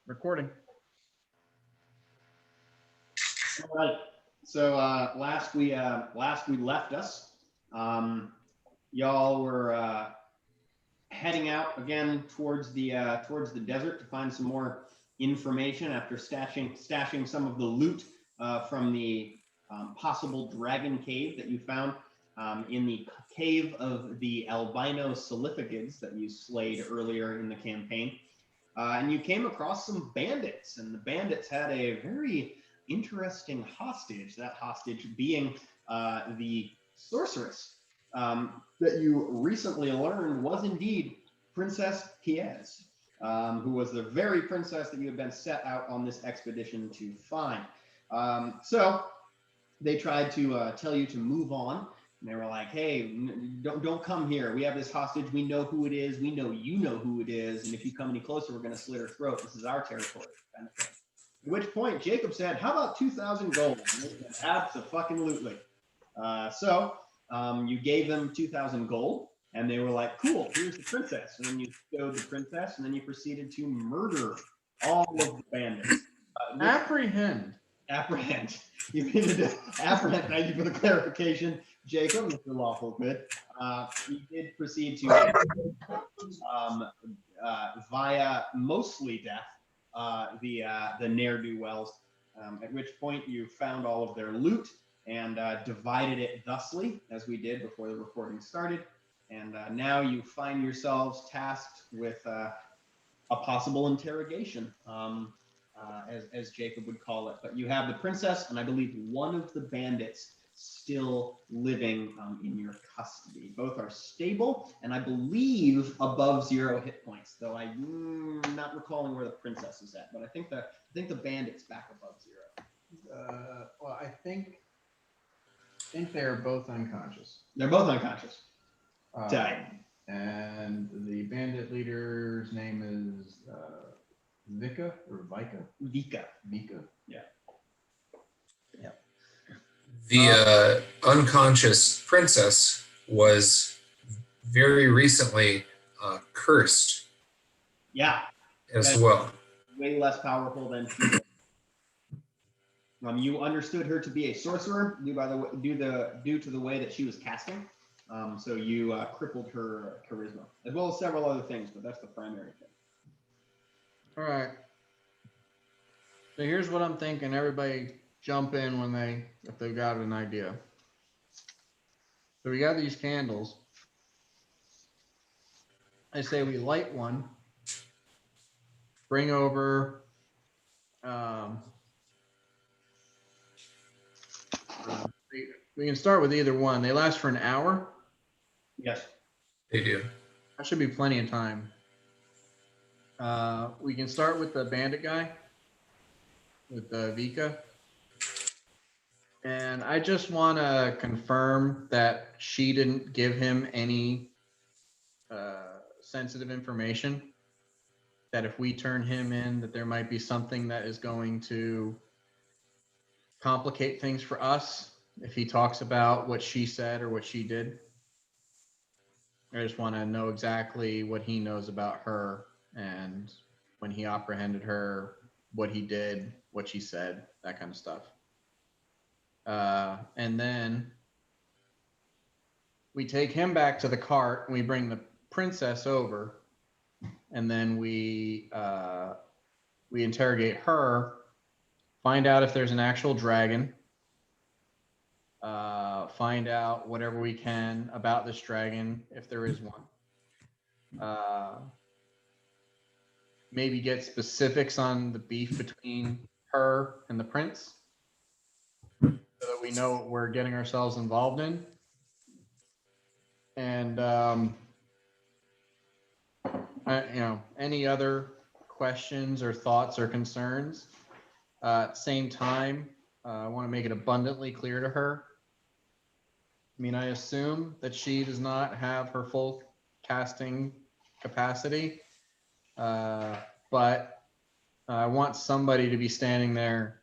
Recording. All right. So last we left us, y'all were heading out again towards the desert to find some more information after stashing some of the loot from the possible dragon cave that you found in the cave of the albino Salifigids that you slayed earlier in the campaign. And you came across some bandits, and the bandits had a very interesting hostage, that hostage being the sorceress that you recently learned was indeed Princess Kiez, who was the very princess that you had been set out on this expedition to find. So they tried to tell you to move on. And they were like, hey, don't come here. We have this hostage. We know who it is. We know you know who it is. And if you come any closer, we're going to slit her throat. This is our territory. Kind of thing. At which point, Jacob said, how about 2,000 gold? Abso-fucking-lutely. So you gave them 2,000 gold. And they were like, cool, here's the princess. And then you showed the princess. And then you proceeded to murder all of the bandits. Apprehend. You needed to apprehend. Thank you for the clarification, Jacob, Mr. Lawful Good. You did proceed to, via mostly death, the ne'er-do-wells, at which point you found all of their loot and divided it thusly, as we did before the recording started. And now you find yourselves tasked with a possible interrogation. As Jacob would call it. But you have the princess and I believe one of the bandits still living in your custody. Both are stable and I believe above 0 hit points, though I'm not recalling where the princess is at. But I think the bandit's back above 0. Well, I think they're both unconscious. They're both unconscious. And the bandit leader's name is Vika or Vika? Vika. Yeah. The unconscious princess was very recently cursed. Yeah. As well. Way less powerful than she was. You understood her to be a sorcerer due to the way that she was casting. So you crippled her charisma, as well as several other things, but that's the primary thing. All right. So here's what I'm thinking. Everybody jump in if they've got an idea. So we got these candles. I say we light one, bring over we can start with either one. They last for an hour. Yes. They do. That should be plenty of time. We can start with the bandit guy, with Vika. And I just want to confirm that she didn't give him any sensitive information, that if we turn him in, that there might be something that is going to complicate things for us if he talks about what she said or what she did. I just want to know exactly what he knows about her and when he apprehended her, what he did, what she said, that kind of stuff. And then we take him back to the cart and we bring the princess over, and then we interrogate her, find out if there's an actual dragon, find out whatever we can about this dragon, if there is one. Maybe get specifics on the beef between her and the prince, so that we know what we're getting ourselves involved in. And any other questions or thoughts or concerns. At the same time, I want to make it abundantly clear to her. I mean, I assume that she does not have her full casting capacity, but I want somebody to be standing there,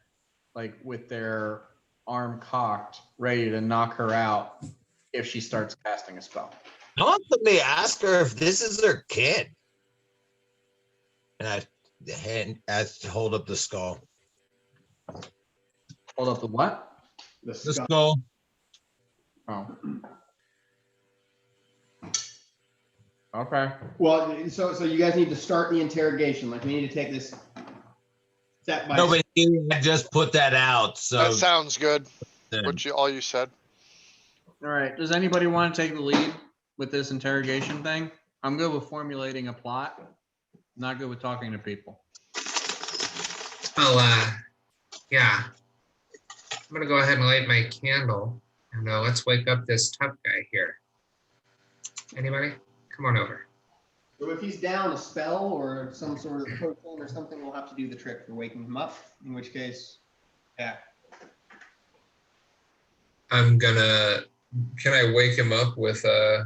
like with their arm cocked, ready to knock her out if she starts casting a spell. I want somebody to ask her if this is her kid. And I The hand as hold up the skull. Hold up the what? The The skull. skull. Oh. Okay. Well, so you guys need to start the interrogation. Like we need to take this step by No, step. but I just put that out. So That sounds good. then- All you said. All right. Does anybody want to take the lead with this interrogation thing? I'm good with formulating a plot. Not good with talking to people. Well, yeah. I'm gonna go ahead and light my candle, and let's wake up this tough guy here. Anybody? Come on over. So if he's down a spell or some sort of potion or something, we'll have to do the trick for waking him up. In which case, yeah. I'm gonna. Can I wake him up with a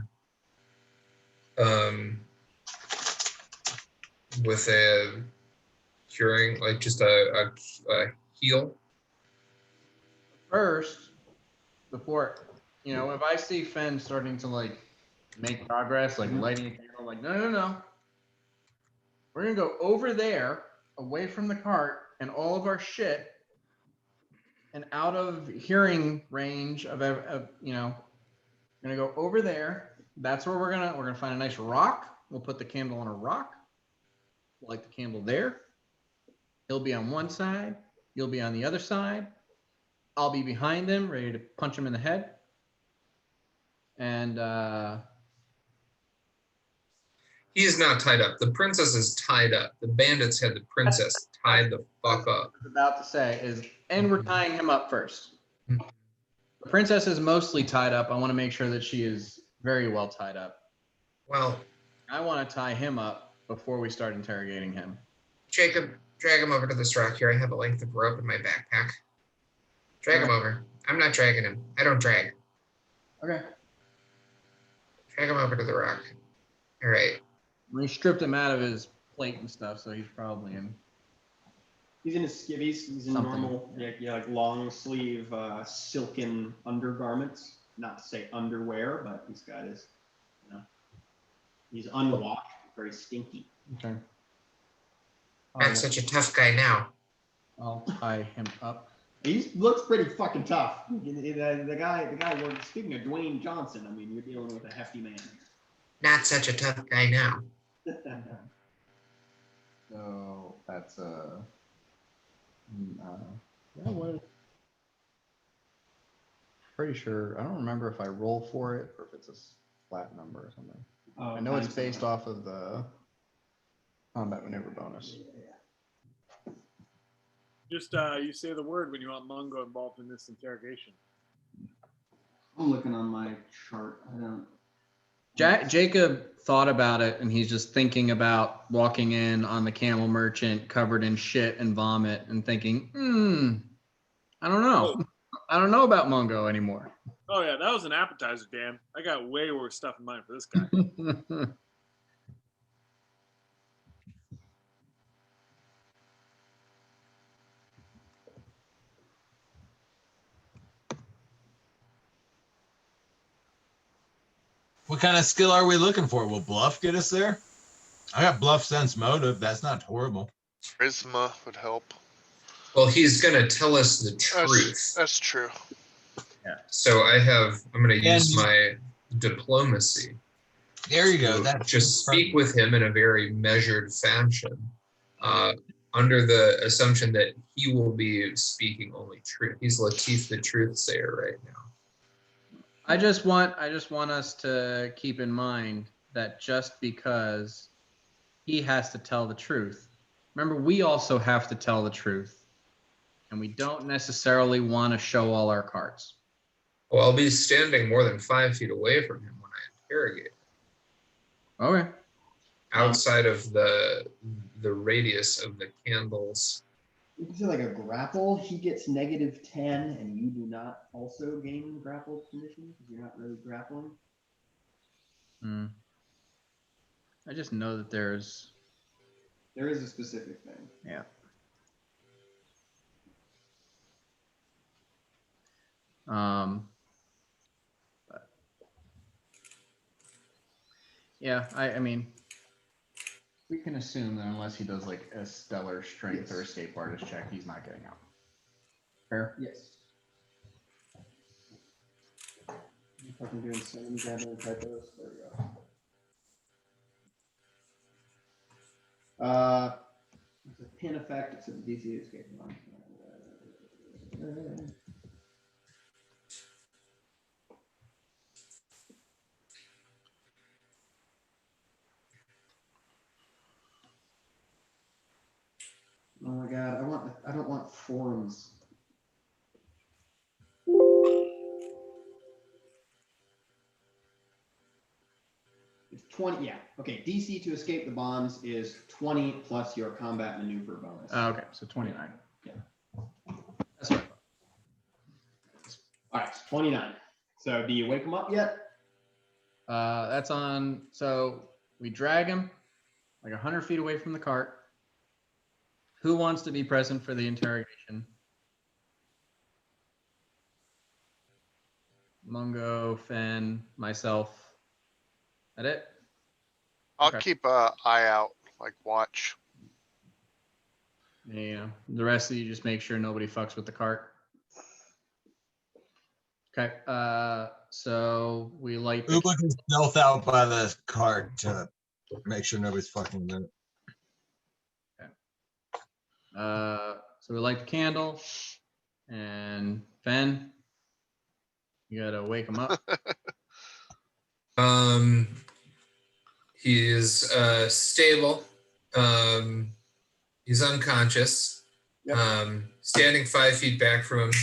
curing, like just a heal? First, before, if I see Fen starting to like make progress, like lighting a candle, like, no. We're going to go over there, away from the cart and all of our shit, and out of hearing range of going to go over there. That's where we're going to find a nice rock. We'll put the candle on a rock. Light the candle there. He'll be on one side. You'll be on the other side. I'll be behind him, ready to punch him in the head. And He's not tied up. The princess is tied up. The bandits had the princess tied the fuck up. I was about to say and we're tying him up first. The princess is mostly tied up. I want to make sure that she is very well tied up. Well, I want to tie him up before we start interrogating him. Jacob, drag him over to this rock here. I have a length of rope in my backpack. Drag him over. I'm not dragging him. I don't drag. Okay. Drag him over to the rock. All right. We stripped him out of his plate and stuff, so he's probably in. He's in his skivvies. He's in Something. normal, like long sleeve, silken undergarments. Not to say underwear, but he's got his, he's unwashed, very stinky. Okay. Not such a tough guy now. I'll tie him up. He looks pretty fucking tough. The guy works. Speaking of Dwayne Johnson, I mean, you're dealing with a hefty man. Not such a tough guy now. So that's what? Pretty sure. I don't remember if I roll for it or if it's a flat number or something. I know it's based off of the combat maneuver bonus. Just you say the word when you want Mungo involved in this interrogation. I'm looking on my chart. I don't. Jacob thought about it, and he's just thinking about walking in on the camel merchant covered in shit and vomit and thinking, I don't know. I don't know about Mungo anymore. Oh yeah, that was an appetizer, Dan. I got way worse stuff in mind for this guy. what kind of skill are we looking for? Will bluff get us there? I got bluff, sense, motive. That's not horrible. Charisma would help. Well, he's gonna tell us the truth. That's true. So I'm gonna Yeah, use my diplomacy. There you go. to That's just speak with him in a very measured fashion, under the assumption that he will be speaking only truth. He's Latif the truth sayer right now. I just want us to keep in mind that just because he has to tell the truth, remember, we also have to tell the truth, and we don't necessarily want to show all our cards. Well, I'll be standing more than 5 feet away from him when I interrogate him, Okay. outside of the radius of the candles. You can say like a grapple. He gets -10, and you do not also gain grapple condition because you're not really grappling. I just know that There is a specific thing. yeah. But yeah, I mean, We can assume that unless he does like a stellar strength or escape artist check, he's not getting out. Fair? Yes. If I can do insane gathering typos, there we go. It's a pin effect. It's a DC escape one. Oh my god! I don't want forms. It's 20. Yeah. Okay. DC to escape the bonds is 20 plus your combat maneuver bonus. Okay, so 29. Yeah. That's right. All right. 29. So do you wake him up yet? That's on. So we drag him like 100 feet away from the cart. Who wants to be present for the interrogation? Mungo, Fen, myself. That it? I'll Okay. keep a eye out, like watch. Yeah. The rest of you just make sure nobody fucks with the cart. Okay. So we light the Uba can stealth out by the cart to make sure nobody's fucking with it. So we light the candle, and Fen, you gotta wake him up. He is stable. He's unconscious. Yep. Standing 5 feet back from him,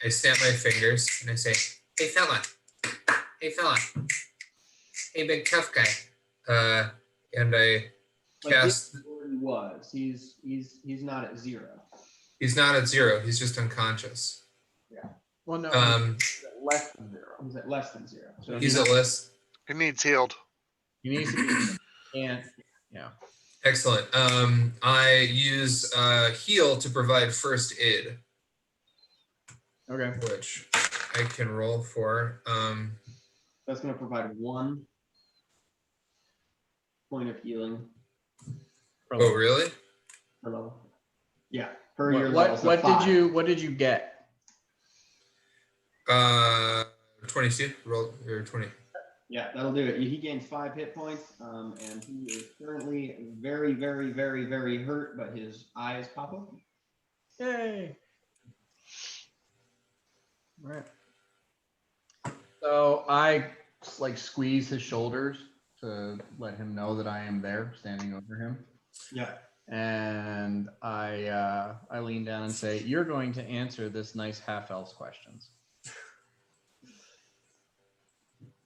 I snap my fingers and I say, "Hey fella, hey fella, hey big tough guy," and I cast. Where he was. He's not at 0. He's not at 0. He's just unconscious. Well, no, less than 0. He's at less than 0. So He's at less. He needs healed. He needs to and yeah. Excellent. I use heal to provide first aid, Okay. which I can roll for. that's going to provide 1 point of healing Oh, really? per level. Yeah, per your What, level. So what 5. what did you get? 22. Roll or 20. Yeah, that'll do it. He gains 5 hit points, and he is currently very, very, very, very hurt, but his eyes pop open. Yay. All right. So I like squeeze his shoulders to let him know that I am there, standing over him. Yeah. And I lean down and say, "You're going to answer this nice half-elf's questions."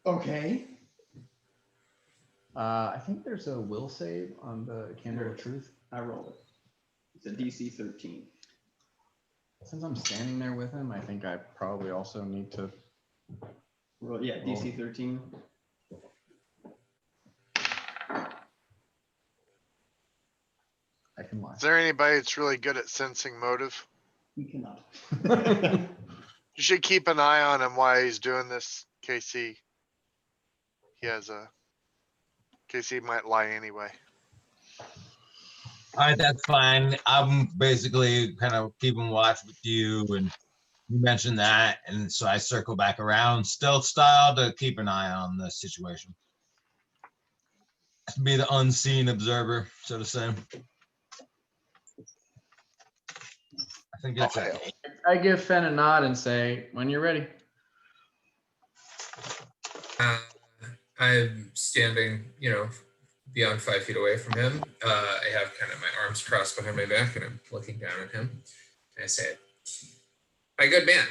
Okay. I think there's a will save on the Candle of Truth. I rolled it. It's a DC 13. Since I'm standing there with him, I think I probably also need to. Roll, yeah, DC 13. I can lie. Is there anybody that's really good at sensing motive? He cannot. You should keep an eye on him while he's doing this, in case he might lie anyway. All right, that's fine. I'm basically kind of keeping watch with you, and you mentioned that, and so I circle back around stealth style to keep an eye on the situation. To be the unseen observer, so to say. I think that's it. I give Fen a nod and say, "When you're ready." I'm standing, beyond 5 feet away from him. I have kind of my arms crossed behind my back and I'm looking down at him. And I say, "My good man,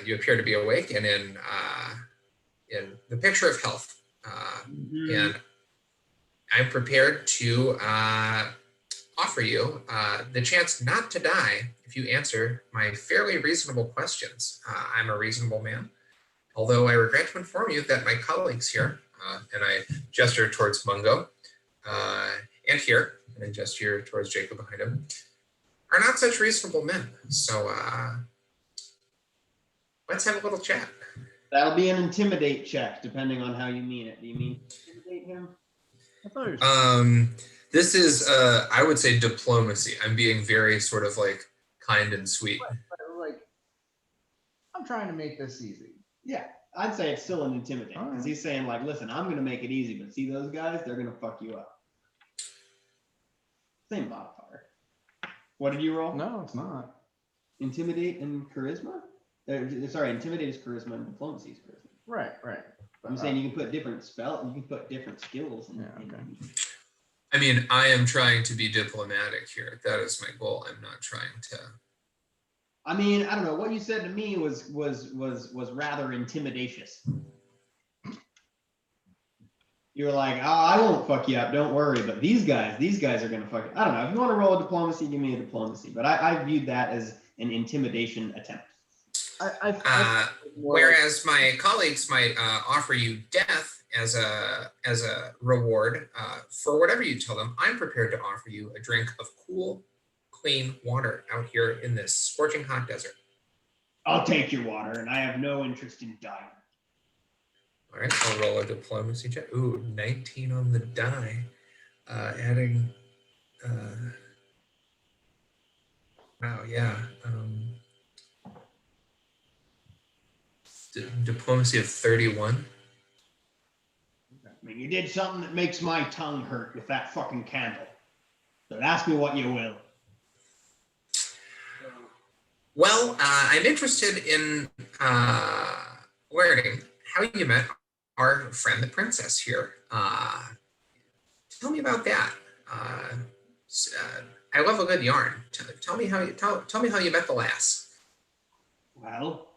you appear to be awake and in the picture of health. And I'm prepared to offer you the chance not to die if you answer my fairly reasonable questions. I'm a reasonable man. Although I regret to inform you that my colleagues here," and I gesture towards Mungo, "and here," and I gesture towards Jacob behind him, "are not such reasonable men. So let's have a little chat." That'll be an intimidate check, depending on how you mean it. Do you mean intimidate him? I thought it was This is I would say diplomacy. I'm being very sort of like kind and sweet. like, I'm trying to make this easy. Yeah, I'd say it's still an intimidate because Alright. he's saying like, listen, I'm gonna make it easy, but see those guys, they're gonna fuck you up. Same modifier. What did you roll? No, it's not. Intimidate and charisma? Sorry, intimidate is charisma and diplomacy is charisma. Right, right. I'm saying you can put different you can put different skills in. Yeah, okay. I mean, I am trying to be diplomatic here. That is my goal. I'm not trying to. I mean, I don't know. What you said to me was rather intimidatious. You were like, oh, I won't fuck you up, don't worry. But these guys are gonna fuck you. I don't know. If you want to roll a diplomacy, give me a diplomacy. But I viewed that as an intimidation attempt. Whereas my colleagues might offer you death as a reward for whatever you tell them, I'm prepared to offer you a drink of cool, clean water out here in this scorching hot desert. I'll take your water, and I have no interest in dying. All right, I'll roll a diplomacy check. Ooh, 19 on the die. Adding. Wow, yeah. Diplomacy of 31. I mean, you did something that makes my tongue hurt with that fucking candle. So ask me what you will. Well, I'm interested in learning how you met our friend, the princess here. Tell me about that. I love a good yarn. Tell me how you met the lass. Well,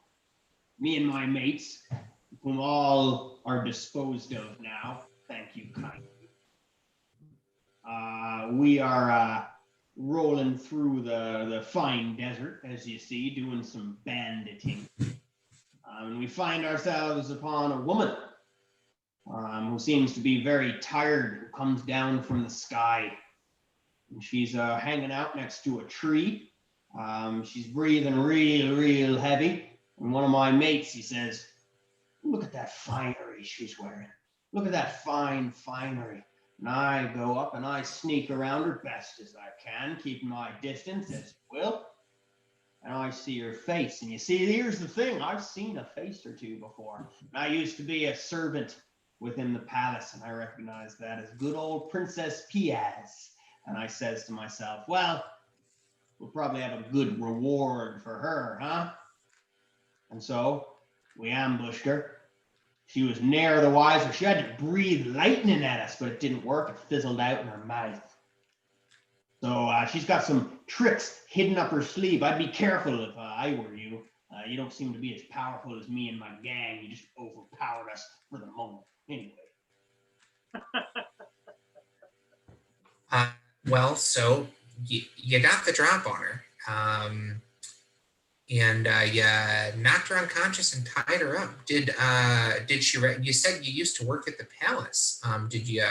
me and my mates, whom all are disposed of now, thank you kindly. We are rolling through the fine desert, as you see, doing some banditing. And we find ourselves upon a woman who seems to be very tired, who comes down from the sky. And she's hanging out next to a tree. She's breathing real heavy. And one of my mates, he says, look at that finery she's wearing. Look at that fine finery. And I go up and I sneak around her best as I can, keeping my distance, as you will. And I see her face. And you see, here's the thing. I've seen a face or two before. And I used to be a servant within the palace, and I recognize that as good old Princess Piaz. And I says to myself, well, we'll probably have a good reward for her, huh? And so we ambushed her. She was ne'er the wiser. She had to breathe lightning at us, but it didn't work. It fizzled out in her mouth. So she's got some tricks hidden up her sleeve. I'd be careful if I were you. You don't seem to be as powerful as me and my gang. You just overpowered us for the moment. Anyway. Well, so you got the drop on her. And you knocked her unconscious and tied her up. Did she? You said you used to work at the palace. Did you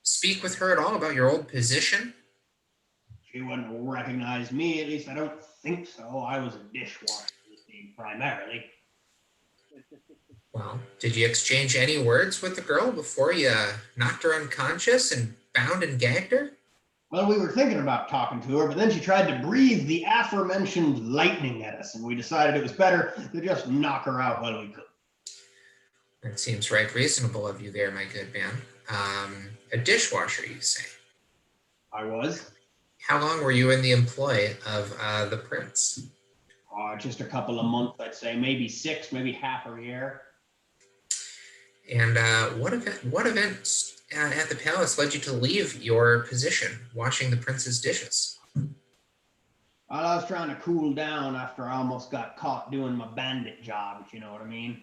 speak with her at all about your old position? She wouldn't recognize me. At least I don't think so. I was a dishwasher, primarily. Well, did you exchange any words with the girl before you knocked her unconscious and bound and gagged her? Well, we were thinking about talking to her, but then she tried to breathe the aforementioned lightning at us, and we decided it was better to just knock her out while we could. That seems right reasonable of you there, my good man. A dishwasher, you say? I was. How long were you in the employ of the prince? Just a couple of months, I'd say. Maybe 6, maybe half a year. And what events at the palace led you to leave your position, washing the prince's dishes? Well, I was trying to cool down after I almost got caught doing my bandit job, if you know what I mean.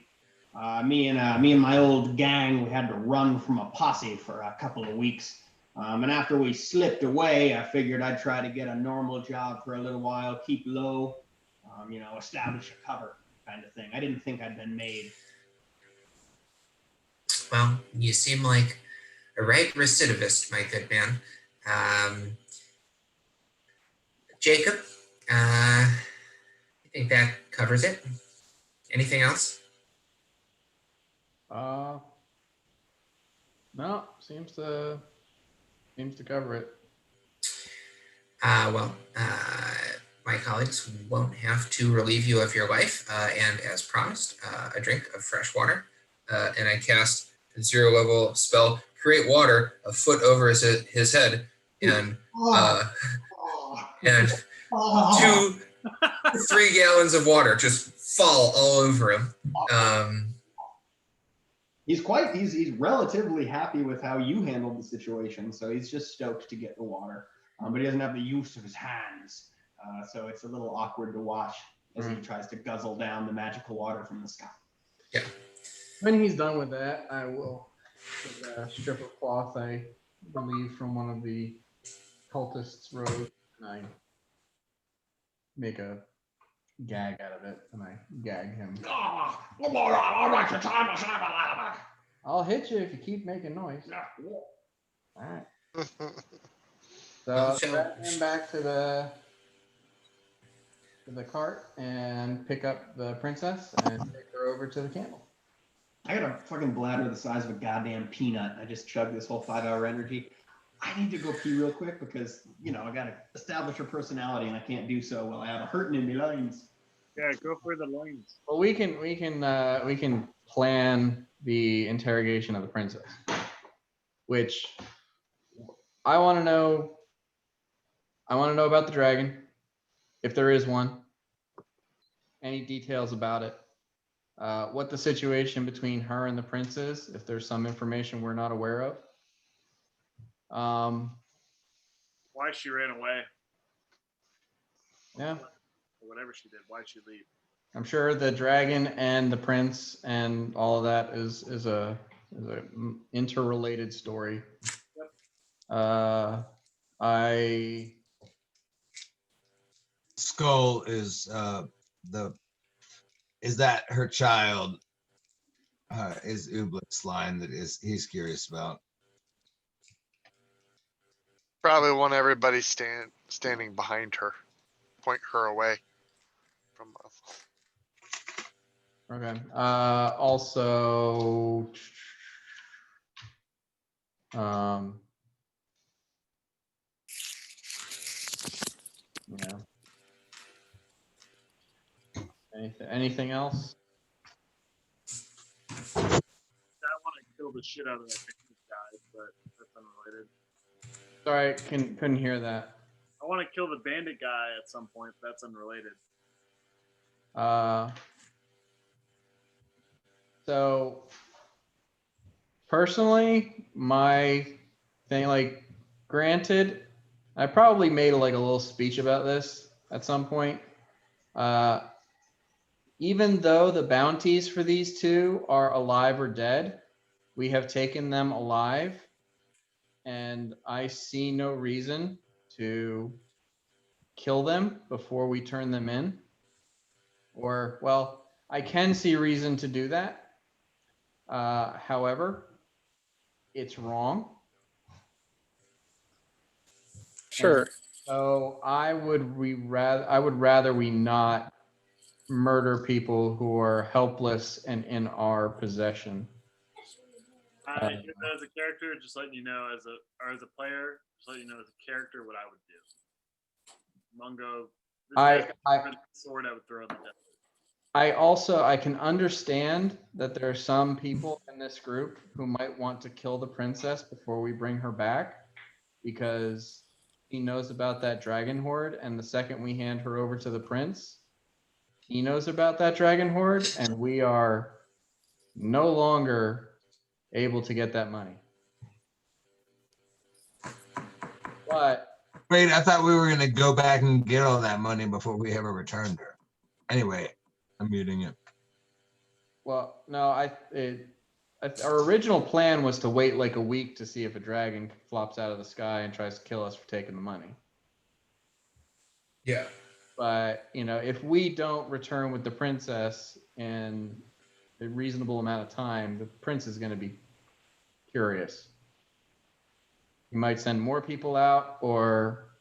Me and my old gang, we had to run from a posse for a couple of weeks. And after we slipped away, I figured I'd try to get a normal job for a little while, keep low, establish a cover kind of thing. I didn't think I'd been made. Well, you seem like a right recidivist, my good man. Jacob, I think that covers it. Anything else? No, seems to cover it. My colleagues won't have to relieve you of your life, and as promised, a drink of fresh water. And I cast a 0 level spell, create water a foot over his head, and and 2-3 gallons of water just fall all over him. He's relatively happy with how you handled the situation, so he's just stoked to get the water. But he doesn't have the use of his hands, so it's a little awkward to watch as he tries to guzzle down the magical water from the sky. Yeah. When he's done with that, I will take a strip of cloth I relieved from one of the cultists' robes, and I make a gag out of it, and I gag him. I'll hit you if you keep making noise. All right. So drag him back to the cart and pick up the princess and take her over to the candle. I got a fucking bladder the size of a goddamn peanut. I just chugged this whole 5-hour energy. I need to go pee real quick because, I got to establish her personality and I can't do so while I have a hurting in my lines. Yeah, go for the lines. Well, we can plan the interrogation of the princess, which I want to know. I want to know about the dragon, if there is one. Any details about it? What the situation between her and the prince is, if there's some information we're not aware of. Why she ran away? Yeah. Or whatever she did. Why'd she leave? I'm sure the dragon and the prince and all of that is a interrelated story. Yep. Skull is is that her child? Is Ublik's line that he's curious about. Probably want everybody standing behind her, point her away from us. Okay. Also, anything else? I want to kill the shit out of that guy, but that's unrelated. Sorry, couldn't hear that. I want to kill the bandit guy at some point, but that's unrelated. So personally, my thing, granted, I probably made a little speech about this at some point. Even though the bounties for these two are alive or dead, we have taken them alive, and I see no reason to kill them before we turn them in. Or, well, I can see reason to do that. However, it's wrong. Sure. And so I would rather we not murder people who are helpless and in our possession. As a character, just letting you know, as a player, just letting you know as a character what I would do. Mungo, sword I would throw in the desert. I can understand that there are some people in this group who might want to kill the princess before we bring her back, because he knows about that dragon horde, and the second we hand her over to the prince, he knows about that dragon horde, and we are no longer able to get that money. But Wait, I thought we were gonna go back and get all that money before we ever returned her. Anyway, I'm muting it. well, no, our original plan was to wait a week to see if a dragon flops out of the sky and tries to kill us for taking the money. Yeah. But, if we don't return with the princess in a reasonable amount of time, the prince is going to be curious. He might send more people out, or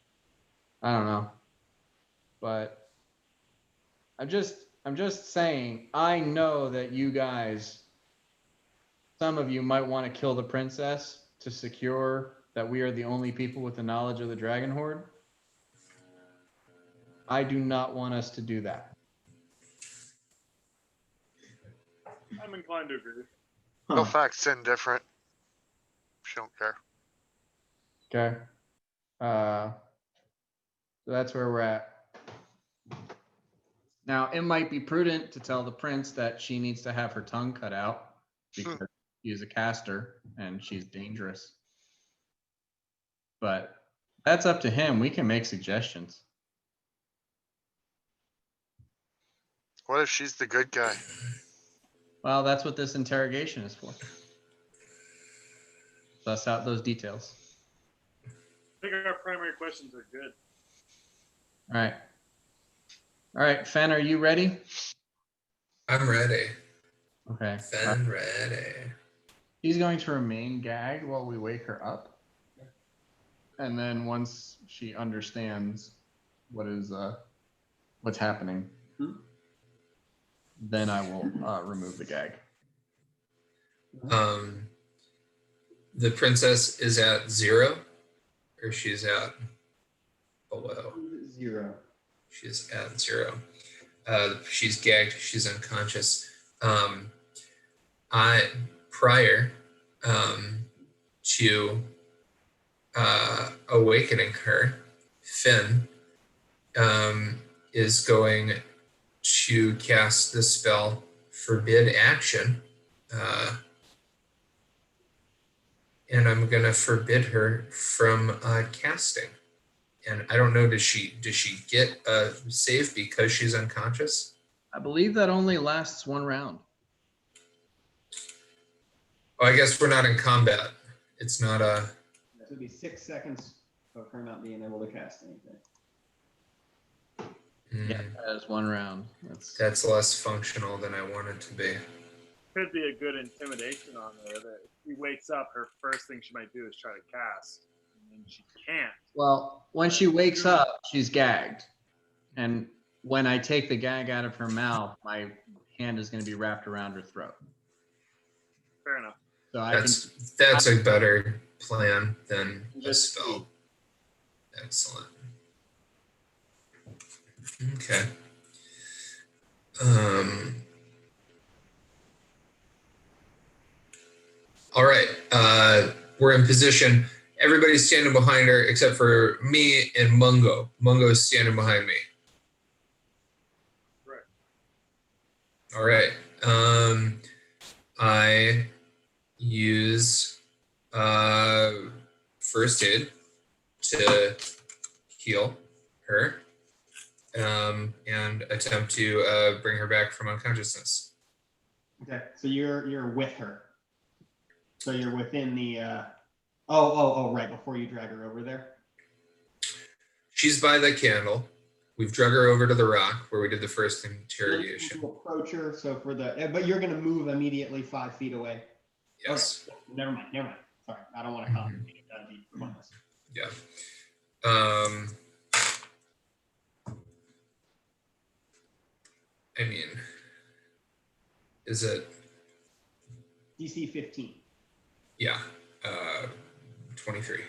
I don't know. But I'm just saying, I know that you guys some of you might want to kill the princess to secure that we are the only people with the knowledge of the dragon horde. I do not want us to do that. I'm inclined to agree. No Huh. facts, indifferent. She don't care. Okay. So that's where we're at. Now, it might be prudent to tell the prince that she needs to have her tongue cut out because she's a caster and she's dangerous. But that's up to him. We can make suggestions. What if she's the good guy? Well, that's what this interrogation is for. Suss out those details. I think our primary questions are good. All right. All right, Fen, are you ready? I'm ready. Okay. Fen ready. She's going to remain gagged while we wake her up. And then once she understands what is what's happening, then I will remove the gag. The princess is at 0, or she's at below. 0. She's at 0. She's gagged. She's unconscious. Prior to awakening her, Finn is going to cast the spell Forbid Action. And I'm gonna forbid her from casting. And I don't know, does she get a save because she's unconscious? I believe that only lasts 1 round. Oh, I guess we're not in combat. It's not a. This would be 6 seconds of her not being able to cast anything. Yeah, that is 1 round. That's less functional than I want it to be. Could be a good intimidation on her that if she wakes up, her first thing she might do is try to cast, and then she can't. Well, when she wakes up, she's gagged. And when I take the gag out of her mouth, my hand is going to be wrapped around her throat. Fair enough. So That's a better plan than a spell. Excellent. Okay. All right. We're in position. Everybody's standing behind her except for me and Mungo. Mungo is standing behind me. Right. All right. I use first aid to heal her and attempt to bring her back from unconsciousness. Okay, so you're with her. So you're within the right before you drag her over there. She's by the candle. We've drug her over to the rock where we did the first interrogation. You approach her, so but you're gonna move immediately 5 feet away. Yes. Okay. Never mind. Sorry, I don't want to complicate it. That'd be pointless. Yeah. I mean, is it? DC 15. Yeah. 23.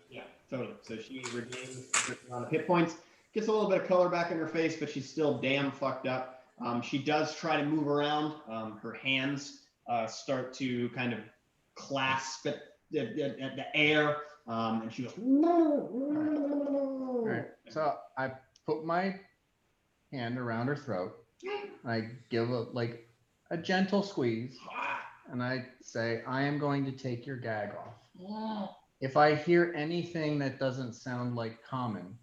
Yeah, totally. So she regains a certain amount of hit points, gets a little bit of color back in her face, but she's still damn fucked up. She does try to move around. Her hands start to kind of clasp at the air, and she goes. All right. So I put my hand around her throat. I give a gentle squeeze, and I say, I am going to take your gag off. If I hear anything that doesn't sound like common,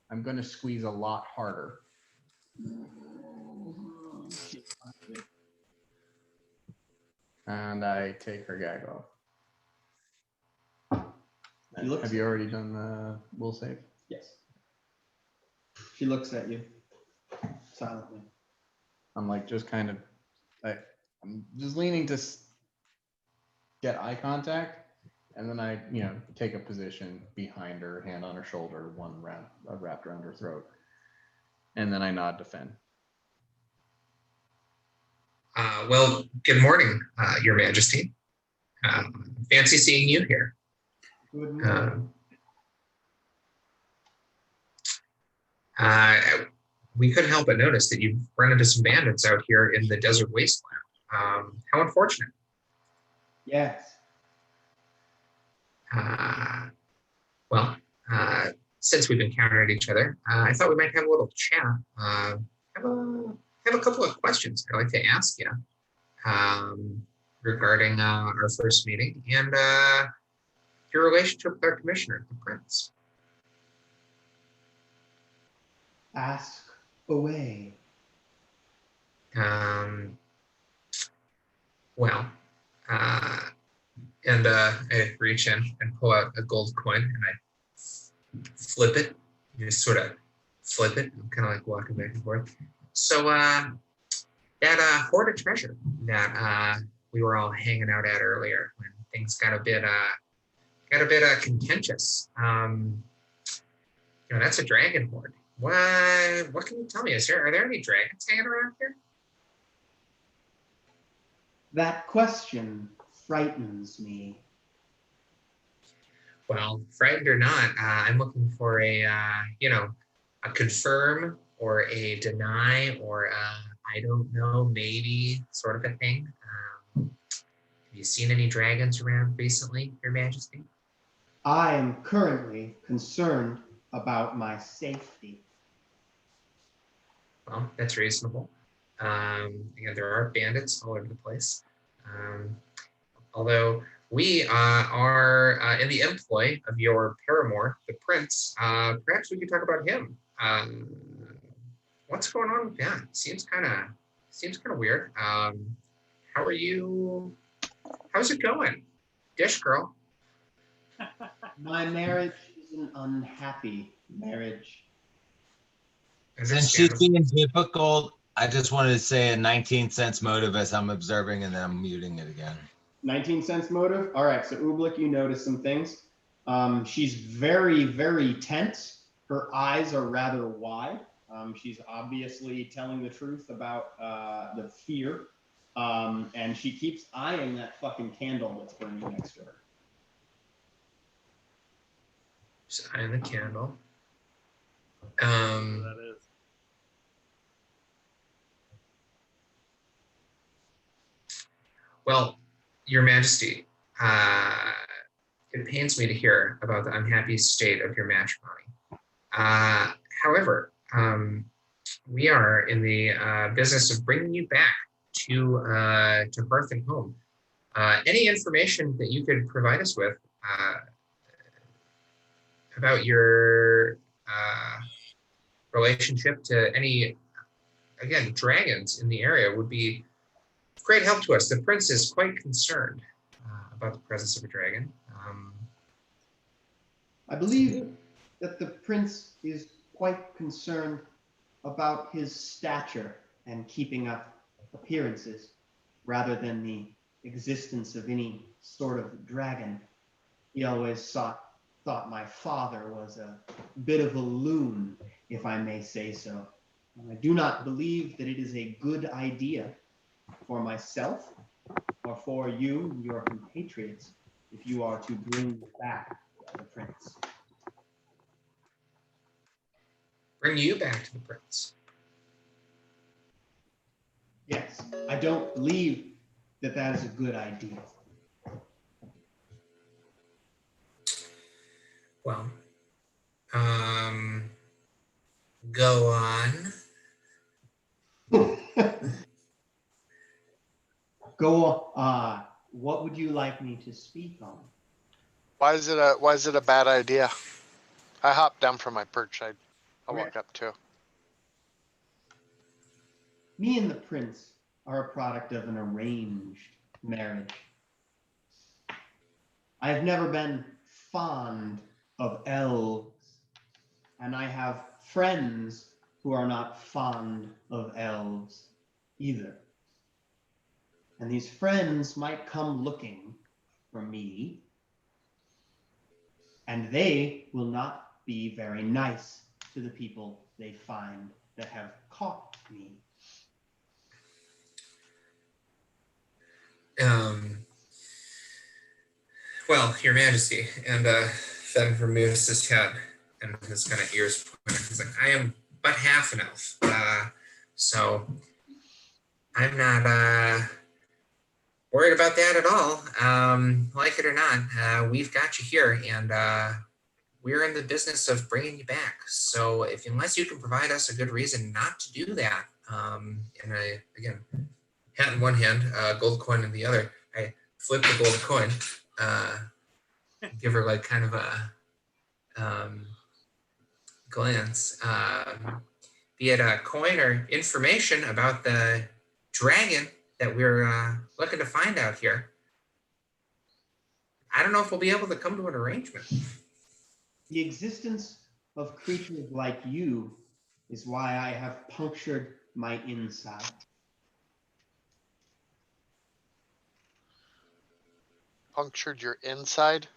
I'm going to squeeze a lot harder. And I take her gag off. Have you already done the will save? Yes. She looks at you silently. I'm just kind of, I'm just leaning to get eye contact. And then I, take a position behind her, hand on her shoulder, one wrapped around her throat. And then I nod to Finn. Well, good morning, Your Majesty. Fancy seeing you here. Good morning. We couldn't help but notice that you've run into some bandits out here in the desert wasteland. How unfortunate. Yes. Well, since we've encountered each other, I thought we might have a little chat. Have a couple of questions I'd like to ask you regarding our first meeting and your relationship with our commissioner, the prince. Ask away. Well, and I reach in and pull out a gold coin and I flip it. You just sort of flip it. I'm kind of like walking back and forth. So that hoard of treasure that we were all hanging out at earlier when things got a bit contentious. That's a dragon hoard. What can you tell me? Are there any dragons hanging around here? That question frightens me. Well, frightened or not, I'm looking for a confirm or a deny or I don't know, maybe sort of a thing. Have you seen any dragons around recently, Your Majesty? I am currently concerned about my safety. Well, that's reasonable. There are bandits all over the place. Although we are in the employ of your paramour, the prince, perhaps we could talk about him. What's going on with that? Seems kind of weird. How are you? How's it going, Dish Girl? My marriage is an unhappy marriage. Since she's being difficult, I just wanted to say a 19-cent motive as I'm observing, and then I'm muting it again. 19-cent motive? All right, so Ooblik, you notice some things. She's very, very tense. Her eyes are rather wide. She's obviously telling the truth about the fear. And she keeps eyeing that fucking candle that's burning next to her. Just eyeing the candle. That is. Well, Your Majesty, it pains me to hear about the unhappy state of your matrimony. However, we are in the business of bringing you back to hearth and home. Any information that you could provide us with about your relationship to any, again, dragons in the area would be great help to us. The prince is quite concerned about the presence of a dragon. I believe that the prince is quite concerned about his stature and keeping up appearances rather than the existence of any sort of dragon. He always thought my father was a bit of a loon, if I may say so. And I do not believe that it is a good idea for myself or for you, your compatriots, if you are to bring back the prince. Bring you back to the prince. Yes, I don't believe that that is a good idea. Well, go on. Go on. What would you like me to speak on? Why is it a bad idea? I hopped down from my perch. I'll walk up too. Me and the prince are a product of an arranged marriage. I have never been fond of elves, and I have friends who are not fond of elves either. And these friends might come looking for me, and they will not be very nice to the people they find that have caught me. Well, Your Majesty, and Fen removes his hat and his kind of ears pointed. He's like, I am but half an elf, so I'm not worried about that at all. Like it or not, we've got you here, and we're in the business of bringing you back. So unless you can provide us a good reason not to do that, and I, again, hat in one hand, gold coin in the other, I flip the gold coin, give her like kind of a glance, be it a coin or information about the dragon that we're looking to find out here. I don't know if we'll be able to come to an arrangement. The existence of creatures like you is why I have punctured my inside. Punctured your inside?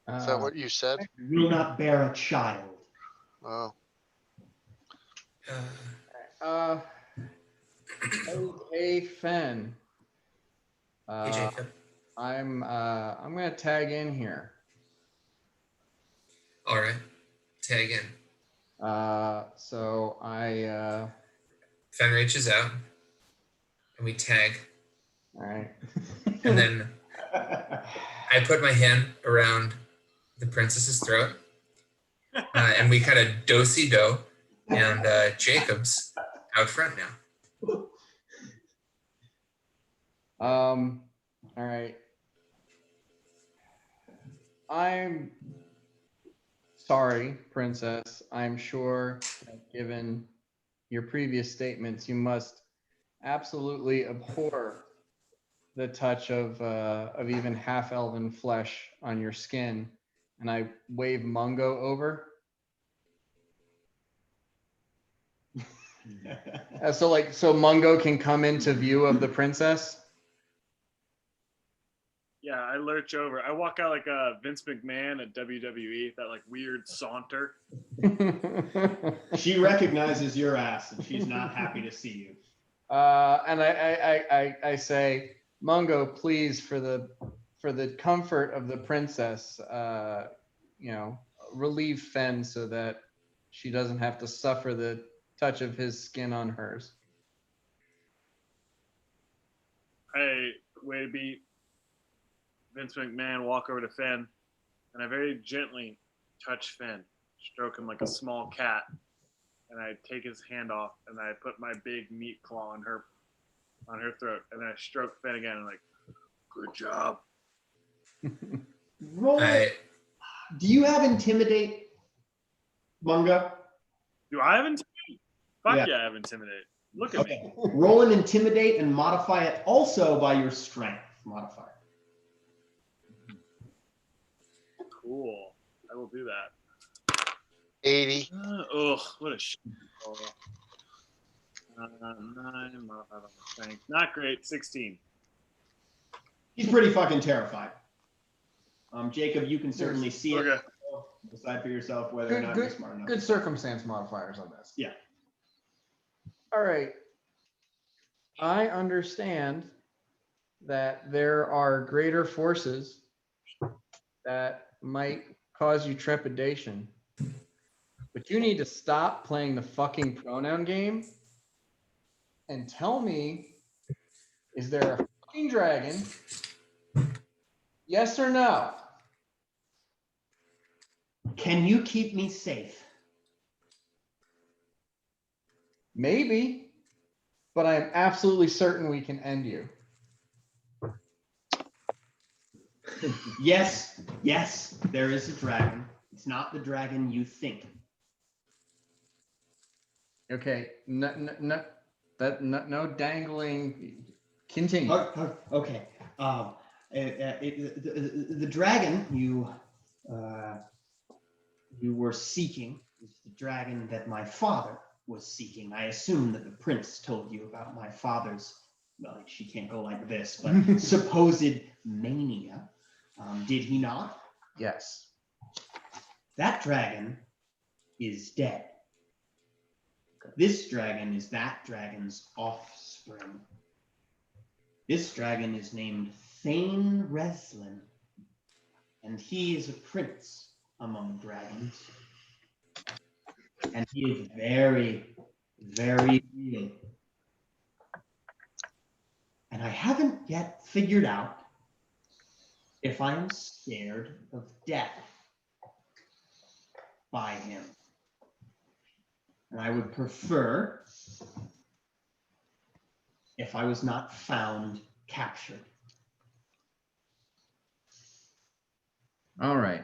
Is that Uh, what you said? I will not bear a child. Oh. Hey, Fen. Hey, Jacob. I'm gonna tag in here. All right. Tag in. So I Fen reaches out, and we tag. all right. And then I put my hand around the princess's throat, and we kind of do-si-do, and Jacob's out front now. All right. I'm sorry, Princess. I'm sure that given your previous statements, you must absolutely abhor the touch of even half-elven flesh on your skin. And I wave Mungo over. So Mungo can come into view of the princess. Yeah, I lurch over. I walk out like Vince McMahon at WWE, that like weird saunter. She recognizes your ass, and she's not happy to see you. And I say, Mungo, please, for the comfort of the princess, relieve Fen so that she doesn't have to suffer the touch of his skin on hers. I wait a beat. Vince McMahon walk over to Fen, and I very gently touch Fen, stroke him like a small cat, and I take his hand off, and I put my big meat claw on her throat, and then I stroke Fen again, and I'm like, good job. Roll. Do you have Intimidate, Mungo? Do I have Intimidate? Fuck Yeah. yeah, I have Intimidate. Look at me. Roll an Intimidate and modify it also by your Strength modifier. Cool. I will do that. 80. What a shit. 9 modified by strength. Not great. 16. He's pretty fucking terrified. Jacob, you can certainly see it. Okay. Decide for yourself whether or not you're smart enough. Good circumstance modifiers on this. Yeah. All right. I understand that there are greater forces that might cause you trepidation, but you need to stop playing the fucking pronoun game and tell me, is there a fucking dragon? Yes or no? Can you keep me safe? Maybe, but I am absolutely certain we can end you. Yes, there is a dragon. It's not the dragon you think. Okay, no dangling. Continue. Okay. The dragon you were seeking is the dragon that my father was seeking. I assume that the prince told you about my father's, well, she can't go like this, but supposed mania. Did he not? Yes. That dragon is dead. This dragon is that dragon's offspring. offspring. This dragon is named Thane Reslin, and he is a prince among dragons. And he is very, very real. And I haven't yet figured out if I am scared of death by him. And I would prefer if I was not found captured. All right.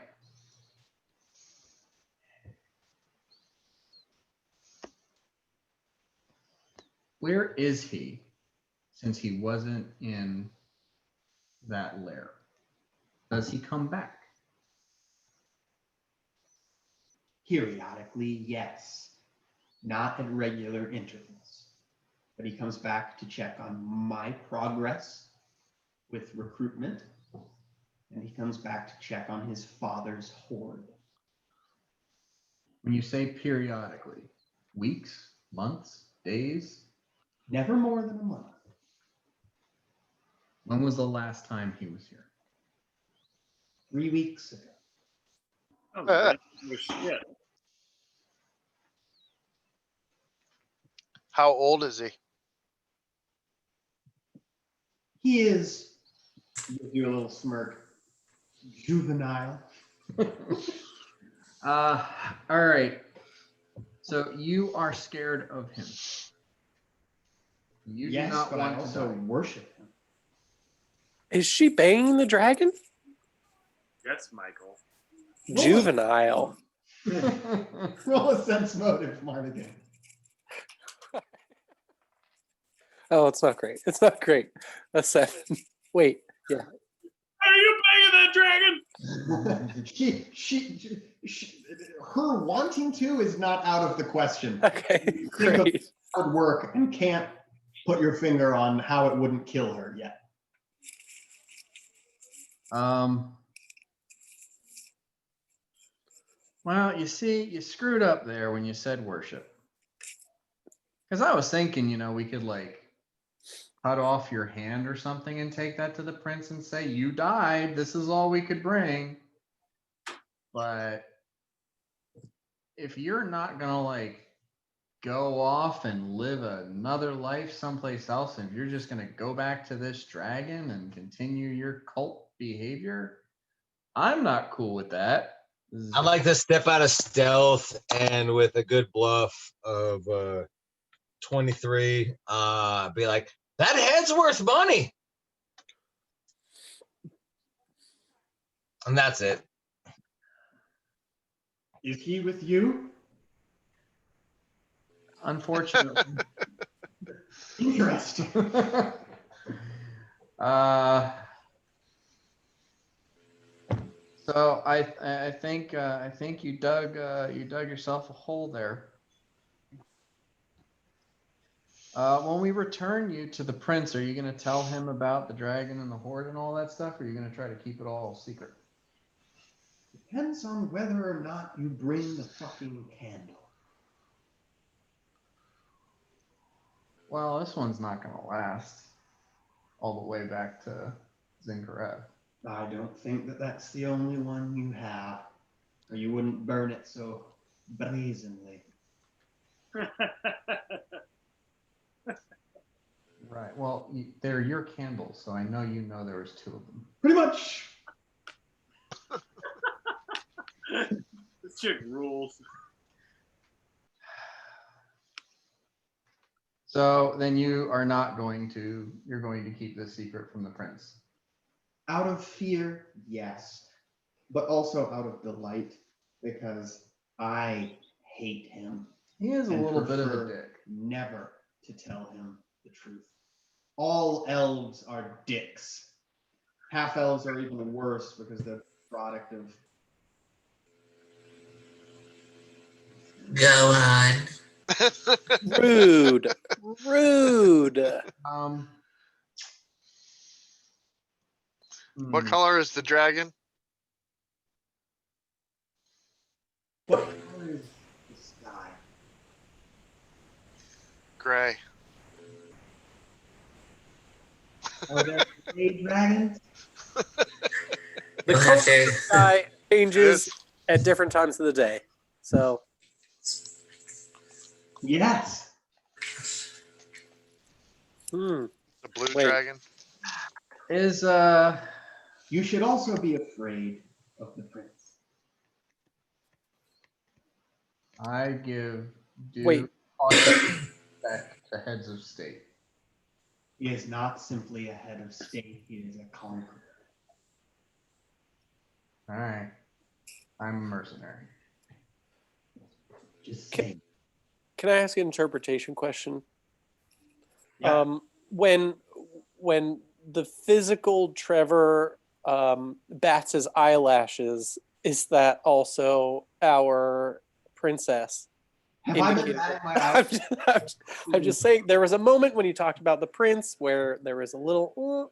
Where is he since he wasn't in that lair? Does he come back? Periodically, yes. Not at regular intervals. But he comes back to check on my progress with recruitment. And he comes back to check on his father's horde. When you say periodically, weeks, months, days? Never more than a month. When was the last time he was here? 3 weeks ago. Oh, man. Oh, shit. How old is he? He is, you do a little smirk, juvenile. All right. So you are scared of him. You Yes, do not but want I to also die. worship him. Is she banging the dragon? Yes, Michael. Juvenile. Roll a sense motive, Mardigan. Oh, it's not great. It's not great. A 7. Wait, yeah. Are you banging that dragon? Her wanting to is not out of the question. Okay, You think of great. hard work and can't put your finger on how it wouldn't kill her yet. Well, you see, you screwed up there when you said worship. Because I was thinking, we could like cut off your hand or something and take that to the prince and say, you died. This is all we could bring. But if you're not going to like go off and live another life someplace else, and if you're just going to go back to this dragon and continue your cult behavior, I'm not cool with that. I'd like to step out of stealth and with a good bluff of 23, be like, that head's worth money. And that's it. Is he with you? Unfortunately. Interesting. So I think you dug yourself a hole there. When we return you to the prince, are you going to tell him about the dragon and the horde and all that stuff, or are you going to try to keep it all secret? Depends on whether or not you bring the fucking candle. Well, this one's not going to last all the way back to Zinkarev. I don't think that that's the only one you have, or you wouldn't burn it so brazenly. Right. Well, they're your candles, so I know there was 2 of them. Pretty much. This chick rules. So then you're going to keep this secret from the prince. Out of fear, yes, but also out of delight, because I hate him. He is a and little bit of a prefer dick. Never to tell him the truth. All elves are dicks. Half elves are even worse because they're the product of. Go on. Rude. Rude. What color is the dragon? What color is the sky? Gray. Are there gray dragons? The You'll color have of to- the sky changes Yes. at different times of the day. So Yes. The blue Wait. dragon. Is You should also be afraid of the prince. I give due Wait. respect to heads of state. He is not simply a head of state, he is a conqueror. All right. I'm a mercenary. Just Can- saying. can I ask an interpretation question? Yeah. When the physical Trevor bats his eyelashes, is that also our princess? Have I been indicated- batting my I'm eyes? just saying there was a moment when you talked about the prince where there was a little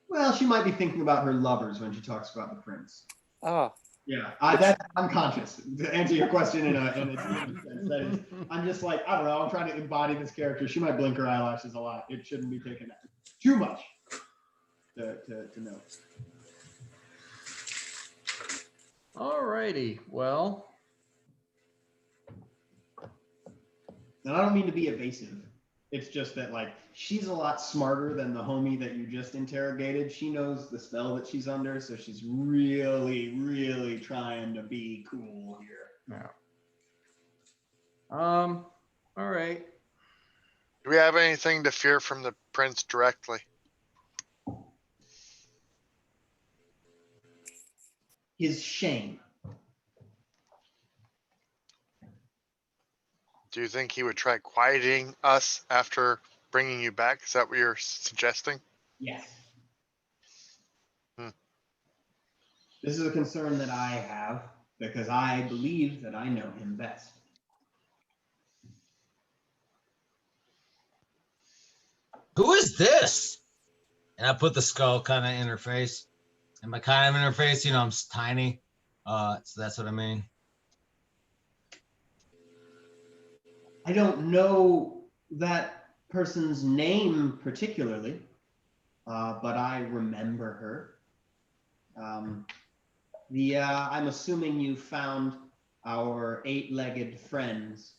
Well, she might be thinking about her lovers when she talks about the prince. ah. Yeah, I'm conscious. To answer your question in a sense, that is, I'm just like, I don't know, I'm trying to embody this character. She might blink her eyelashes a lot. It shouldn't be taken too much to know. All righty. Well, And I don't mean to be evasive. It's just that, like, she's a lot smarter than the homie that you just interrogated. She knows the spell that she's under, so she's really, really trying to be cool here. no. All right. Do we have anything to fear from the prince directly? His shame. Do you think he would try quieting us after bringing you back? Is that what you're suggesting? Yes. Hmm. This is a concern that I have because I believe that I know him best. Who is this? And I put the skull kind of in her face. And by kind of in her face, you know, I'm tiny. So that's what I mean. I don't know that person's name particularly, but I remember her. I'm assuming you found our eight-legged friends.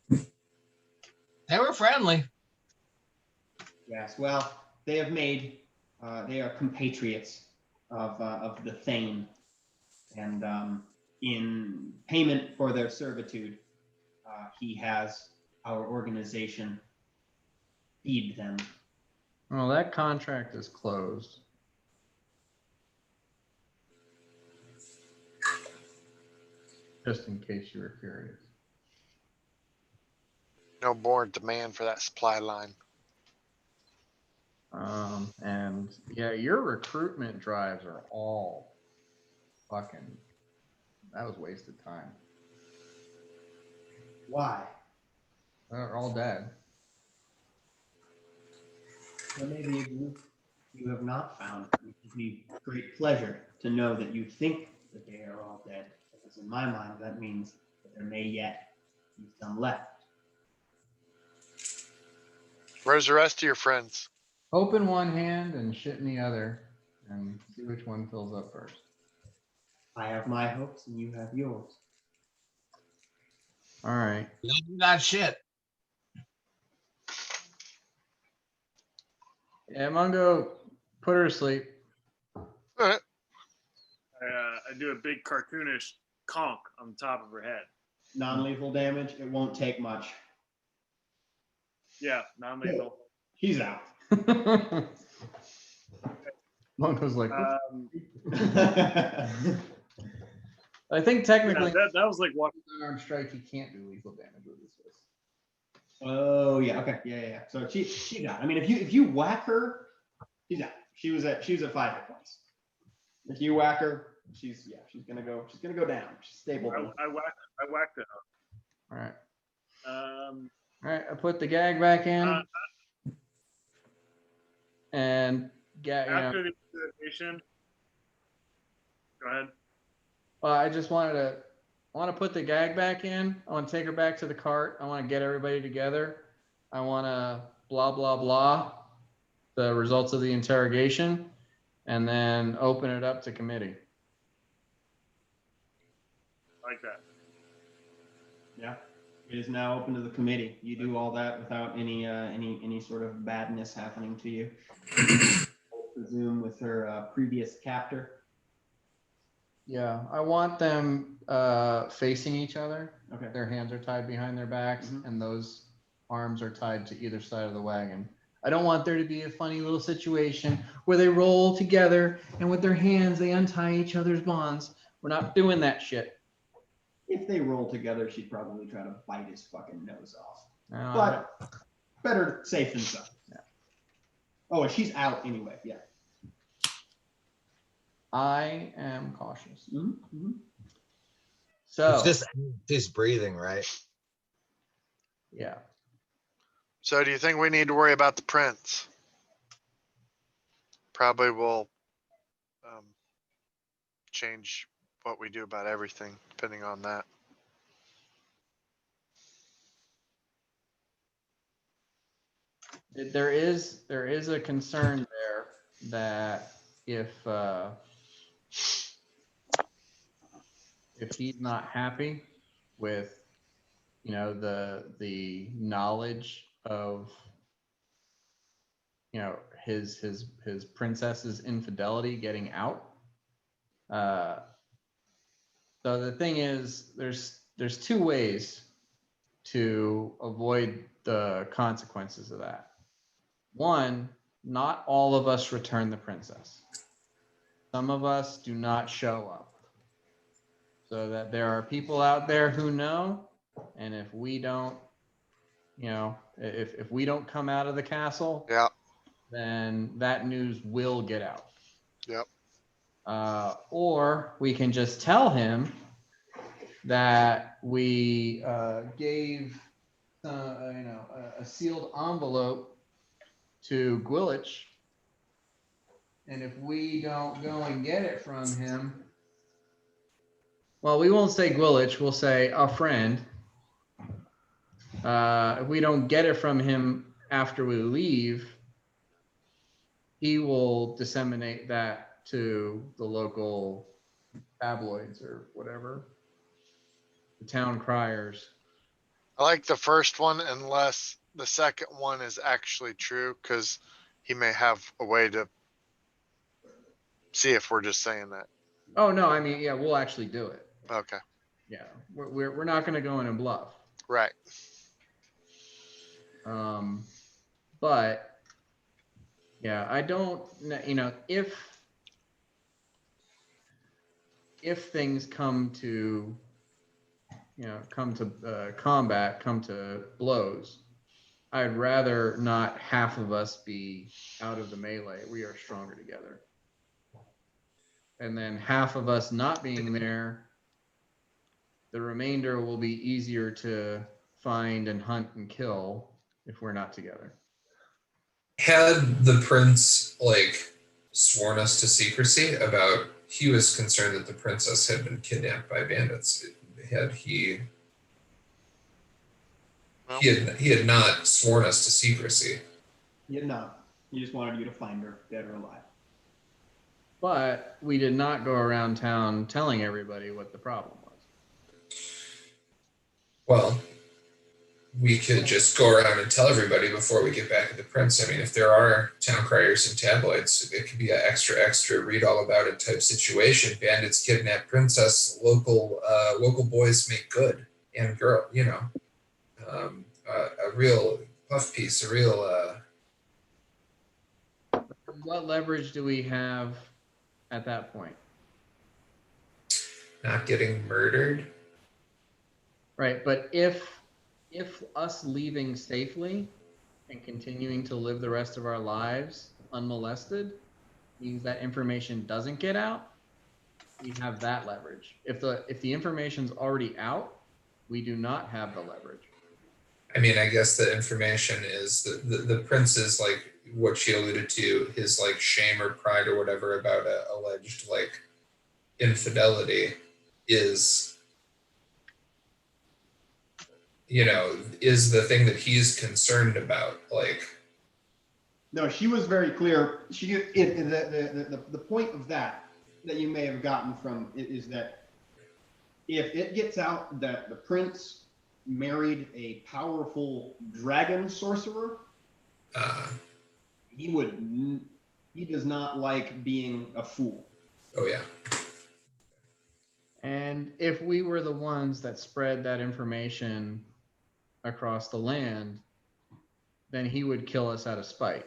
They were friendly. Yes, well, they have made, they are compatriots of the Thane, and in payment for their servitude, he has our organization feed them. Well, that contract is closed. Just in case you were curious. No more demand for that supply line. And yeah, your recruitment drives are all fucking, that was wasted time. Why? They're all dead. Well, maybe a group you have not found. It would be great pleasure to know that you think that they are all dead. Because in my mind, that means that there may yet be some left. Where's the rest of your friends? Hope in one hand and shit in the other, and see which one fills up first. I have my hopes and you have yours. All right. You don't do that shit. Yeah, Mungo, put her to sleep. I do a big cartoonish conk on the top of her head. Non-lethal damage, it won't take much. Yeah, non-lethal. He's out. Mungo's like, Yeah, I think technically, Yeah, that was like what. unarmed strike, he can't do lethal damage with his fist. oh yeah, okay, yeah. So she got. I mean, if you whack her, she's out. She was at 5 hit points. If you whack her, she's gonna go down. She's stable. I whacked it. All right. Up. All right. I put the gag back in. And After the presentation, go ahead. well, I just want to put the gag back in. I want to take her back to the cart. I want to get everybody together. I want to blah, blah, blah. the results of the interrogation and then open it up to committee. Like that. Yeah. It is now open to the committee. You do all that without any sort of badness happening to you. I presume with her previous captor. Yeah, I want them facing each other. Okay. Their hands are tied behind their backs and those arms are tied to either side of the wagon. I don't want there to be a funny little situation where they roll together and with their hands they untie each other's bonds. We're not doing that shit. If they roll together, she'd probably try to bite his fucking nose off. Uh, But better safe than sorry. Yeah. Oh, and she's out anyway. Yeah. I am cautious. Mm-hmm. So It's just she's breathing, right? yeah. So do you think we need to worry about the prince? Probably will change what we do about everything, depending on that. There is a concern there that if he's not happy with, you know, the knowledge of, you know, his princess's infidelity getting out. So the thing is, there's two ways to avoid the consequences of that. One, not all of us return the princess. Some of us do not show up. So that there are people out there who know, and if we don't, you know, if we don't come out of the castle, Yeah. then that news will get out. Yep. Or we can just tell him that we gave a sealed envelope to Gwillich, and if we don't go and get it from him, well, we won't say Gwillich, we'll say a friend. If we don't get it from him after we leave, he will disseminate that to the local tabloids or whatever, the town criers. I like the first one unless the second one is actually true, because he may have a way to see if we're just saying that. Oh no, I mean, yeah, we'll actually do it. Okay. Yeah, we're not going to go in and bluff. Right. But yeah, I don't, you know, if things come to, you know, combat, come to blows, I'd rather not half of us be out of the melee. We are stronger together. And then half of us not being there, the remainder will be easier to find and hunt and kill if we're not together. Had the prince like sworn us to secrecy about, he was concerned that the princess had been kidnapped by bandits. Had he had not sworn us to secrecy. He did not. He just wanted you to find her, dead or alive. But we did not go around town telling everybody what the problem was. Well, we could just go around and tell everybody before we get back to the prince. I mean, if there are town criers and tabloids, it could be an extra read all about it type situation. Bandits kidnap princess, local boys make good, and girl, you know, a real puff piece, a real. What leverage do we have at that point? Not getting murdered. Right, but if us leaving safely and continuing to live the rest of our lives unmolested means that information doesn't get out, we have that leverage. If the information's already out, we do not have the leverage. I mean, I guess the information is the prince is like what she alluded to, his like shame or pride or whatever about a alleged like infidelity is, you know, is the thing that he's concerned about. Like, No, she was very clear. The point of that you may have gotten from it is that if it gets out that the prince married a powerful dragon sorcerer, he does not like being a fool. Oh yeah. And if we were the ones that spread that information across the land, then he would kill us out of spite.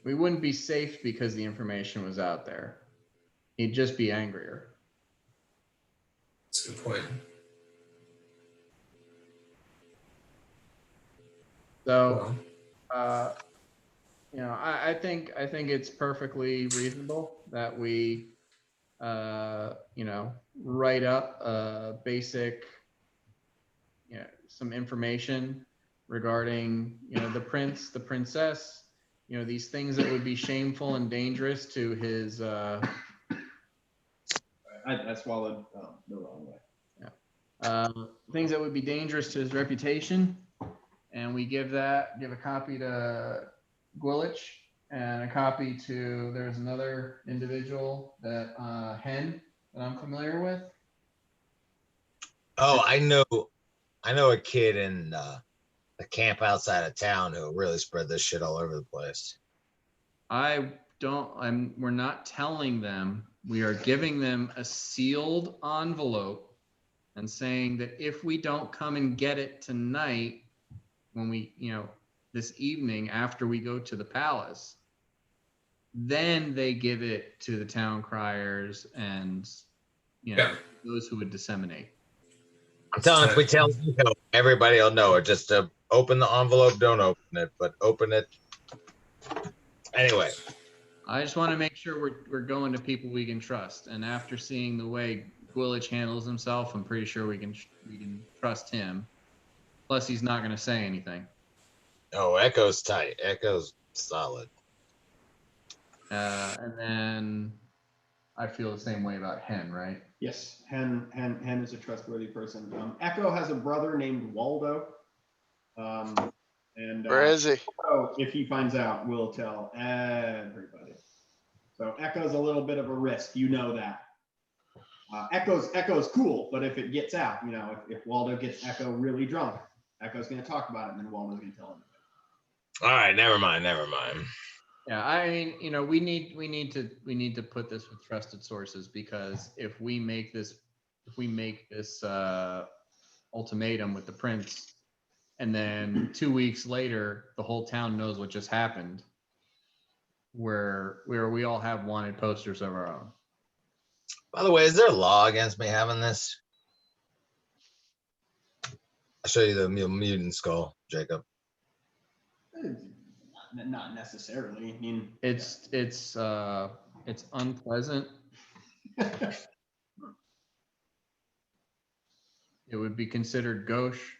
We wouldn't be safe because the information was out there. He'd just be angrier. That's a good point. So, I think it's perfectly reasonable that we, write up a basic, some information regarding, the prince, the princess, these things that would be shameful and dangerous to his. I swallowed the wrong way. Things that would be dangerous to his reputation, and we give a copy to Gwillich and a copy to, there's another individual that Hen that I'm familiar with. Oh, I know a kid in the camp outside of town who really spread this shit all over the place. We're not telling them. We are giving them a sealed envelope and saying that if we don't come and get it tonight, when we, this evening after we go to the palace, then they give it to the town criers and, those who would disseminate. I'm telling you, if we tell Nico, everybody will know it. Just to open the envelope, don't open it, but open it. Anyway. I just want to make sure we're going to people we can trust. And after seeing the way Gwillich handles himself, I'm pretty sure we can trust him. Plus, he's not going to say anything. Oh, Echo's tight. Echo's solid. And then I feel the same way about Hen, right? Yes, Hen is a trustworthy person. Echo has a brother named Waldo. Where is he? So if he finds out, we'll tell everybody. So Echo's a little bit of a risk, that. Echo's cool, but if it gets out, if Waldo gets Echo really drunk, Echo's going to talk about it, and then Waldo's going to tell him. All right, never mind. Yeah, I mean, we need to put this with trusted sources, because if we make this ultimatum with the prince, and then 2 weeks later the whole town knows what just happened, where we all have wanted posters of our own. By the way, is there a law against me having this? I'll show you the mutant skull, Jacob. Not necessarily. I mean, It's unpleasant. It would be considered gauche.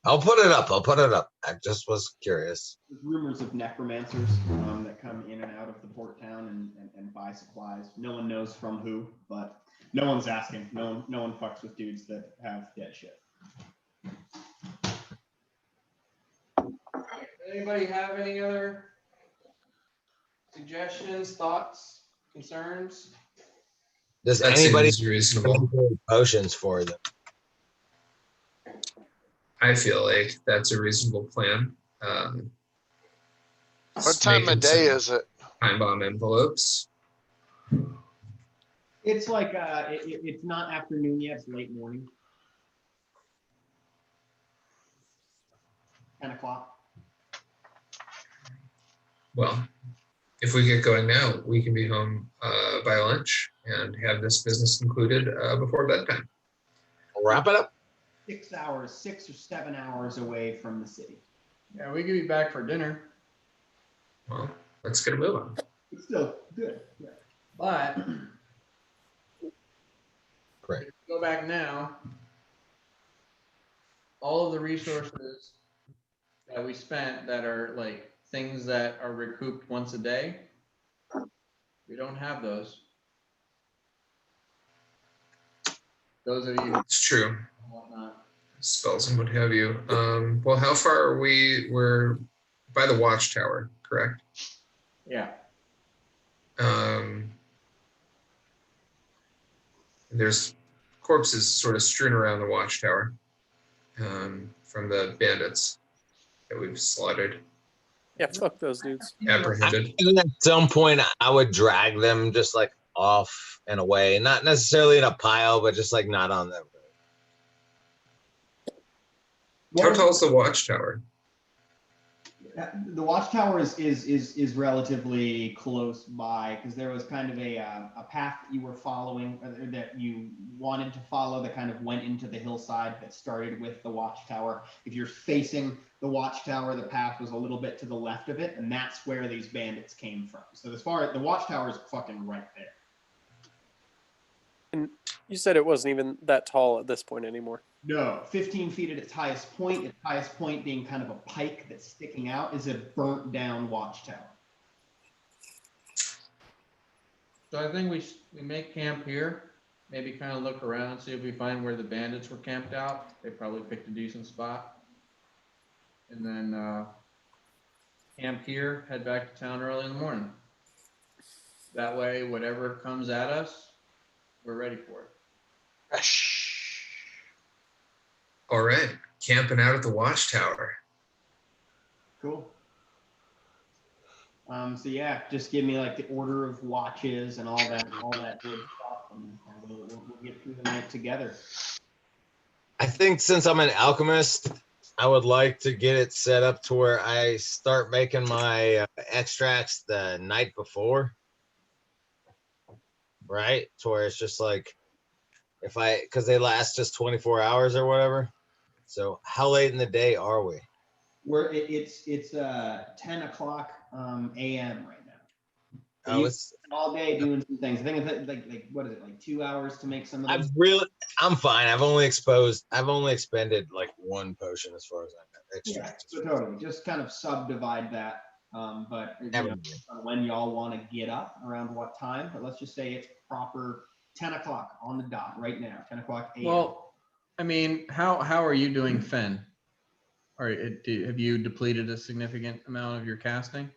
I'll put it up. I just was curious. There's rumors of necromancers that come in and out of the port town and buy supplies. No one knows from who, but no one's asking. No one fucks with dudes that have dead shit. Anybody have any other suggestions, thoughts, concerns? Does That anybody seems reasonable. potions for them? I feel like that's a reasonable plan. What time of day is it? Time bomb envelopes. It's like it's not afternoon yet. It's late morning. 10 o'clock. Well, if we get going now, we can be home by lunch and have this business concluded before bedtime. We'll wrap it up. 6 hours, 6 or 7 hours away from the city. Yeah, we could be back for dinner. Well, let's get a move on. It's still good. Yeah. But Great. if we go back now, all of the resources that we spent that are like things that are recouped once a day, we don't have those. Those of you It's true. whatnot. spells and what have you. Well, how far are we? We're by the watchtower, correct? Yeah. There's corpses sort of strewn around the watchtower from the bandits that we've slaughtered, Yeah, fuck those dudes. apprehended. And at some point, I would drag them just like off and away, not necessarily in a pile, but just like not on them. How tall is the watchtower? The watchtower is relatively close by because there was kind of a path that you were following, or that you wanted to follow, that kind of went into the hillside that started with the watchtower. If you're facing the watchtower, the path was a little bit to the left of it, and that's where these bandits came from. So as far as the watchtower is fucking right there. And you said it wasn't even that tall at this point anymore. No, 15 feet at its highest point being kind of a pike that's sticking out, is a burnt down watchtower. So I think we make camp here, maybe kind of look around, see if we find where the bandits were camped out. They probably picked a decent spot. And then camp here, head back to town early in the morning. That way, whatever comes at us, we're ready for it. All right, camping out at the watchtower. Cool. So yeah, just give me like the order of watches and all that good stuff, and we'll get through the night together. I think since I'm an alchemist, I would like to get it set up to where I start making my extracts the night before. Right? To where it's just like, because they last just 24 hours or whatever. So how late in the day are we? It's 10 o'clock a.m. right now. So Oh, you it's spend all day doing some things. I think it's like what is it, like 2 hours to make some of I'm those? fine. I've only expended like one potion as far as I know. Yeah, Extract. so totally. Just kind of subdivide that. But you know, when y'all want to get up, around what time? But let's just say it's proper 10 o'clock on the dot right now. 10 o'clock a.m. Well, I mean, how are you doing, Fen? Have you depleted a significant amount of your casting?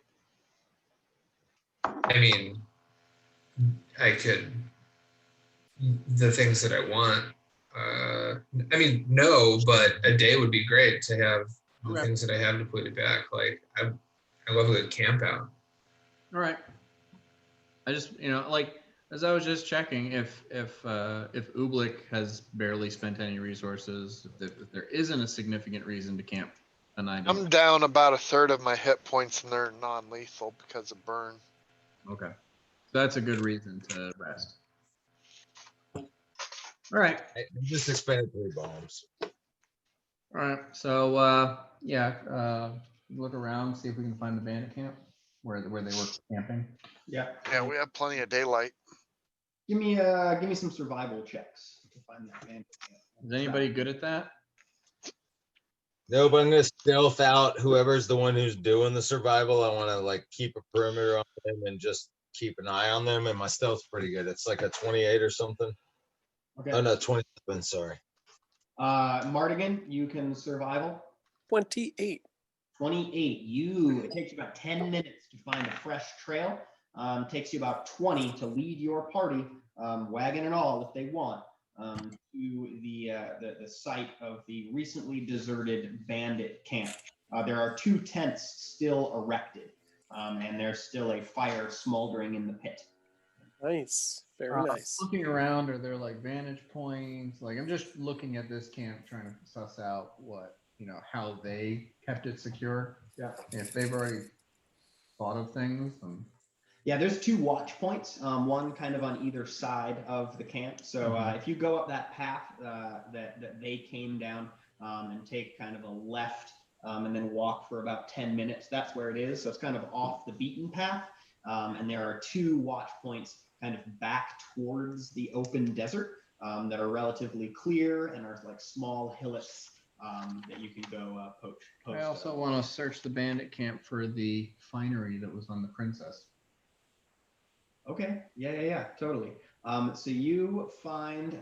I mean, I could, the things that I want. I mean, no, but a day would be great to have the things that I have depleted back. Like I love a good camp out. All right. I just, like, as I was just checking, if Ublik has barely spent any resources, if there isn't a significant reason to camp a night. I'm down about a third of my hit points and they're non-lethal because of burn. Okay. So that's a good reason to rest. All right. I just expended 3 bombs. All right. So look around, see if we can find the bandit camp where they were camping. Yeah. Yeah, we have plenty of daylight. Give me some survival checks to find that bandit camp. Is anybody good at that? No, but I'm gonna stealth out whoever's the one who's doing the survival. I want to like keep a perimeter on them and just keep an eye on them. And my stealth's pretty good. It's like a 28 or something. Okay. Oh no, 27. Sorry. Mardigan, you can survival. 28. 28. It takes you about 10 minutes to find a fresh trail. Takes you about 20 to lead your party, wagon and all, if they want, to the site of the recently deserted bandit camp. There are 2 tents still erected, and there's still a fire smoldering in the pit. Nice. Very nice. Looking around, are there like vantage points? Like, I'm just looking at this camp, trying to suss out how they kept it secure. Yeah. If they've already thought of things, then... Yeah, there's 2 watch points, one kind of on either side of the camp. So if you go up that path that they came down and take kind of a left and then walk for about 10 minutes, that's where it is. So it's kind of off the beaten path. And there are 2 watch points kind of back towards the open desert that are relatively clear and are like small hillocks that you can go poach. I also want to search the bandit camp for the finery that was on the princess. Okay. Yeah. Totally. So you find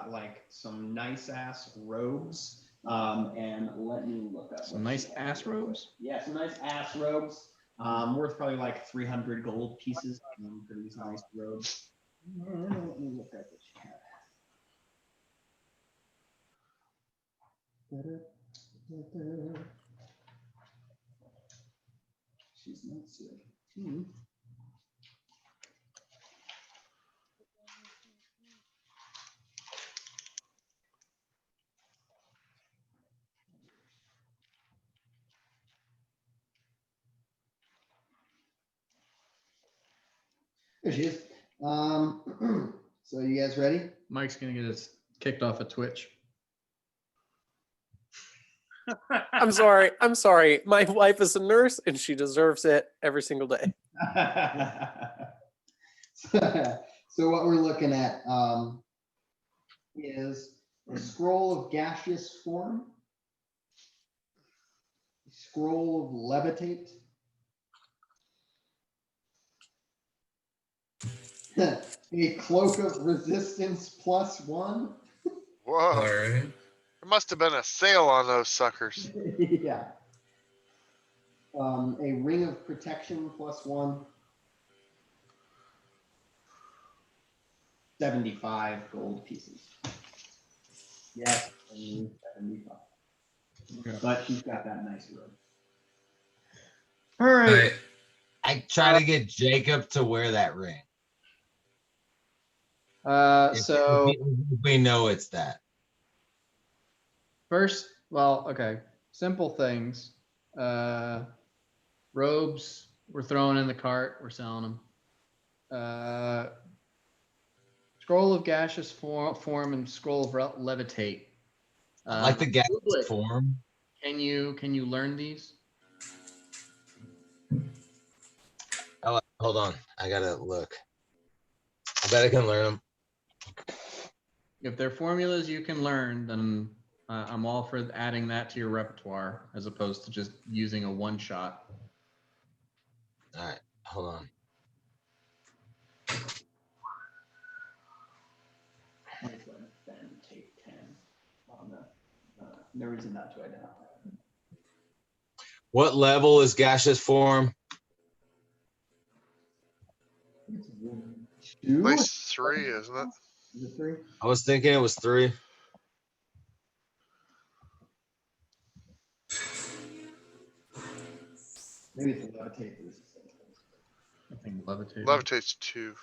like some nice ass robes And let me look up. Some nice ass robes. Yeah, some nice ass robes. Worth probably like 300 gold pieces for these nice robes. Let me look at what she had. She's not 17. There she is. So you guys ready? Mike's gonna get us kicked off of Twitch. I'm sorry. I'm sorry. My wife is a nurse and she deserves it every single day. So what we're looking at is a scroll of gaseous form, a scroll of levitate, a cloak of resistance +1. Whoa, All right. there must have been a sale on those suckers. Yeah. A ring of protection +1. 75 gold pieces. Yes, I mean 75. Okay. But she's got that nice robe. All right. I try to get Jacob to wear that ring. So We know it's that. first, well, okay, simple things. Robes, we're throwing in the cart. We're selling them. Scroll of gaseous form and scroll of levitate. I like the gas Oobleck, form. Can you learn these? Oh, hold on. I gotta look. I bet I can learn them. If they're formulas you can learn, then I'm all for adding that to your repertoire as opposed to just using a one shot. All right, hold on. Then take 10 on the reason not to identify. What level is gaseous form? At least 3, isn't it? Is it 3? I was thinking it was 3. Maybe it's a levitate. I think levitate. Levitate's 2.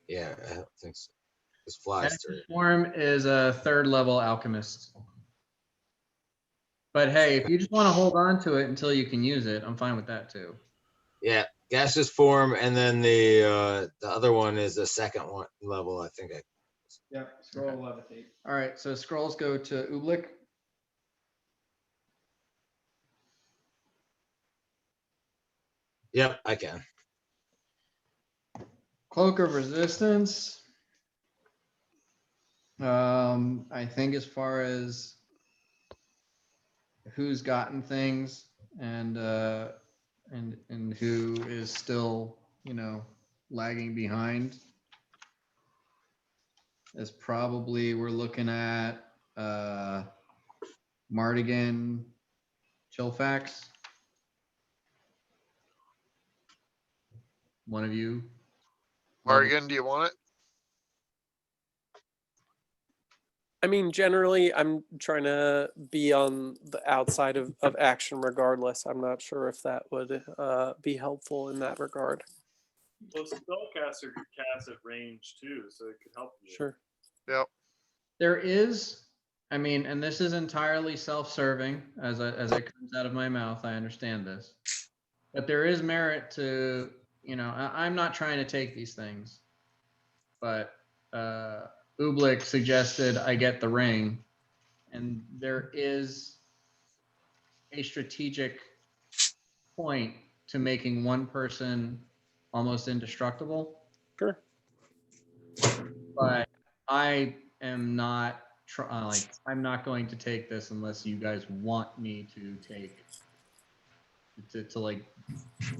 Yeah, I don't think so. This flies 3. Gaseous form is a 3rd level alchemist. But hey, if you just want to hold on to it until you can use it, I'm fine with that too. Yeah, gaseous form, and then the other one is the 2nd one level. I think. Yep, scroll levitate. All right, so scrolls go to Oobleck. Yep, I can. Cloak of resistance. I think as far as who's gotten things and who is still, lagging behind is probably we're looking at Mardigan, Chilfax. One of you. Morgan, do you want it? I mean, generally, I'm trying to be on the outside of action regardless. I'm not sure if that would be helpful in that regard. Well, spellcaster could cast at range too, so it could help you. Sure. Yep. There is, I mean, and this is entirely self-serving as it comes out of my mouth. I understand this, but there is merit to, I'm not trying to take these things, but Oobleck suggested I get the ring, and there is a strategic point to making one person almost indestructible. Sure. But I am not I'm not going to take this unless you guys want me to take to like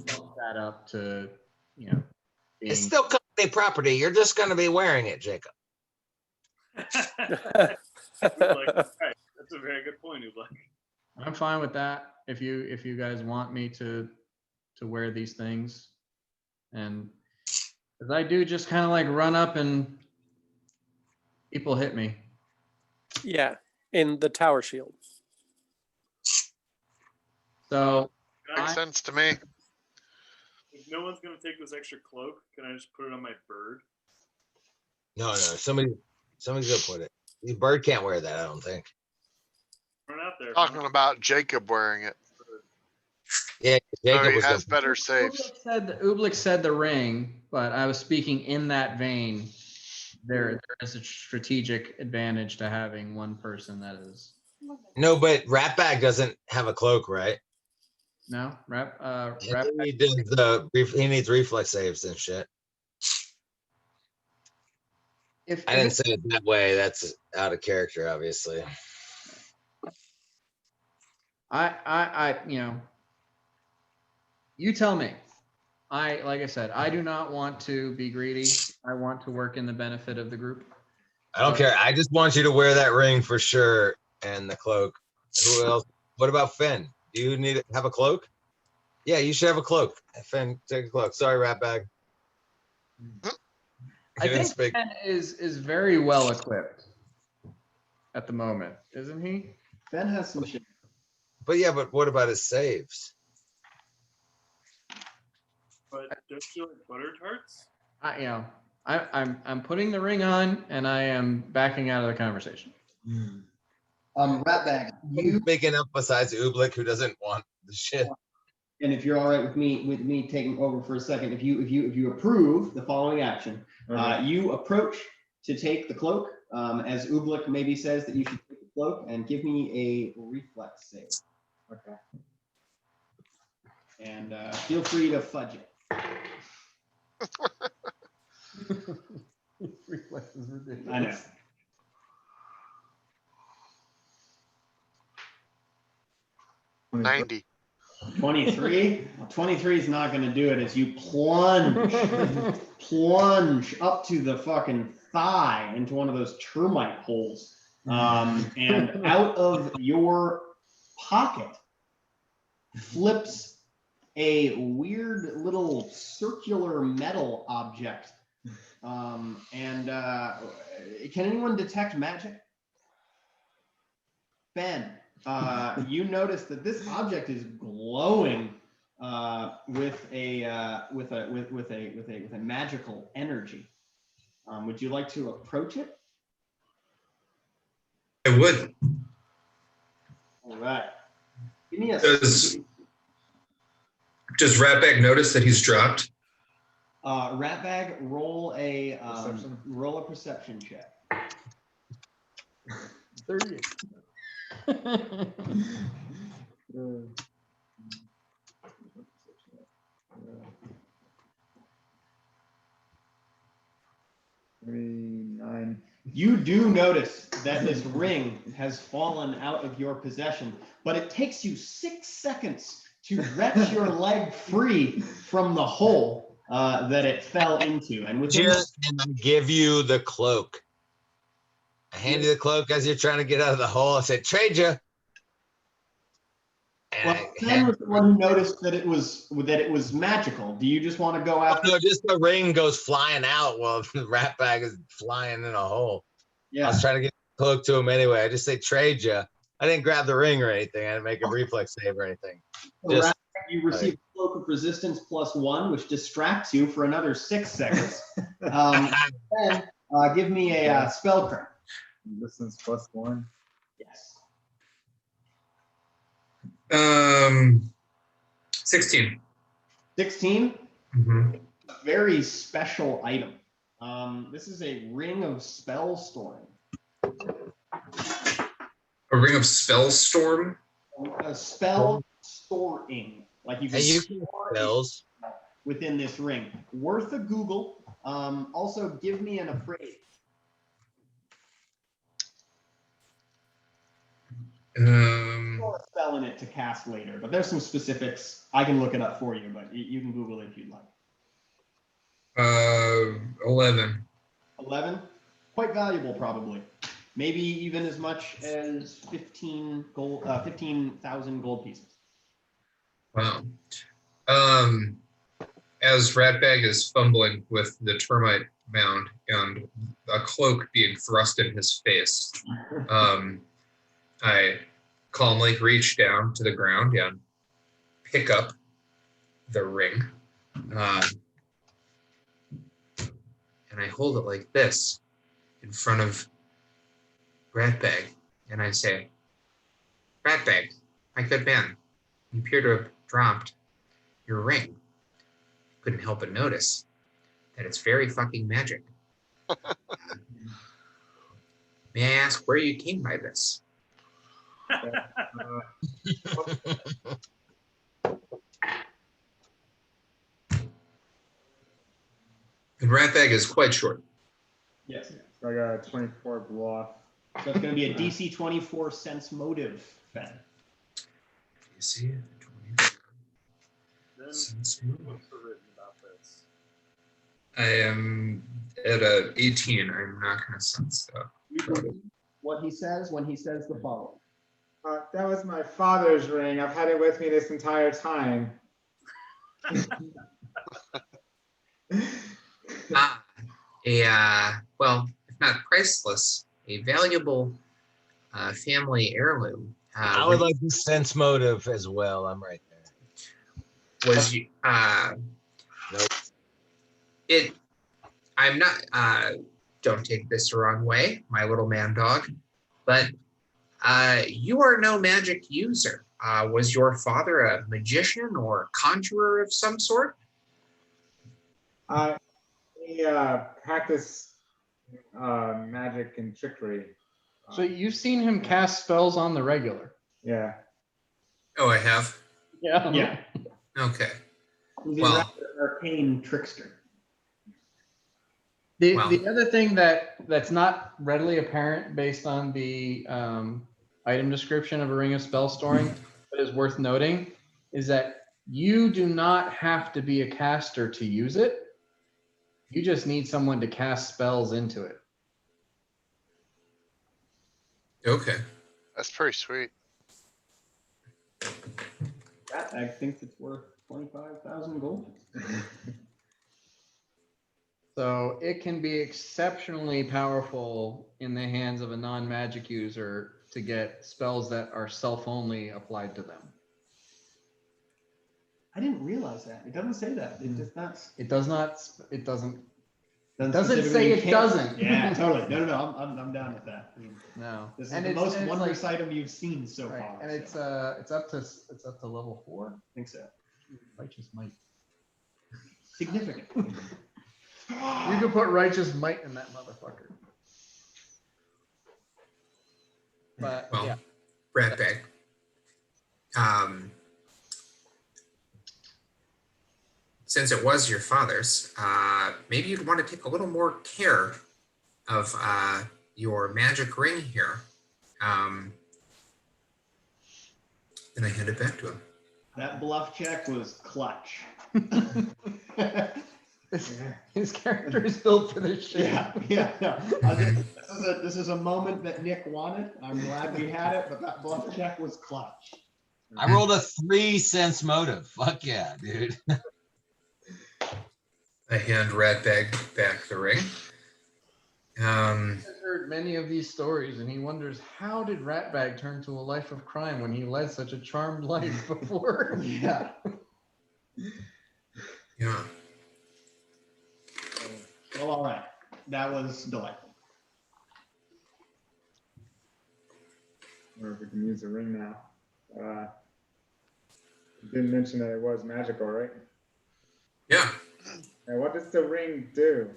bump that up to being It's still company property. You're just going to be wearing it, Jacob. Like, right. That's a very good point, Ubla. I'm fine with that. If you guys want me to wear these things, and because I do just kind of like run up and people hit me. Yeah, in the tower shield. So Makes sense to me. If no one's gonna take this extra cloak, can I just put it on my bird? No, somebody's gonna put it. The bird can't wear that, I don't think. Run out there. Talking about Jacob wearing it. Yeah, So Jacob he was has gonna. better saves. Ublik said the ring, but I was speaking in that vein. There is a strategic advantage to having one person that is. No, but Ratbag doesn't have a cloak, right? No, rap. He needs reflex saves and shit. If I didn't say it that way. That's out of character, obviously. you tell me. Like I said, I do not want to be greedy. I want to work in the benefit of the group. I don't care. I just want you to wear that ring for sure and the cloak. Who else? What about Finn? Do you need to have a cloak? Yeah, you should have a cloak. Finn, take a cloak. Sorry, Ratbag. I think Finn is very well equipped at the moment, isn't he? Ben has some shit. But what about his saves? But don't you like butter tarts? I'm putting the ring on and I am backing out of the conversation. Ratbag, you Speaking up besides Ublik, who doesn't want the shit. and if you're all right with me taking over for a second, if you approve the following action, you approach to take the cloak, as Ublik maybe says that you should take the cloak, and give me a reflex save. Okay. And feel free to fudge it. Reflex is ridiculous. I know. 90. 23. 23 is not going to do it as you plunge up to the fucking thigh into one of those termite holes. And out of your pocket flips a weird little circular metal object. Can anyone detect magic? Ben, you notice that this object is glowing with a magical energy. Would you like to approach it? I would. All right. Give me a. Does Ratbag notice that he's dropped? Ratbag, roll a perception check. 30. 39. You do notice that this ring has fallen out of your possession, but it takes you 6 seconds to wrench your leg free from the hole that it fell into. And within And I give you the cloak. I hand you the cloak as you're trying to get out of the hole. I said, trade you. well, Ken was the one who noticed that it was magical. Do you just want to go after? No, just the ring goes flying out while the Ratbag is flying in a hole. Yeah. I was trying to get the cloak to him anyway. I just say trade you. I didn't grab the ring or anything. I didn't make a reflex save or anything. So you receive Cloak of Resistance +1, which distracts you for another 6 seconds. Then give me a spell card. Resistance +1. Yes. 16. 16. Mm-hmm. A very special item. This is a ring of spell storing. A ring of spell storm. A spell storing, like you can store spells within this ring. Worth a Google. Also, give me an appraise. Or a spell in it to cast later, but there's some specifics. I can look it up for you, but you can Google it if you'd like. 11. 11, quite valuable, probably. maybe even as much as 15,000 gold pieces. Wow. As Ratbag is fumbling with the termite mound and a cloak being thrust in his face, I calmly reach down to the ground and pick up the ring. And I hold it like this in front of Ratbag, and I say, Ratbag, my good man, you appear to have dropped your ring. Couldn't help but notice that it's very fucking magic. May I ask where you came by this? And Ratbag is quite short. Yes. So I got a 24 bluff. So it's going to be a DC 24 sense motive, Fen. You see? Then Sense what's motive. written about this? I am at a 18. I'm not going to sense stuff. You believe what he says when he says the following. That was my father's ring. I've had it with me this entire time. Well, if not priceless, a valuable family heirloom. I would like to sense motive as well. I'm right there. Was you? Nope. I'm not. Don't take this the wrong way, my little man dog, but you are no magic user. Was your father a magician or conjurer of some sort? He practiced magic and trickery. So you've seen him cast spells on the regular. Yeah. Oh, I have. Yeah. Yeah. Okay. He's a Well. rather arcane trickster. The other thing that's not readily apparent based on the item description of a ring of spell storing, but is worth noting, is that you do not have to be a caster to use it. You just need someone to cast spells into it. Okay. That's pretty sweet. I think it's worth 25,000 gold. So it can be exceptionally powerful in the hands of a non-magic user to get spells that are self-only applied to them. I didn't realize that. It doesn't say that. It just not. It does not. It doesn't. Doesn't Doesn't say it doesn't. Yeah, totally. No. I'm down with that. No. This is And the it's- most and it's wondrous like- item you've seen so Right. far. And it's so up to level 4. I think so. Righteous might. Significant. You could put righteous might in that motherfucker. But Well, yeah. Ratbag. Since it was your father's, maybe you'd want to take a little more care of your magic ring here. And I hand it back to him. That bluff check was clutch. His character is built for this shit. Yeah. No. This is a moment that Nick wanted. I'm glad we had it, but that bluff check was clutch. I rolled a 3 sense motive. Fuck yeah, dude. I hand Ratbag back the ring. I've heard many of these stories, and he wonders, how did Ratbag turn to a life of crime when he led such a charmed life before? Yeah. Yeah. Well, all right. That was delightful. I wonder if we can use the ring now. You didn't mention that it was magical, right? Yeah. And what does the ring do?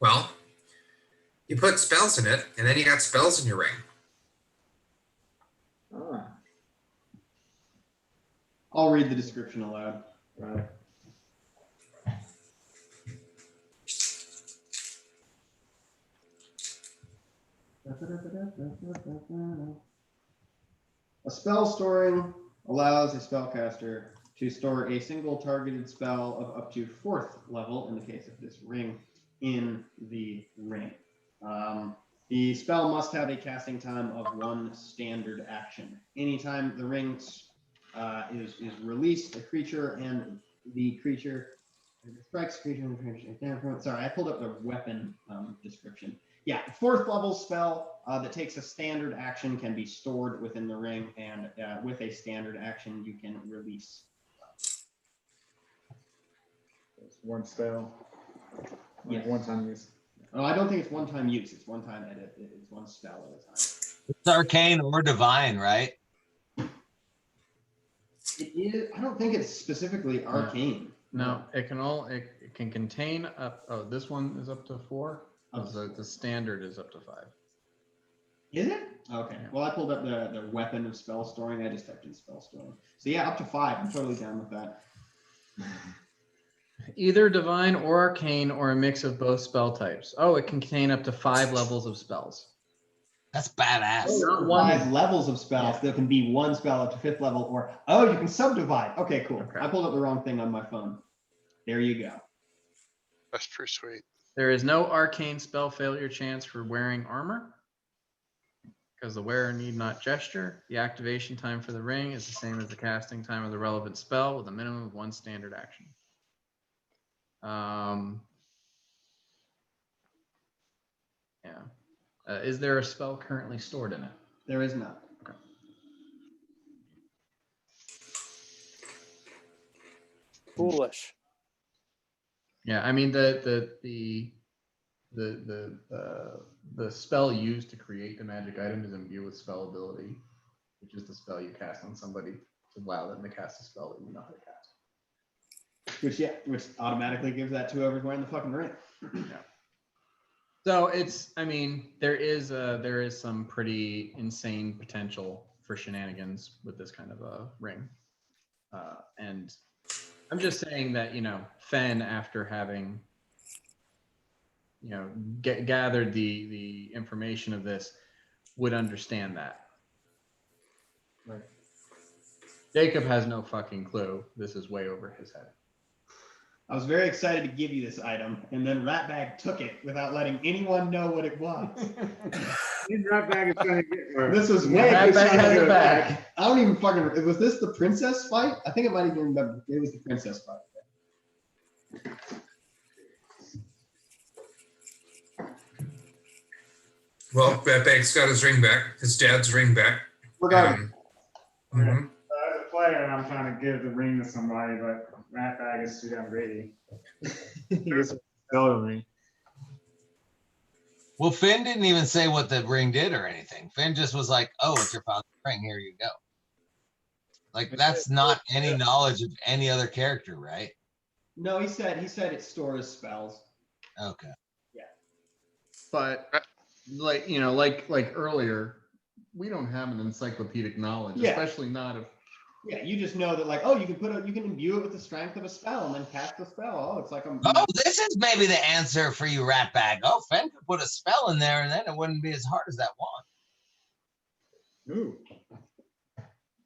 Well, you put spells in it, and then you got spells in your ring. Ah, I'll read the description aloud. right. A spell storing allows a spellcaster to store a single targeted spell of up to 4th level in the case of this ring in the ring. The spell must have a casting time of 1 standard action. Anytime the ring is released, a creature and the creature strikes creature. Sorry, I pulled up the weapon description. Yeah, 4th level spell that takes a standard action can be stored within the ring, and with a standard action, you can release. It's one spell. Yes. One time use. Oh, I don't think it's one-time use. It's one-time edit. It's one spell at a time. It's arcane or divine, right? It is. I don't think it's specifically arcane. No, it can contain up. Oh, this one is up to 4. The standard is up to 5. Is it? Okay. Well, I pulled up the weapon of spell storing. I just typed in spell storing. So yeah, up to 5. I'm totally down with that. Either divine or arcane or a mix of both spell types. Oh, it can contain up to 5 levels of spells. That's badass. Not 5 levels of spells. Yeah. There can be 1 spell up to 5th level, or you can subdivide. Okay, cool. Okay. I pulled up the wrong thing on my phone. There you go. That's pretty sweet. There is no arcane spell failure chance for wearing armor, because the wearer need not gesture. The activation time for the ring is the same as the casting time of the relevant spell, with a minimum of 1 standard action. Is there a spell currently stored in it? There is not. Okay. Foolish. Yeah, I mean the spell used to create the magic item is imbued with spell ability, which is the spell you cast on somebody to allow them to cast a spell that you know how to cast. Which automatically gives that to whoever's wearing the fucking ring. Yeah. So it's, I mean, there is some pretty insane potential for shenanigans with this kind of a ring, and I'm just saying that, you know, Fen, after having, you know, gathered the information of this, would understand that. Right. Jacob has no fucking clue. This is way over his head. I was very excited to give you this item, and then Ratbag took it without letting anyone know what it was. Ratbag is trying to get her. This was way Ratbag has it back. I don't even fucking. Was this the princess fight? I think it might even remember. It was the princess fight. Well, Ratbag's got his ring back, his dad's ring back. Regardless. Mhm. As a player, I'm trying to give the ring to somebody, but Ratbag is too damn greedy. He just stole the ring. Well, Finn didn't even say what the ring did or anything. Finn just was like, "Oh, it's your father's ring. Here you go." Like, that's not any knowledge of any other character, right? No, he said it stores spells. Okay. Yeah. But like, you know, like earlier, we don't have an encyclopedic knowledge, Yeah. especially not of. Yeah, you just know that, like, oh, you can imbue it with the strength of a spell and then cast the spell. Oh, it's like a. Oh, this is maybe the answer for you, Ratbag. Oh, Finn could put a spell in there, and then it wouldn't be as hard as that wand. Ooh.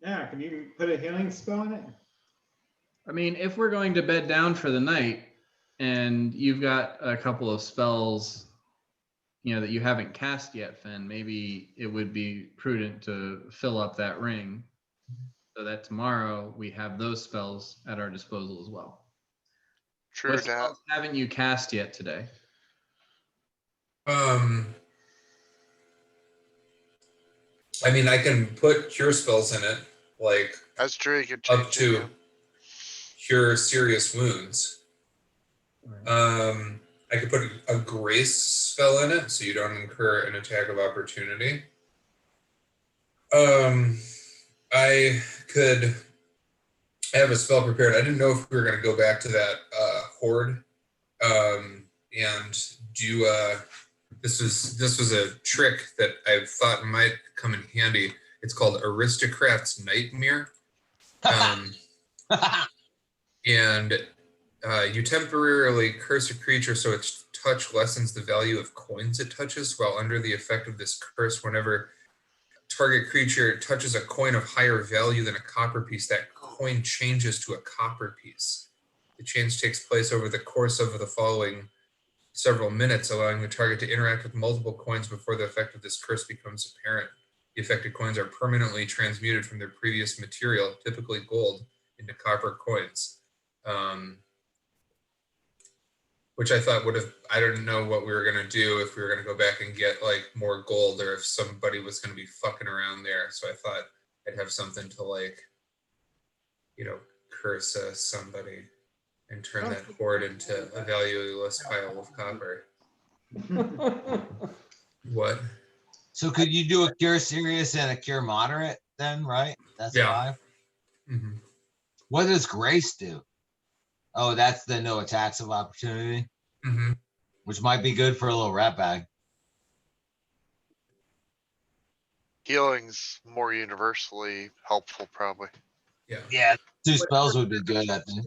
Yeah, can you put a healing spell in it? I mean, if we're going to bed down for the night, and you've got a couple of spells, you know, that you haven't cast yet, Finn, maybe it would be prudent to fill up that ring, so that tomorrow we have those spells at our disposal as well. True, What Dad. spells haven't you cast yet today? I mean, I can put cure spells in it, like That's true. You could up change to it. cure serious wounds. I could put a grace spell in it, so you don't incur an attack of opportunity. I could have a spell prepared. I didn't know if we were going to go back to that horde and do. This was a trick that I thought might come in handy. It's called Aristocrat's Nightmare, and you temporarily curse a creature so its touch lessens the value of coins it touches while under the effect of this curse. Whenever target creature touches a coin of higher value than a copper piece, that coin changes to a copper piece. The change takes place over the course of the following several minutes, allowing the target to interact with multiple coins before the effect of this curse becomes apparent. The affected coins are permanently transmuted from their previous material, typically gold, into copper coins. Which I thought would have, I don't know what we were going to do if we were going to go back and get like more gold, or if somebody was going to be fucking around there. So I thought I'd have something to like, you know, curse somebody and turn that hoard into a valueless pile of copper. What? So could you do a cure serious and a cure moderate then, right? That's Yeah. 5. Mm-hmm. What does grace do? Oh, that's the no attacks of opportunity, Mm-hmm. which might be good for a little rat bag. Healing's more universally helpful, probably. Yeah. Yeah, 2 spells would be good, I think.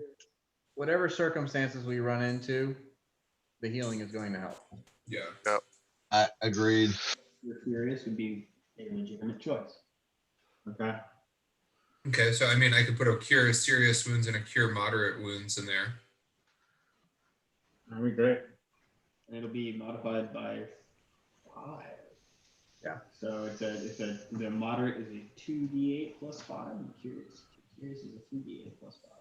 Whatever circumstances we run into, the healing is going to help. Yeah. I agreed. Your Furious would be a legitimate choice. Okay. Okay, so I mean, I could put a cure serious wounds and a cure moderate wounds in there. That'd be great. And it'll be modified by 5. Yeah. So the moderate is a 2d8 plus 5, and curious is a 3d8 plus 5.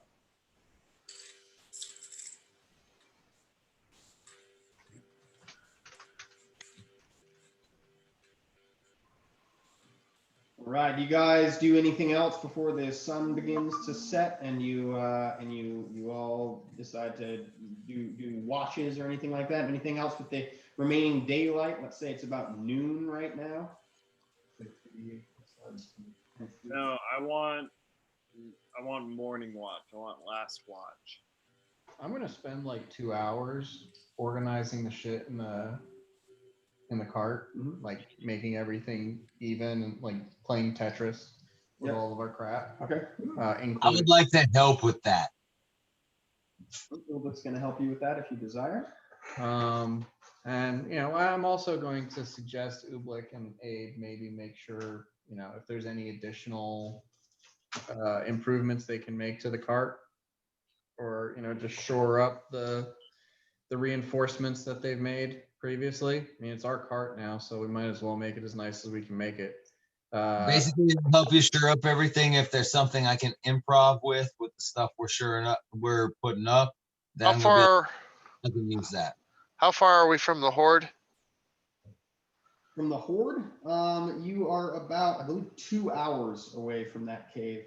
All right, you guys do anything else before the sun begins to set, and you all decide to do watches or anything like that? Anything else with the remaining daylight? Let's say it's about noon right now. No, I want morning watch. I want last watch. I'm gonna spend like 2 hours organizing the shit in the cart, like making everything even and like playing Tetris with all of our crap. Okay. I Including would like to help with that. That's going to help you with that if you desire. and you know, I'm also going to suggest Ublik and Abe maybe make sure, you know, if there's any additional improvements they can make to the cart, or you know, just shore up the reinforcements that they've made previously. I mean, it's our cart now, so we might as well make it as nice as we can make it. Basically, help you sure up everything. If there's something I can improv with the stuff we're putting up, How then far? I can use that. How far are we from the horde? From the horde, you are about, I believe, 2 hours away from that cave.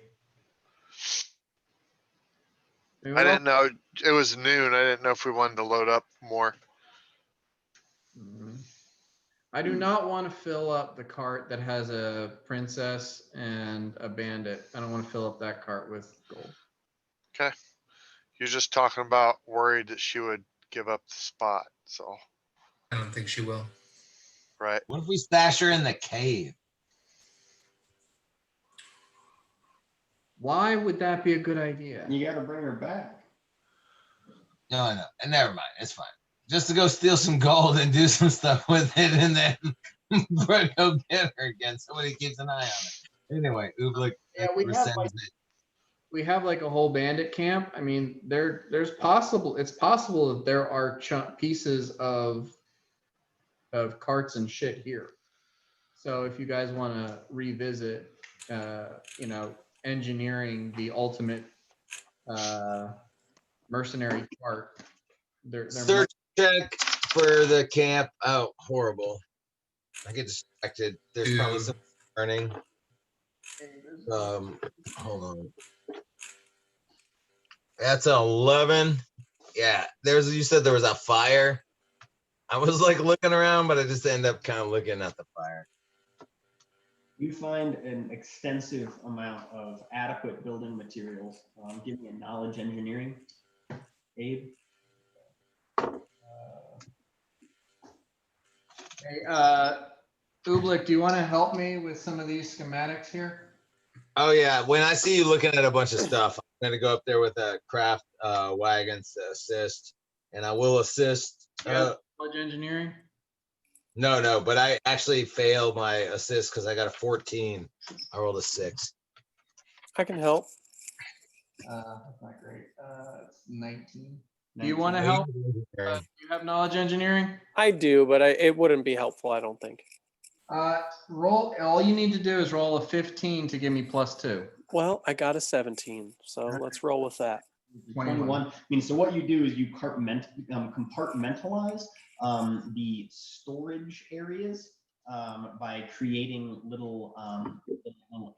I didn't know it was noon. I didn't know if we wanted to load up more. I do not want to fill up the cart that has a princess and a bandit. I don't want to fill up that cart with gold. Okay. You're just talking about worried that she would give up the spot. So, I don't think she will. right. What if we stash her in the cave? Why would that be a good idea? You got to bring her back. No, I know. And never mind. It's fine. Just to go steal some gold and do some stuff with it, and then go get her again. Somebody keeps an eye on it. Anyway, Ublik. Yeah, we have like a whole bandit camp. I mean, it's possible that there are pieces of carts and shit here. So if you guys want to revisit, you know, engineering the ultimate mercenary cart, there Search check for the camp. Oh, horrible. I get distracted. There's probably some burning. Hold on. That's an 11. Yeah, you said there was a fire. I was like looking around, but I just end up kind of looking at the fire. You find an extensive amount of adequate building materials. Give me a knowledge engineering, Abe. Hey, Ublik, do you want to help me with some of these schematics here? Oh yeah, when I see you looking at a bunch of stuff, I'm gonna go up there with a craft wagons to assist, and I will assist. Knowledge engineering? No, but I actually failed my assist because I got a 14. I rolled a 6. I can help. That's not great. It's 19. Do you want to help? Do you have knowledge engineering? I do, but it wouldn't be helpful, I don't think. Roll. All you need to do is roll a 15 to give me +2. Well, I got a 17, so let's roll with that. 21. I mean, so what you do is you compartmentalize the storage areas by creating little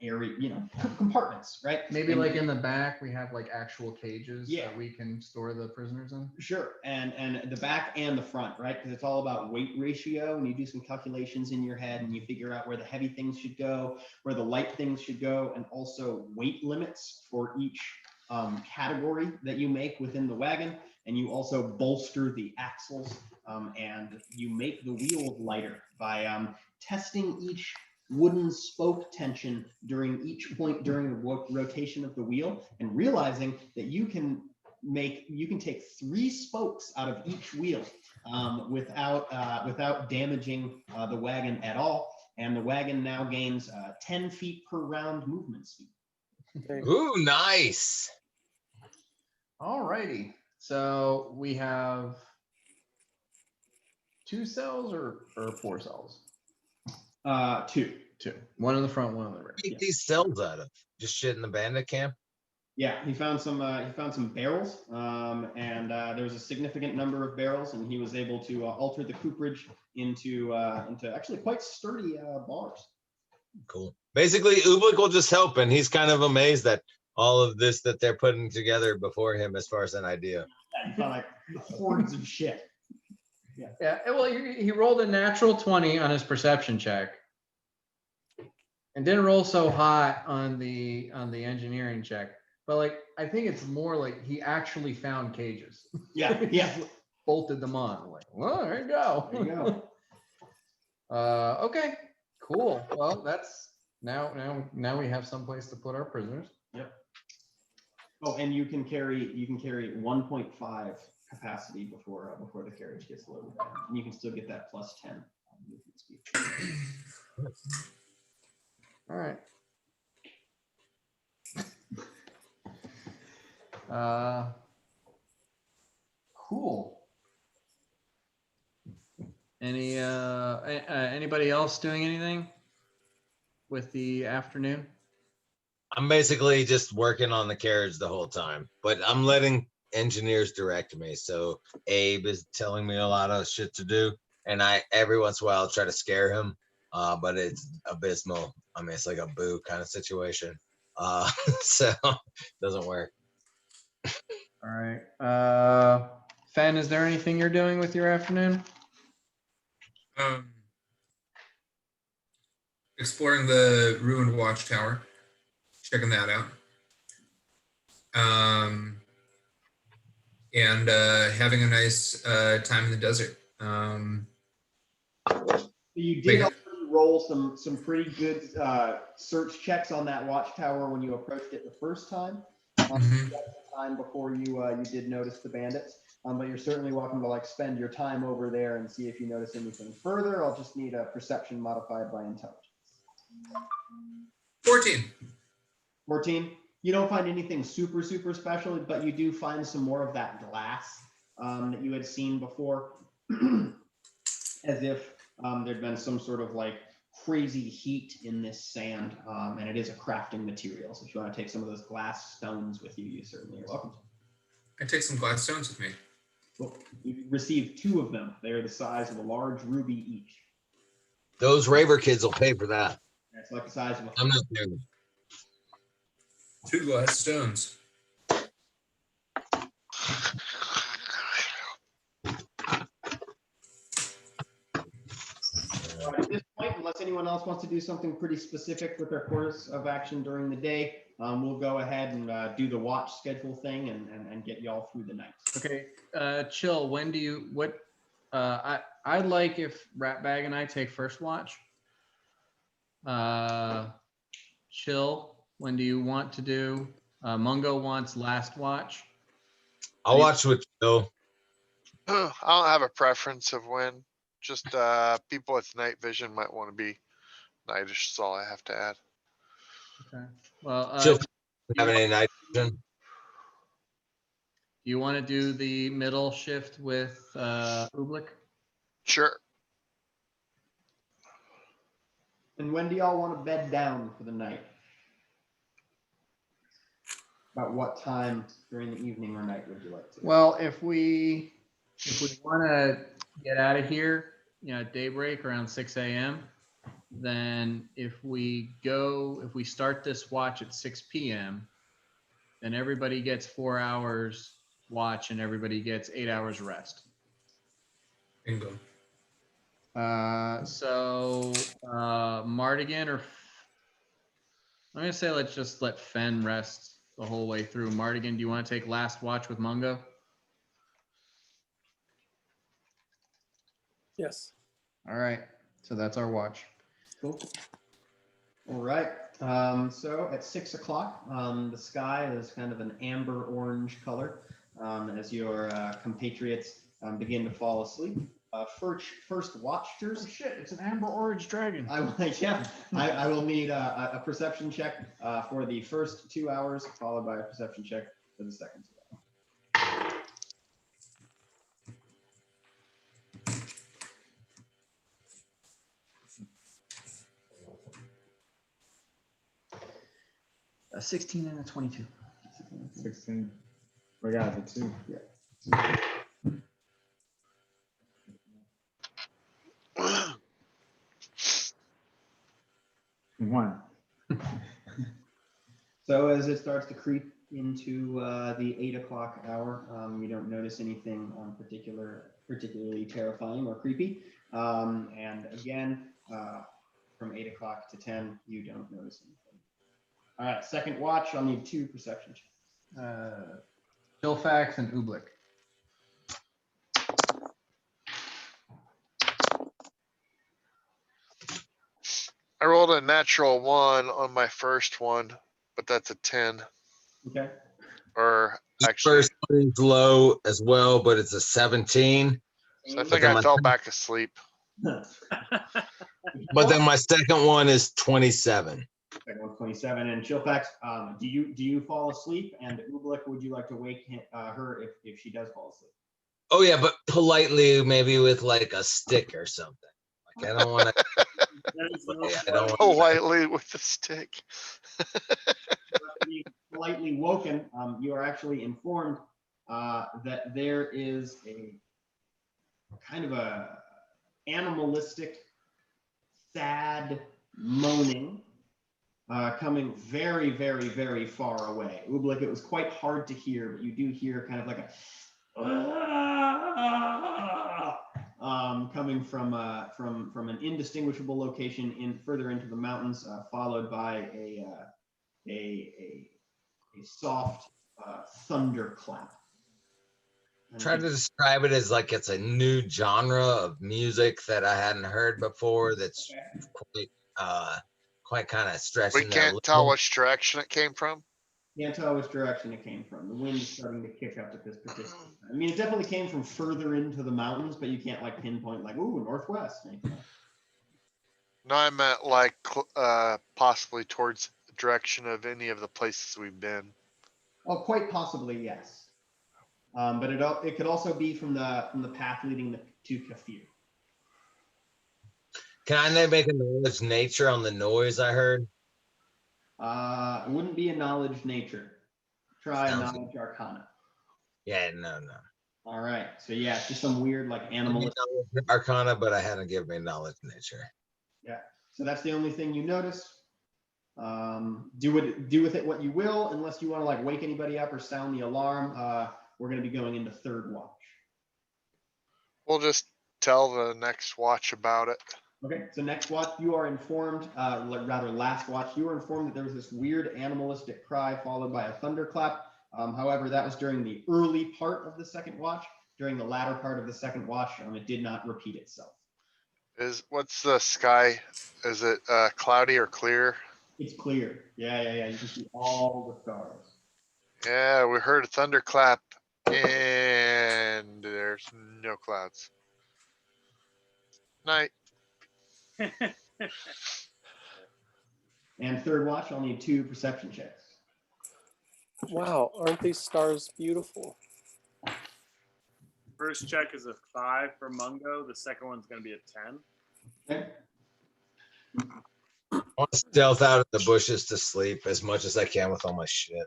area, compartments, right? Maybe And- like in the back, we have like actual cages Yeah. that we can store the prisoners in. Sure, and the back and the front, right? Because it's all about weight ratio, and you do some calculations in your head, and you figure out where the heavy things should go, where the light things should go, and also weight limits for each category that you make within the wagon. And you also bolster the axles, and you make the wheels lighter by testing each wooden spoke tension during each point during the rotation of the wheel, and realizing that you can take 3 spokes out of each wheel without damaging the wagon at all. And the wagon now gains 10 feet per round movement speed. Ooh, nice. All righty. So we have 2 cells or 4 cells? 2. 2. One in the front, one in the rear. Take these cells out of just shit in the bandit camp. Yeah, he found some barrels, and there was a significant number of barrels, and he was able to alter the cooperage into actually quite sturdy bars. Cool. Basically, Ublik will just help, and he's kind of amazed at all of this that they're putting together before him as far as an idea. Yeah, he found like hordes of shit. Yeah. Well, he rolled a natural 20 on his perception check, and didn't roll so hot on the engineering check. But like, I think it's more like he actually found cages. Yeah, yeah. Bolted them on. Like, well, there you go. There you go. Okay, cool. Well, that's now we have someplace to put our prisoners. Yep. Oh, and you can carry 1.5 capacity before the carriage gets loaded, and you can still get that +10 movement speed. All right. Cool. Anybody else doing anything with the afternoon? I'm basically just working on the carriage the whole time, but I'm letting engineers direct me. So Abe is telling me a lot of shit to do, and I every once in a while try to scare him, but it's abysmal. I mean, it's like a boo kind of situation. So doesn't work. All right. Fen, is there anything you're doing with your afternoon? Exploring the ruined watchtower, checking that out. And having a nice time in the desert. You did already roll some pretty good search checks on that watchtower when you approached it the first time. Mhm. That's the time before you did notice the bandits. But you're certainly welcome to like spend your time over there and see if you notice anything further. I'll just need a perception modified by intelligence. 14. 14. You don't find anything super special, but you do find some more of that glass that you had seen before, as if there'd been some sort of like crazy heat in this sand, and it is a crafting material. So if you want to take some of those glass stones with you, you certainly are welcome to. I take some glass stones with me. Well, you receive 2 of them. They're the size of a large ruby each. Those raver kids will pay for that. It's like the size of a. I'm not doing it. 2 glass stones. At this point, unless anyone else wants to do something pretty specific with their course of action during the day, we'll go ahead and do the watch schedule thing and get y'all through the night. Okay. Chill. When do you I'd like if Ratbag and I take first watch. Chill. When do you want to do? Mungo wants last watch. I'll watch with Phil. I don't have a preference of when. Just people with night vision might want to be nightish. Is all I have to add. Okay. Well, Chill. Have any night vision? Do you want to do the middle shift with Ublik? Sure. And when do y'all want to bed down for the night? About what time during the evening or night would you like to? Well, if we want to get out of here, at daybreak around 6 a.m., then if we start this watch at 6 p.m., then everybody gets 4 hours watch and everybody gets 8 hours rest. Bingo. So Mardigan I'm gonna say let's just let Fen rest the whole way through. Mardigan, do you want to take last watch with Mungo? Yes. All right. So that's our watch. Cool. All right. So at 6 o'clock, the sky is kind of an amber orange color as your compatriots begin to fall asleep. First watchers. Oh shit! It's an amber orange dragon. I will need a perception check for the first 2 hours, followed by a perception check for the second 2 hours. A 16 and a 22. 16. We got it, 2. One. So as it starts to creep into the 8 o'clock hour, you don't notice anything particularly terrifying or creepy. And again, from 8 o'clock to 10, you don't notice anything. All right, second watch, I'll need 2 perception checks. Silfax and Ublik. I rolled a natural 1 on my first one, but that's a 10. Okay. Or actually, First one's low as well, but it's a 17. so I But think then I my- fell back asleep. But then my second one is 27. Second one's 27. And Chilfax, do you fall asleep? And Ublik, would you like to wake her if she does fall asleep? Oh yeah, but politely, maybe with like a stick or something. Like I don't want to. I don't want Politely with the stick. Be politely woken, you are actually informed that there is a kind of a animalistic, sad moaning coming very, very, very far away. Ublik, it was quite hard to hear, but you do hear kind of like a coming from an indistinguishable location further into the mountains, followed by a soft thunderclap. try to describe it as like it's a new genre of music that I hadn't heard before. That's quite kind of We stretching. that can't tell limit. which direction it came from. Can't tell which direction it came from. The wind is starting to kick up at this particular time. I mean, it definitely came from further into the mountains, but you can't like pinpoint like, ooh, northwest. No, I meant like possibly towards the direction of any of the places we've been. Oh, quite possibly, yes. But it could also be from the path leading to Kafir. Can I make a knowledge nature on the noise I heard? It wouldn't be a knowledge nature. Try Sounds knowledge arcana. Yeah, no. All right. So yeah, it's just some weird like animal. Arcana, but I hadn't given me knowledge nature. Yeah. So that's the only thing you notice. Do with it what you will, unless you want to like wake anybody up or sound the alarm. We're going to be going into third watch. We'll just tell the next watch about it. Okay. So next watch, you are informed, rather last watch, you were informed that there was this weird animalistic cry followed by a thunderclap. However, that was during the early part of the second watch. During the latter part of the second watch, it did not repeat itself. What's the sky? Is it cloudy or clear? It's clear. Yeah. You can see all the stars. Yeah, we heard a thunderclap and there's no clouds. Night. And third watch, I'll need 2 perception checks. Wow, aren't these stars beautiful? First check is a 5 for Mungo. The second one's going to be a 10. Okay. I want to stealth out of the bushes to sleep as much as I can with all my shit.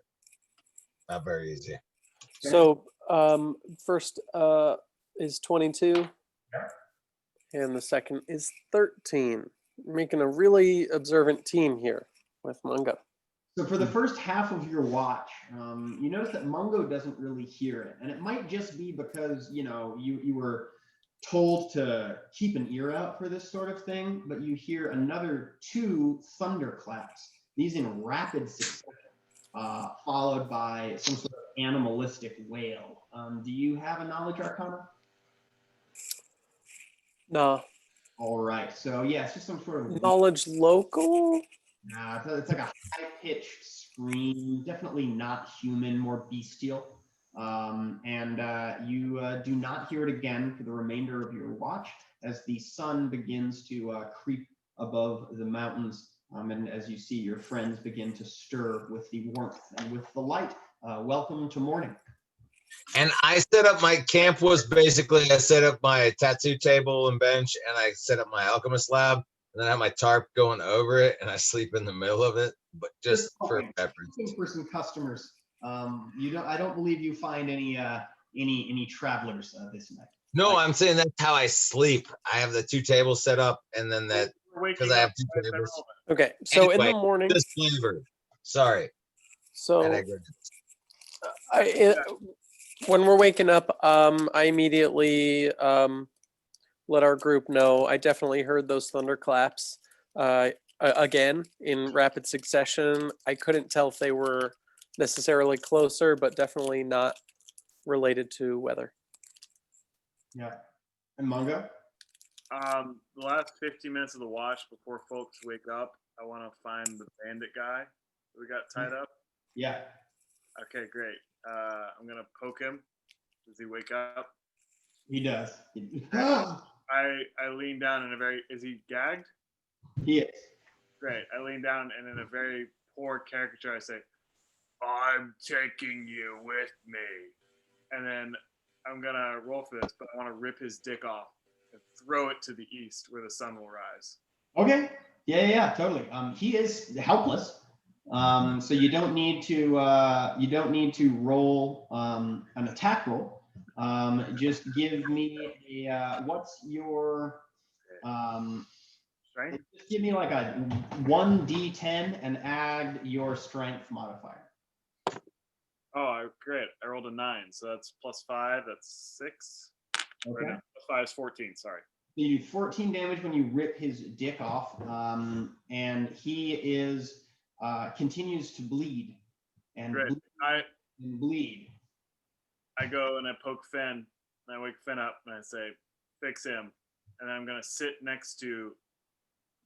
Not very easy. So first is 22. And the second is 13. Making a really observant team here with Mungo. So for the first half of your watch, you notice that Mungo doesn't really hear it. And it might just be because, you were told to keep an ear out for this sort of thing, but you hear another 2 thunderclaps, these in rapid succession, followed by some sort of animalistic wail. Do you have a knowledge arcana? No. All right. So yeah, it's just some sort of Knowledge local? Nah, it's like a high-pitched scream, definitely not human, more bestial. And you do not hear it again for the remainder of your watch as the sun begins to creep above the mountains. And as you see your friends begin to stir with the warmth and with the light. Welcome to morning. And I set up my camp was basically I set up my tattoo table and bench, and I set up my alchemist lab, and then I have my tarp going over it, and I sleep in the middle of it, but just for reference. Looking for some customers. I don't believe you find any travelers this night. No, I'm saying that's how I sleep. I have the 2 tables set up, and then that because I have 2 tables. Okay, so in Anyway, the morning. This flavor. Sorry. So I digress. when we're waking up, I immediately let our group know. I definitely heard those thunderclaps again in rapid succession. I couldn't tell if they were necessarily closer, but definitely not related to weather. Yeah. And Mungo? The last 15 minutes of the watch before folks wake up, I want to find the bandit guy that we got tied up. Yeah. Okay, great. I'm gonna poke him. Does he wake up? He does. I lean down in a very. Is he gagged? He is. Great. I lean down and in a very poor caricature, I say, "I'm taking you with me," and then I'm gonna roll for this, but I want to rip his dick off and throw it to the east where the sun will rise. Okay. Yeah, totally. He is helpless. So you don't need to roll an attack roll. Just give me a what's your Strength? just give me like a 1d10 and add your strength modifier. Oh, great. I rolled a 9, so that's +5. That's 6. Or Okay. no, +5 is 14. Sorry. You do 14 damage when you rip his dick off, and he continues to bleed and Great. bleed. I go and I poke Finn, and I wake Finn up, and I say, "Fix him." And I'm gonna sit next to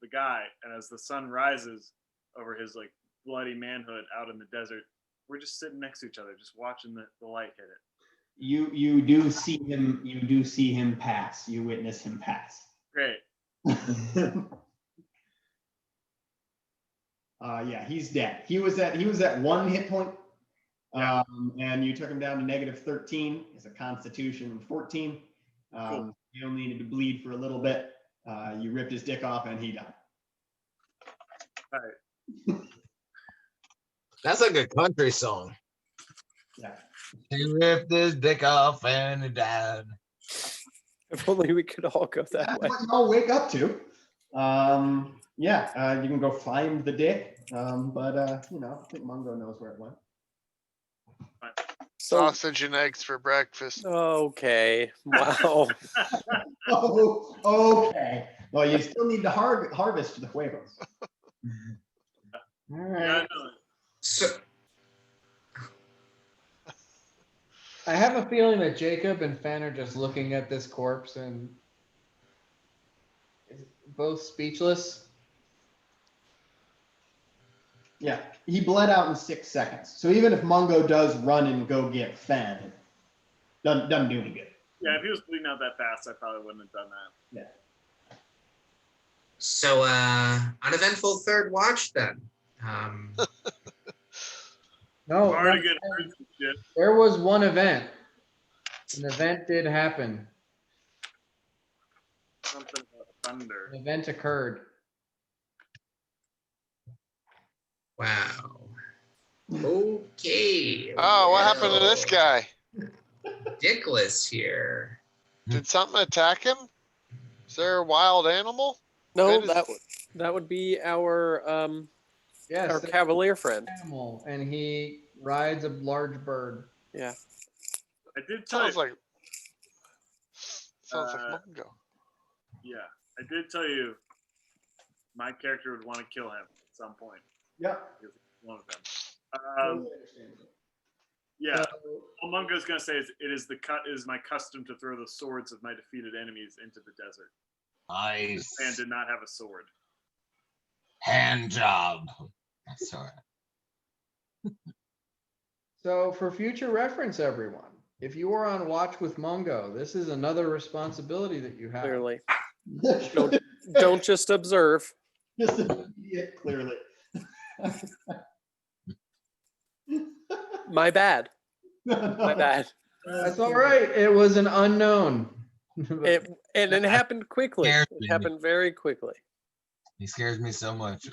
the guy, and as the sun rises over his like bloody manhood out in the desert, we're just sitting next to each other, just watching the light hit it. You do see him. You do see him pass. You witness him pass. Great. Yeah, he's dead. He was at 1 hit point, and you took him down to -13. It's a Constitution 14. Cool. He only needed to bleed for a little bit. You ripped his dick off, and he died. All right. That's like a country song. Yeah. He ripped his dick off and he died. If only we could all go that That's way. what you all wake up to. You can go find the dick, but I think Mungo knows where it went. So Sausage and eggs for breakfast. okay, wow. Oh, okay. Well, you still need to harvest the huevos. All right. Yeah, no, So I have a feeling that Jacob and Fen are just looking at this corpse and both speechless. Yeah, he bled out in 6 seconds. So even if Mungo does run and go get Fen, it doesn't do any good. yeah, if he was bleeding out that fast, I probably wouldn't have done that. Yeah. So uneventful third watch then. No, Hard to get through some shit. there was one event. An event did happen. Something about thunder. An event occurred. Wow. Okay. Oh, what happened to this well, guy? Dickless here. Did something attack him? Is there a wild animal? No, That is- that would be our Yes, our that's cavalier friend. an animal, and he rides a large bird. Yeah. I did tell you. Sounds like Mungo. Yeah, I did tell you. My character would want to kill him at some point. Yep. He was one of them. Totally understandable. Yeah. All Mungo's gonna say is, it is my custom to throw the swords of my defeated enemies into the desert. Nice. This man did not have a sword. Hand job. That's all right. So for future reference, everyone, if you are on watch with Mungo, this is another responsibility that you have. Clearly, don't just observe. Just immediate, clearly. My bad. My bad. That's all right. It was an unknown. And it happened quickly. Scares It me. happened very quickly. He scares me so much.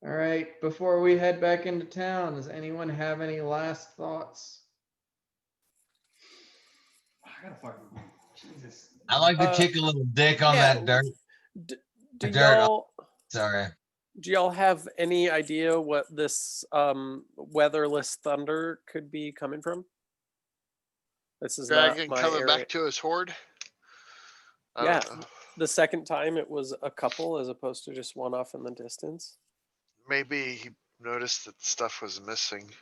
All right. Before we head back into town, does anyone have any last thoughts? I gotta fucking Jesus. I like to kick a little dick on yeah. that dirt. Do The dirt. y'all Sorry. do y'all have any idea what this weatherless thunder could be coming from? This is not Dragon my coming area. back to his horde. I Yeah. don't know. The second time it was a couple as opposed to just one off in the distance. Maybe he noticed that stuff was missing.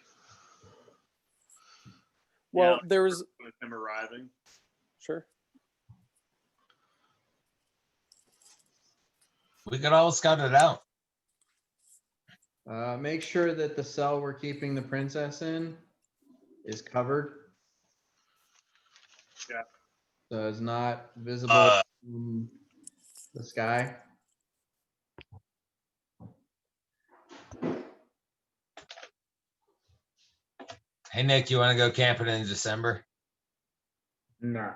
Well, Yeah. there was With him arriving. sure. We could all scout it out. Make sure that the cell we're keeping the princess in is covered. Yeah. So it's not visible from the sky. Hey Nick, you want to go camping in December? No.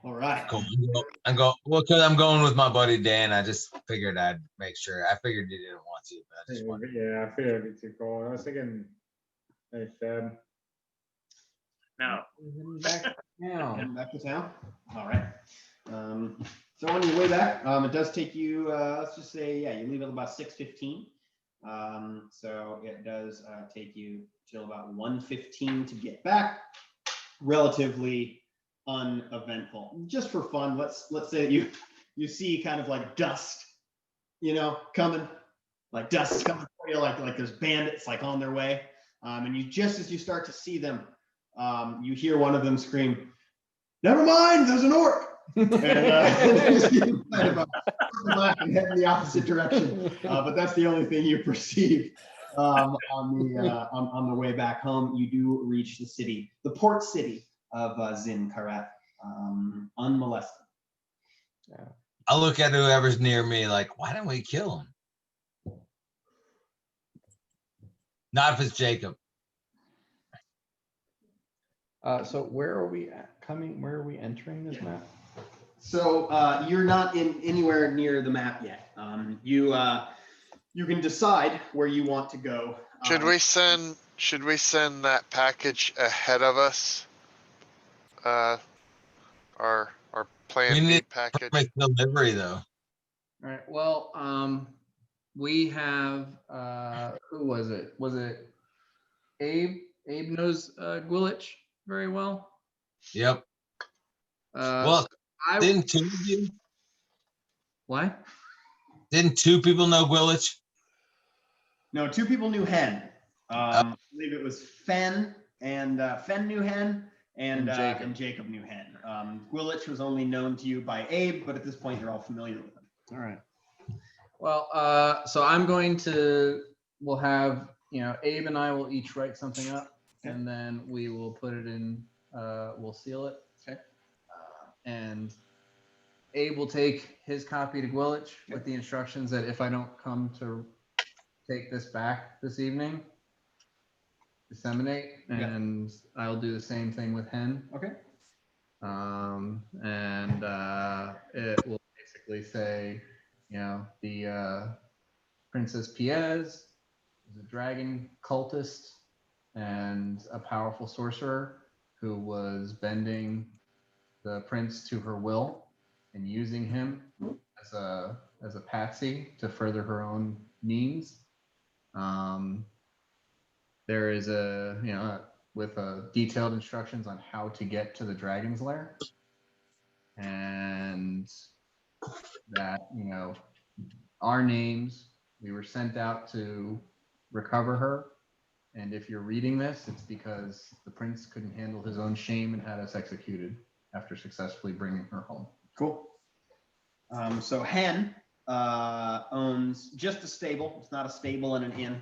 All right. Cool. Well, cause I'm going with my buddy Dan. I just figured I'd make sure. I figured you didn't want to, but I just wanted. Yeah, I figured it'd be too cold. I was thinking, hey, Feb. Now, Back now. Heading back to town. All right. So on your way back, it does take you. Let's just say, yeah, you leave at about 6:15. So it does take you till about 1:15 to get back. Relatively uneventful. Just for fun, let's say that you see kind of like dust, coming, like dust coming for you, like there's bandits like on their way. And you just as you start to see them, you hear one of them scream, "Never mind, there's an orc!" and you kind of laugh and head in the opposite direction. But that's the only thing you perceive on the way back home. You do reach the city, the port city of Zin Karat, unmolested. I look at whoever's near me like, why didn't we kill him? Not if it's Jacob. So where are we where are we entering this map? So you're not in anywhere near the map yet. You can decide where you want to go. Should we send that package ahead of us? Our plan We B need package. Make delivery though. All right. Well, we have who was it? Was it Abe? Abe knows Gwillich very well. Yep. Well, didn't two of you? What? Didn't two people know Gwillich? No, two people knew Hen. I believe it was Fen and Fen knew Hen, and Jacob knew Hen. Gwillich was only known to you by Abe, but at this point you're all familiar with him. All right. Well, so we'll have, Abe and I will each write something up, and then we will put it in, we'll seal it. Okay. And Abe will take his copy to Gwillich with the instructions that if I don't come to take this back this evening, disseminate, Yeah. and I'll do the same thing with Hen. Okay. And it will basically say, the Princess Piez is a dragon cultist and a powerful sorcerer who was bending the prince to her will and using him as a patsy to further her own means. There is with detailed instructions on how to get to the dragon's lair, and that our names, we were sent out to recover her. And if you're reading this, it's because the prince couldn't handle his own shame and had us executed after successfully bringing her home. Cool. So Hen owns just a stable. It's not a stable and an inn.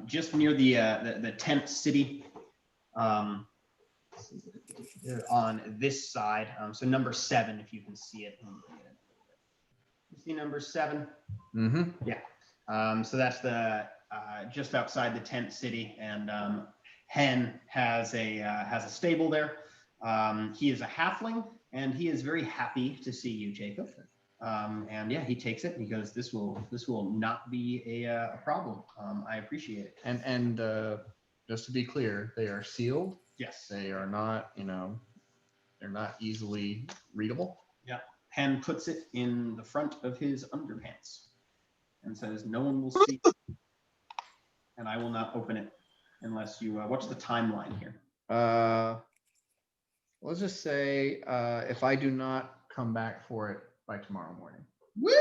Just near the tent city. On this side. So number 7, if you can see it. You see number 7? Mm-hmm. Yeah. So that's the just outside the tent city, and Hen has a stable there. He is a halfling, and he is very happy to see you, Jacob. And yeah, he takes it. And he goes, "This will not be a problem. I appreciate it." And just to be clear, they are sealed. Yes. They are not, they're not easily readable. Yeah. Hen puts it in the front of his underpants and says, "No one will see it, and I will not open it unless you." What's the timeline here? Let's just say if I do not come back for it by tomorrow morning. Woo!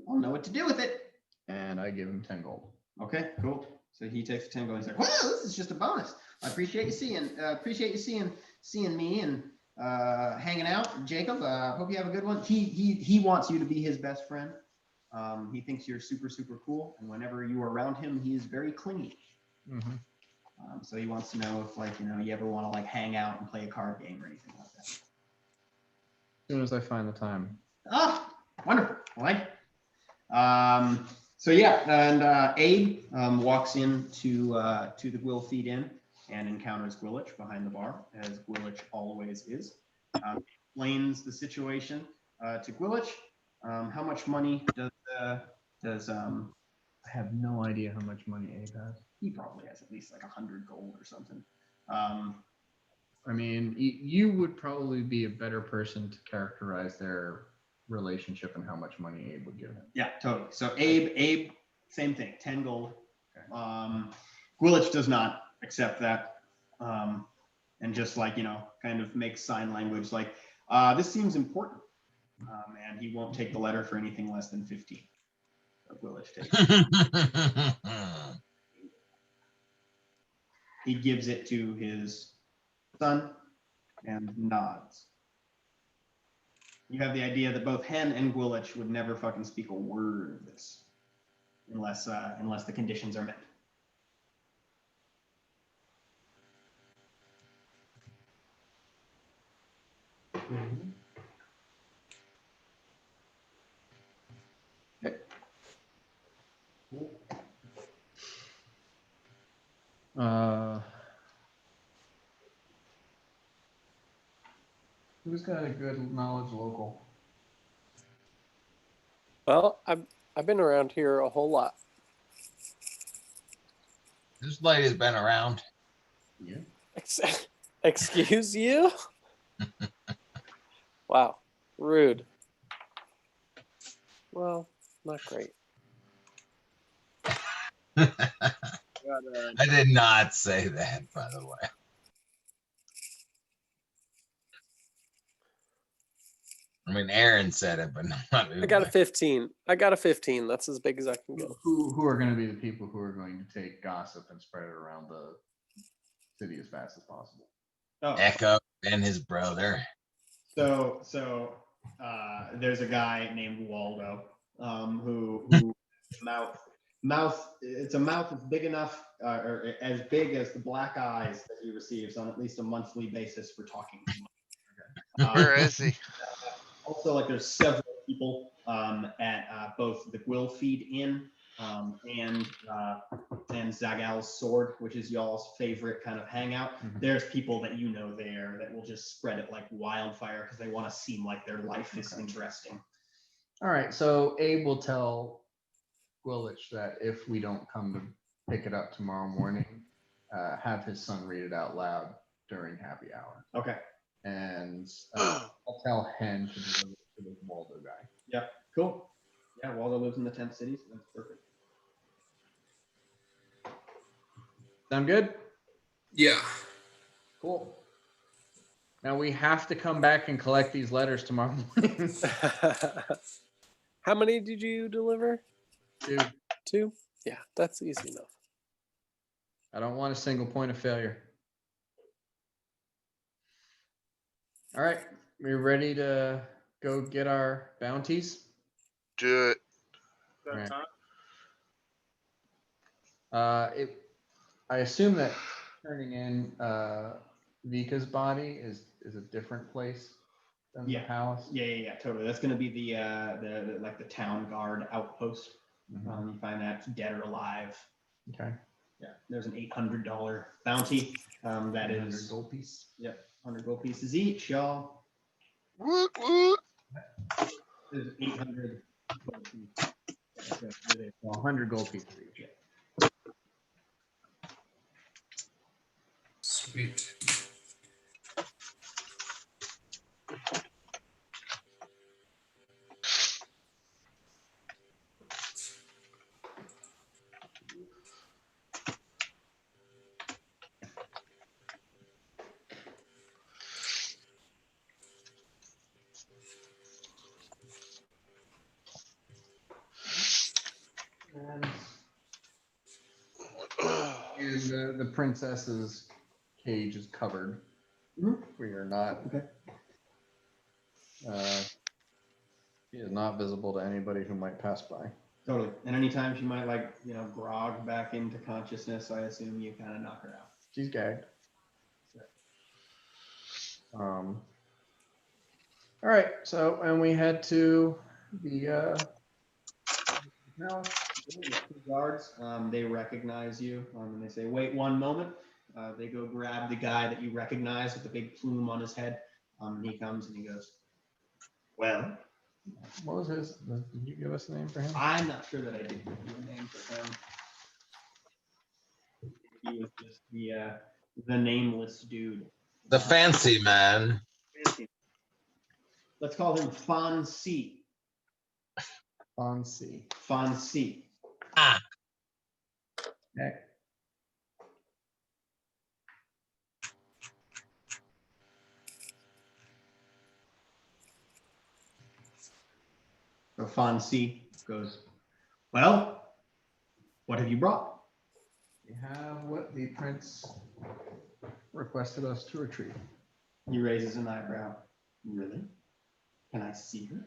I'll know what to do with it. And I give him 10 gold. Okay, cool. So he takes the 10 gold and he's like, "Wow, this is just a bonus. I appreciate you seeing me and hanging out, Jacob. Hope you have a good one." He wants you to be his best friend. He thinks you're super, super cool, and whenever you are around him, he is very clingy. Mm-hmm. So he wants to know if you ever want to hang out and play a card game or anything like that. As soon as I find the time. Ah, wonderful. I like it. So yeah, and Abe walks into the Gwill Feed Inn and encounters Gwillich behind the bar, as Gwillich always is. Explains the situation to Gwillich. How much money does I have no idea how much money Abe has. he probably has at least 100 gold or something. I mean, you would probably be a better person to characterize their relationship and how much money Abe would give him. Yeah, totally. So Abe, same thing, 10 gold. Okay. Gwillich does not accept that, and just kind of makes sign language this seems important, and he won't take the letter for anything less than 15. So Gwillich takes it. He gives it to his son and nods. You have the idea that both Hen and Gwillich would never fucking speak a word of this unless the conditions are met. Who's got a good knowledge local? Well, I've been around here a whole lot. This lady's been around. Yeah. Excuse you? Wow, rude. Well, not great. I did not say that, by the way. I mean, Aaron said it, but not I got a 15. That's as big as I can go. Who are going to be the people who are going to take gossip and spread it around the city as fast as possible? Oh, Echo and his brother. so there's a guy named Waldo who mouth. It's a mouth that's big enough, or as big as the black eyes that he receives on at least a monthly basis for talking too much. Where is he? Also, there's several people at both the Gwill Feed Inn and Zagal's sword, which is y'all's favorite kind of hangout. There's people that you know there that will just spread it like wildfire because they want to seem like their life is interesting. All right, so Abe will tell Gwillich that if we don't come to pick it up tomorrow morning, have his son read it out loud during happy hour. Okay. And I'll tell Hen to deliver it to the Waldo guy. Yeah, cool. Yeah, Waldo lives in the 10th city, so that's perfect. Sound good? Yeah. Cool. Now we have to come back and collect these letters tomorrow morning. How many did you deliver? 2. 2? Yeah, that's easy enough. I don't want a single point of failure. All right, we ready to go get our bounties? Do it. That Right. time? I assume that turning in Vika's body is a different place than the palace. Yeah, totally. That's going to be the like the town guard outpost. You find that dead or alive. Okay. Yeah, there's an $800 bounty. That is gold piece. Yep, 100 gold pieces each, y'all. Woot, woot. There's 800 gold pieces. 100 gold pieces each. Sweet. And the princess's cage is covered. We are not. Okay. She is not visible to anybody who might pass by. Totally. And anytime she might grog back into consciousness, I assume you kind of knock her out. She's gagged. All right. So, and we head to the palace. The guards, they recognize you, and they say, "Wait 1 moment." They go grab the guy that you recognize with the big plume on his head. And he comes and he goes, "Well, What was his? Did you give us a name for him? I'm not sure that I did give you a name for him. He was just the nameless dude. The fancy man. Let's call him Fonzie. Fonzie. Fonzie. Ah. Okay. So Fonzie goes, "Well, what have you brought?" We have what the prince requested us to retrieve. He raises an eyebrow. "Really? Can I see her?"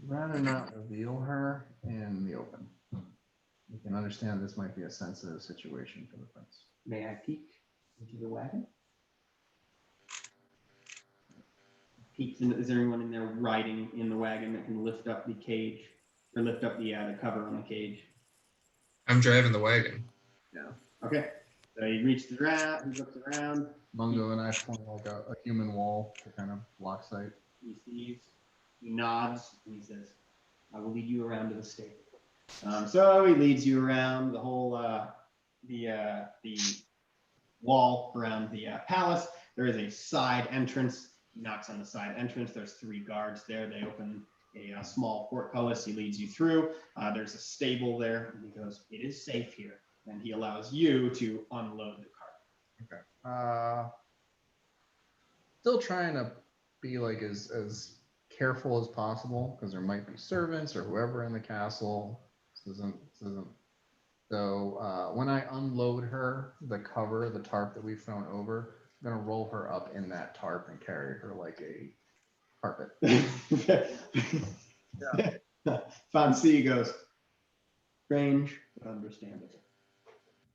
Rather not reveal her in the open. You can understand this might be a sensitive situation for the prince. "May I peek into the wagon?" Peeks in. Is there anyone in there riding in the wagon that can lift up the cage or lift up the cover on the cage? I'm driving the wagon. No. Okay. So he reaches around. He looks around. Mungo and I point like a human wall to kind of block sight. He sees. He nods and he says, "I will lead you around to the stable." So he leads you around the whole the wall around the palace. There is a side entrance. He knocks on the side entrance. There's 3 guards there. They open a small portcullis. He leads you through. There's a stable there. And he goes, "It is safe here." And he allows you to unload the cart. Okay. Still trying to be like as careful as possible because there might be servants or whoever in the castle. This isn't. So when I unload her, the cover, the tarp that we've thrown over, I'm gonna roll her up in that tarp and carry her like a carpet. Fonzie goes, "Strange, but understandable.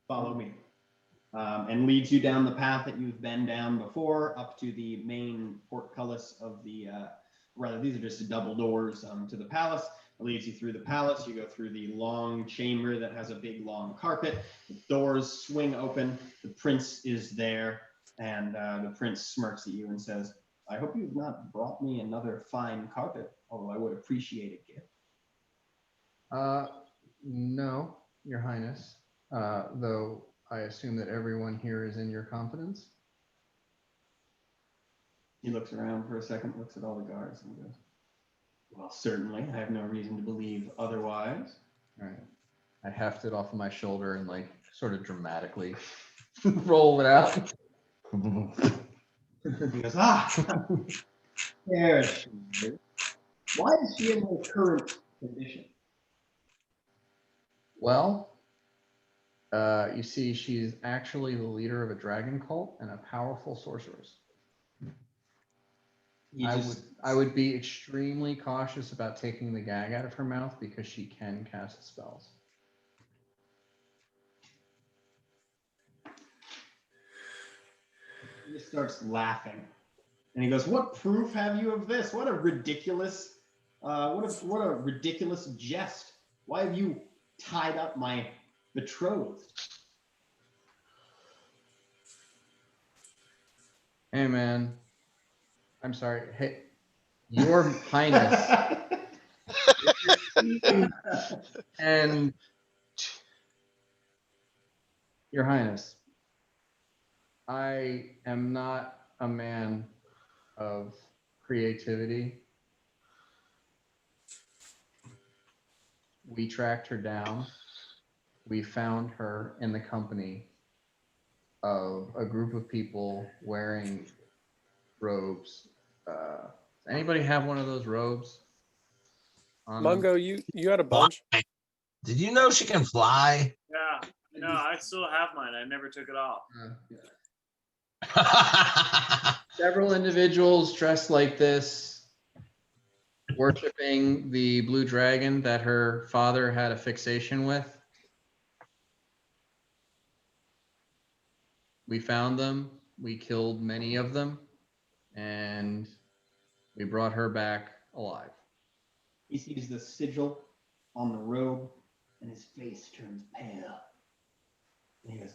Follow me." And leads you down the path that you've been down before, up to the main portcullis of the rather, these are just double doors to the palace. It leads you through the palace. You go through the long chamber that has a big long carpet. The doors swing open. The prince is there, and the prince smirks at you and says, "I hope you've not brought me another fine carpet, although I would appreciate a gift." No, Your Highness. Though I assume that everyone here is in your confidence. He looks around for a second, looks at all the guards, and goes, "Well, certainly. I have no reason to believe otherwise." All right. I heft it off of my shoulder and like sort of dramatically roll it out. He goes, there she is. Why is she in her current condition? Well, you see, she's actually the leader of a dragon cult and a powerful sorceress. I would be extremely cautious about taking the gag out of her mouth because she can cast spells. He just starts laughing, and he goes, "What proof have you of this? What a ridiculous, what a ridiculous jest! Why have you tied up my betrothed?" Hey, man. I'm sorry. Hey, Your Highness. And Your Highness, I am not a man of creativity. We tracked her down. We found her in the company of a group of people wearing robes. Does anybody have one of those robes? Mungo, you had a bunch. Did you know she can fly? Yeah. No, I still have mine. I never took it off. Several individuals dressed like this, worshiping the blue dragon that her father had a fixation with. We found them, we killed many of them, and we brought her back alive. He sees the sigil on the robe, and his face turns pale. And he goes,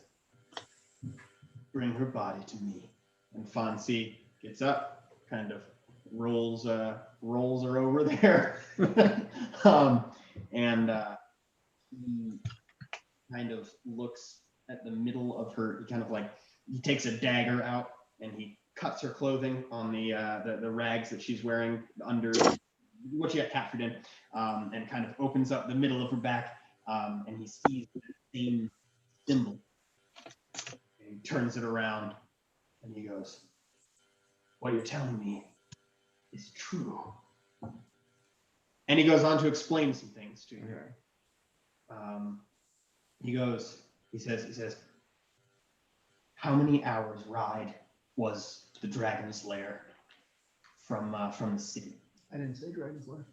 "Bring her body to me." And Fonzie gets up, kind of rolls her over there, and he kind of looks at the middle of her. He kind of like he takes a dagger out and he cuts her clothing on the rags that she's wearing under what she got captured in, and kind of opens up the middle of her back, and he sees the same symbol. And he turns it around and he goes, "What you're telling me is true." And he goes on to explain some things to you. He says, "How many hours ride was the dragon's lair from the city?" I didn't say dragon's lair.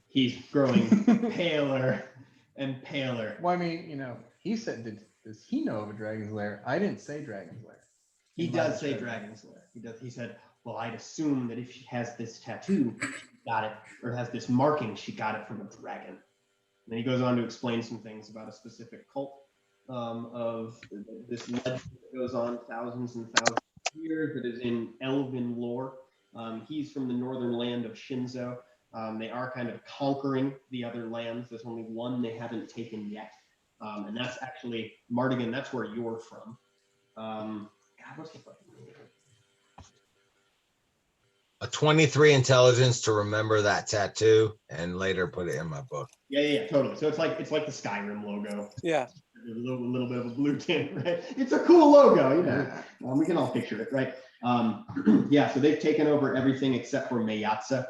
He's growing paler and paler. Well, I mean, he said, does he know of a dragon's lair? I didn't say dragon's lair. He does say dragon's lair. He said, "Well, I'd assume that if she has this tattoo, she got it, or has this marking, she got it from a dragon." And then he goes on to explain some things about a specific cult of this legend that goes on thousands and thousands of years that is in elven lore. He's from the northern land of Shinzo. They are kind of conquering the other lands. There's only one they haven't taken yet. And that's actually, Mardigan, that's where you're from. God, what's the fucking name? A 23 intelligence to remember that tattoo and later put it in my book. Yeah, totally. So it's like the Skyrim logo. Yeah. A little bit of a blue tint, right? It's a cool logo, we can all picture it, right? Yeah, so they've taken over everything except for Mayatsa.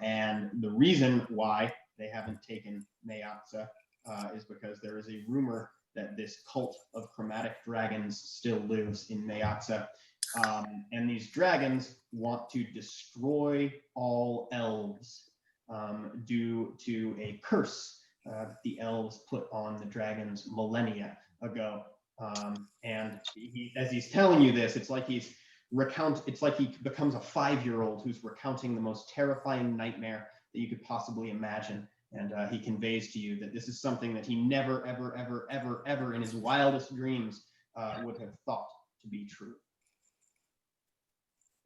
And the reason why they haven't taken Mayatsa is because there is a rumor that this cult of chromatic dragons still lives in Mayatsa. And these dragons want to destroy all elves due to a curse that the elves put on the dragons millennia ago. And as he's telling you this, it's like he's it's like he becomes a 5-year-old who's recounting the most terrifying nightmare that you could possibly imagine. And he conveys to you that this is something that he never, ever, ever, ever, ever in his wildest dreams would have thought to be true.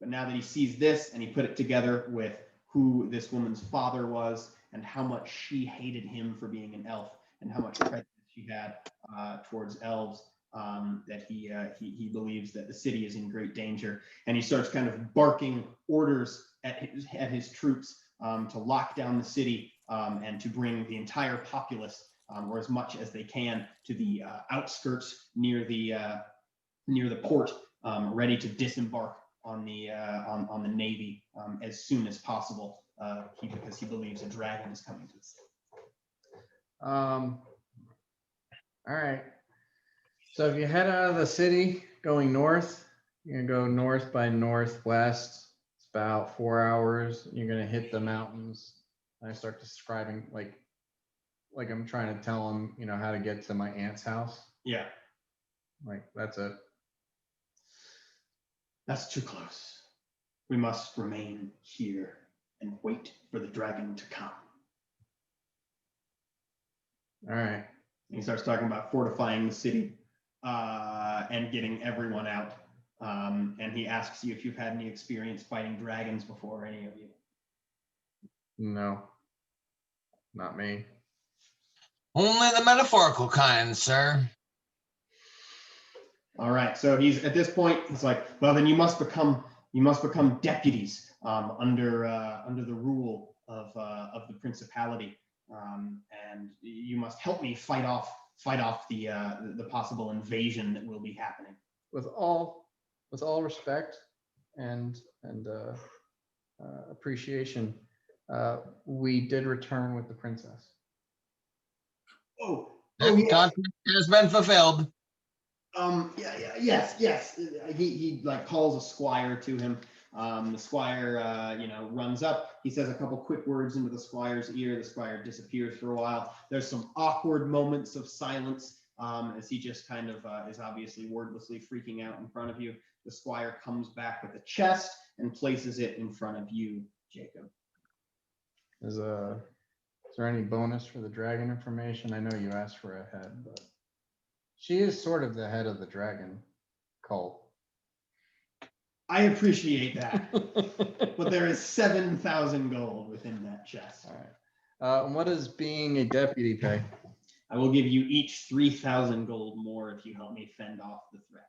But now that he sees this and he put it together with who this woman's father was and how much she hated him for being an elf and how much prejudice she had towards elves, that he believes that the city is in great danger. And he starts kind of barking orders at his troops to lock down the city and to bring the entire populace, or as much as they can, to the outskirts near the port, ready to disembark on the navy as soon as possible, because he believes a dragon is coming to the city. All right. So if you head out of the city going north, you're gonna go north by northwest. It's about 4 hours. You're gonna hit the mountains. I start describing like I'm trying to tell him, how to get to my aunt's house. Yeah, Like that's it. that's too close. We must remain here and wait for the dragon to come. All right. And he starts talking about fortifying the city and getting everyone out. And he asks you if you've had any experience fighting dragons before, any of you. No, not me. Only the metaphorical kind, sir. All right. So he's at this point. He's like, well, then you must become deputies under the rule of the principality, and you must help me fight off the possible invasion that will be happening. With all respect and appreciation, we did return with the princess. Oh, That yeah. contract has been fulfilled. Yes. He like calls a squire to him. The squire, runs up. He says a couple quick words into the squire's ear. The squire disappears for a while. There's some awkward moments of silence as he just kind of is obviously wordlessly freaking out in front of you. The squire comes back with a chest and places it in front of you, Jacob. Is there any bonus for the dragon information? I know you asked for a head, but she is sort of the head of the dragon cult. I appreciate that, but there is 7,000 gold within that chest. All right. And what does being a deputy pay? I will give you each 3,000 gold more if you help me fend off the threat.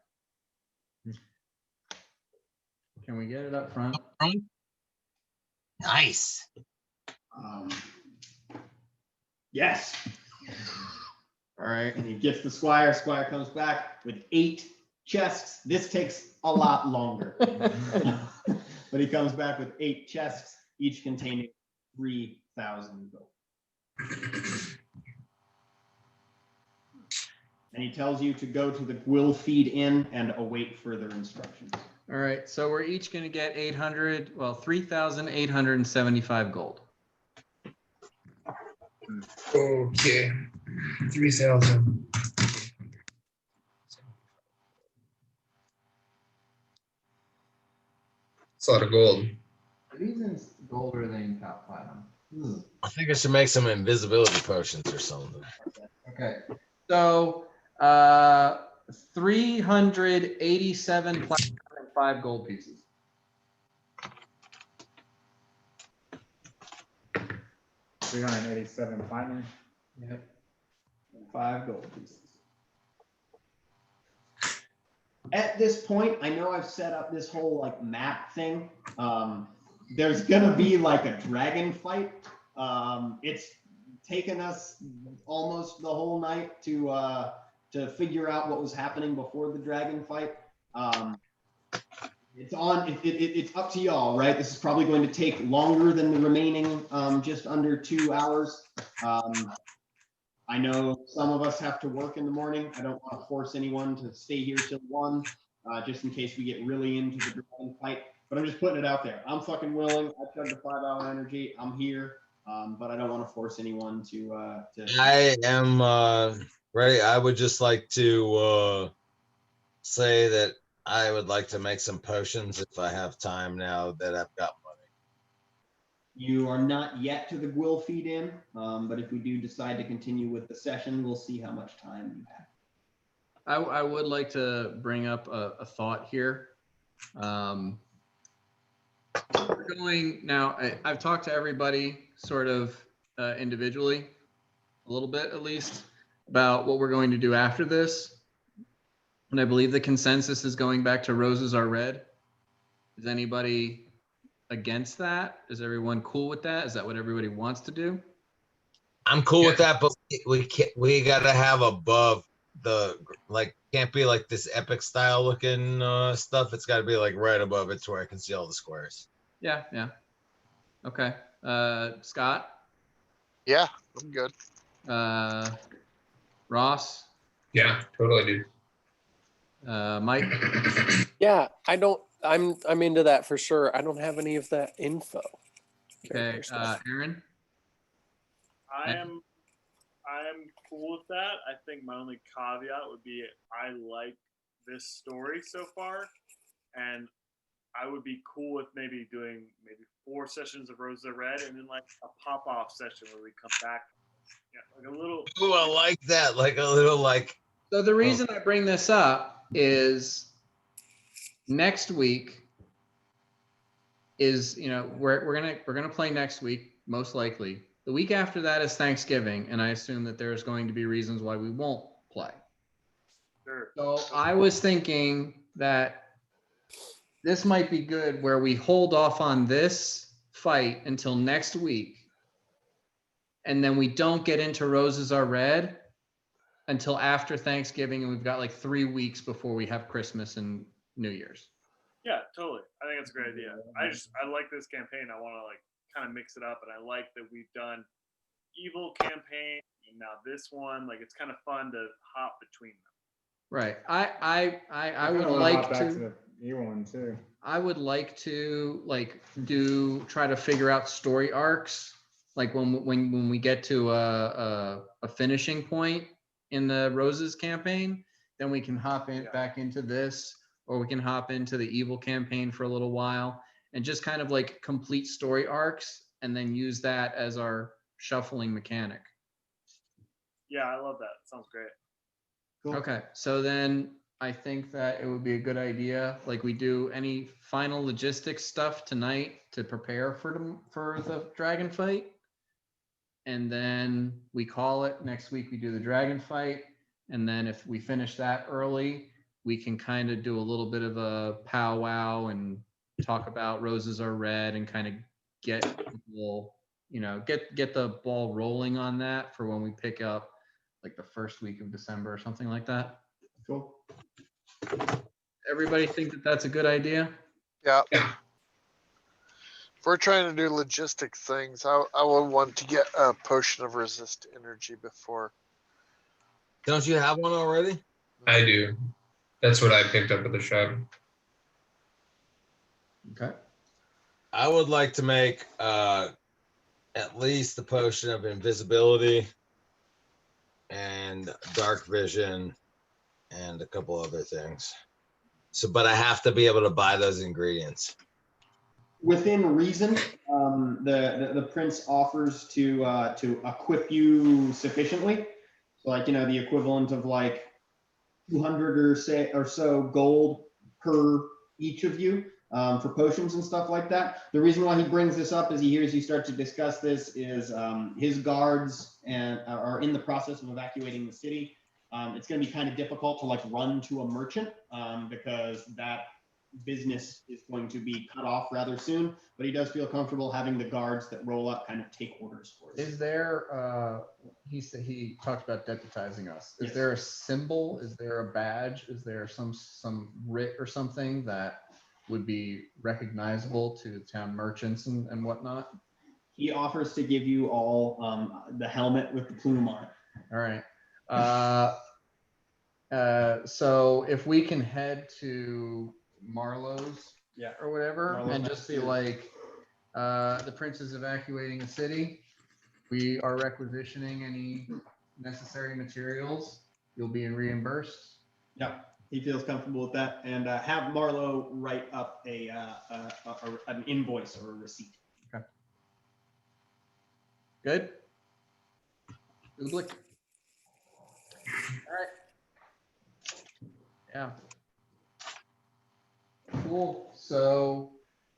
Can we get it up front? Nice. Yes. All right. And he gets the squire. Squire comes back with 8 chests. This takes a lot longer. But he comes back with 8 chests, each containing 3,000 gold. And he tells you to go to the Gwill Feed Inn and await further instructions. All right. So we're each going to get 3,875 gold. Okay. 3,000. It's a lot of gold. Are these in gold or are they in platinum? I think I should make some invisibility potions or something. Okay. So 387 platinum and 5 gold pieces. 387 platinum. Yep. And 5 gold pieces. At this point, I know I've set up this whole like map thing. There's gonna be like a dragon fight. It's taken us almost the whole night to figure out what was happening before the dragon fight. It's up to y'all, right? This is probably going to take longer than the remaining just under 2 hours. I know some of us have to work in the morning. I don't want to force anyone to stay here till 1, just in case we get really into the dragon fight. But I'm just putting it out there. I'm fucking willing. I chugged a 5-hour energy. I'm here, but I don't want to force anyone to. I am ready. I would just like to say that I would like to make some potions if I have time now that I've got money. You are not yet to the Gwill feed in, but if we do decide to continue with the session, we'll see how much time you have. I would like to bring up a thought here. We're going now. I've talked to everybody sort of individually, a little bit at least, about what we're going to do after this. And I believe the consensus is going back to Roses Are Red. Is anybody against that? Is everyone cool with that? Is that what everybody wants to do? I'm cool with that, but we gotta have above the, like, can't be like this epic style looking stuff. It's gotta be like right above it to where I can see all the squares. Yeah, yeah. Okay. Scott, Yeah, I'm good. Ross, Yeah, totally, dude. Mike. Yeah, I'm into that for sure. I don't have any of that info. Okay. Character stuff. Aaron. I am cool with that. I think my only caveat would be I like this story so far, and I would be cool with maybe doing 4 sessions of Roses Are Red and then like a pop off session where we come back, like a little. Ooh, I like that. Like a little like. So the reason I bring this up is next week is, we're gonna play next week, most likely. The week after that is Thanksgiving, and I assume that there's going to be reasons why we won't play. Sure. So I was thinking that this might be good where we hold off on this fight until next week, and then we don't get into Roses Are Red until after Thanksgiving, and we've got like 3 weeks before we have Christmas and New Year's. Yeah, totally. I think that's a great idea. I like this campaign. I want to like kind of mix it up, and I like that we've done evil campaign and now this one. Like it's kind of fun to hop between them. Right. I would kinda wanna like hop back to. the E one too. I would like to try to figure out story arcs, like when we get to a finishing point in the Roses campaign, then we can hop in back into this, or we can hop into the evil campaign for a little while and just kind of like complete story arcs and then use that as our shuffling mechanic. Yeah, I love that. Sounds great. Cool. Okay, so then I think that it would be a good idea, like we do any final logistics stuff tonight to prepare for the dragon fight. And then we call it next week, we do the dragon fight. And then if we finish that early, we can kind of do a little bit of a powwow and talk about Roses Are Red and kind of get people, get the ball rolling on that for when we pick up like the first week of December or something like that. Cool. Everybody think that that's a good idea? Yeah. Yeah. If we're trying to do logistic things, I would want to get a potion of resist energy before. Don't you have one already? I do. That's what I picked up at the shop. Okay. I would like to make at least the potion of invisibility and dark vision and a couple other things. So, but I have to be able to buy those ingredients. Within reason, the prince offers to equip you sufficiently. So, like, the equivalent of like 200 or so gold per each of you for potions and stuff like that. The reason why he brings this up as he hears you start to discuss this is his guards are in the process of evacuating the city. It's going to be kind of difficult to like run to a merchant because that business is going to be cut off rather soon, but he does feel comfortable having the guards that roll up kind of take orders for us. Is there he talked about deputizing us. Is Yes. there a symbol? Is there a badge? Is there some writ or something that would be recognizable to town merchants and whatnot? He offers to give you all the helmet with the plume on it. All right. So if we can head to Marlowe's, Yeah. or whatever, Marlowe's and just be next to like, the prince is evacuating the city. We are requisitioning any necessary materials. You'll be reimbursed. Yeah. He feels comfortable with that, and have Marlowe write up an invoice or a receipt. Good. Ooblik. All right. Yeah. Cool. So,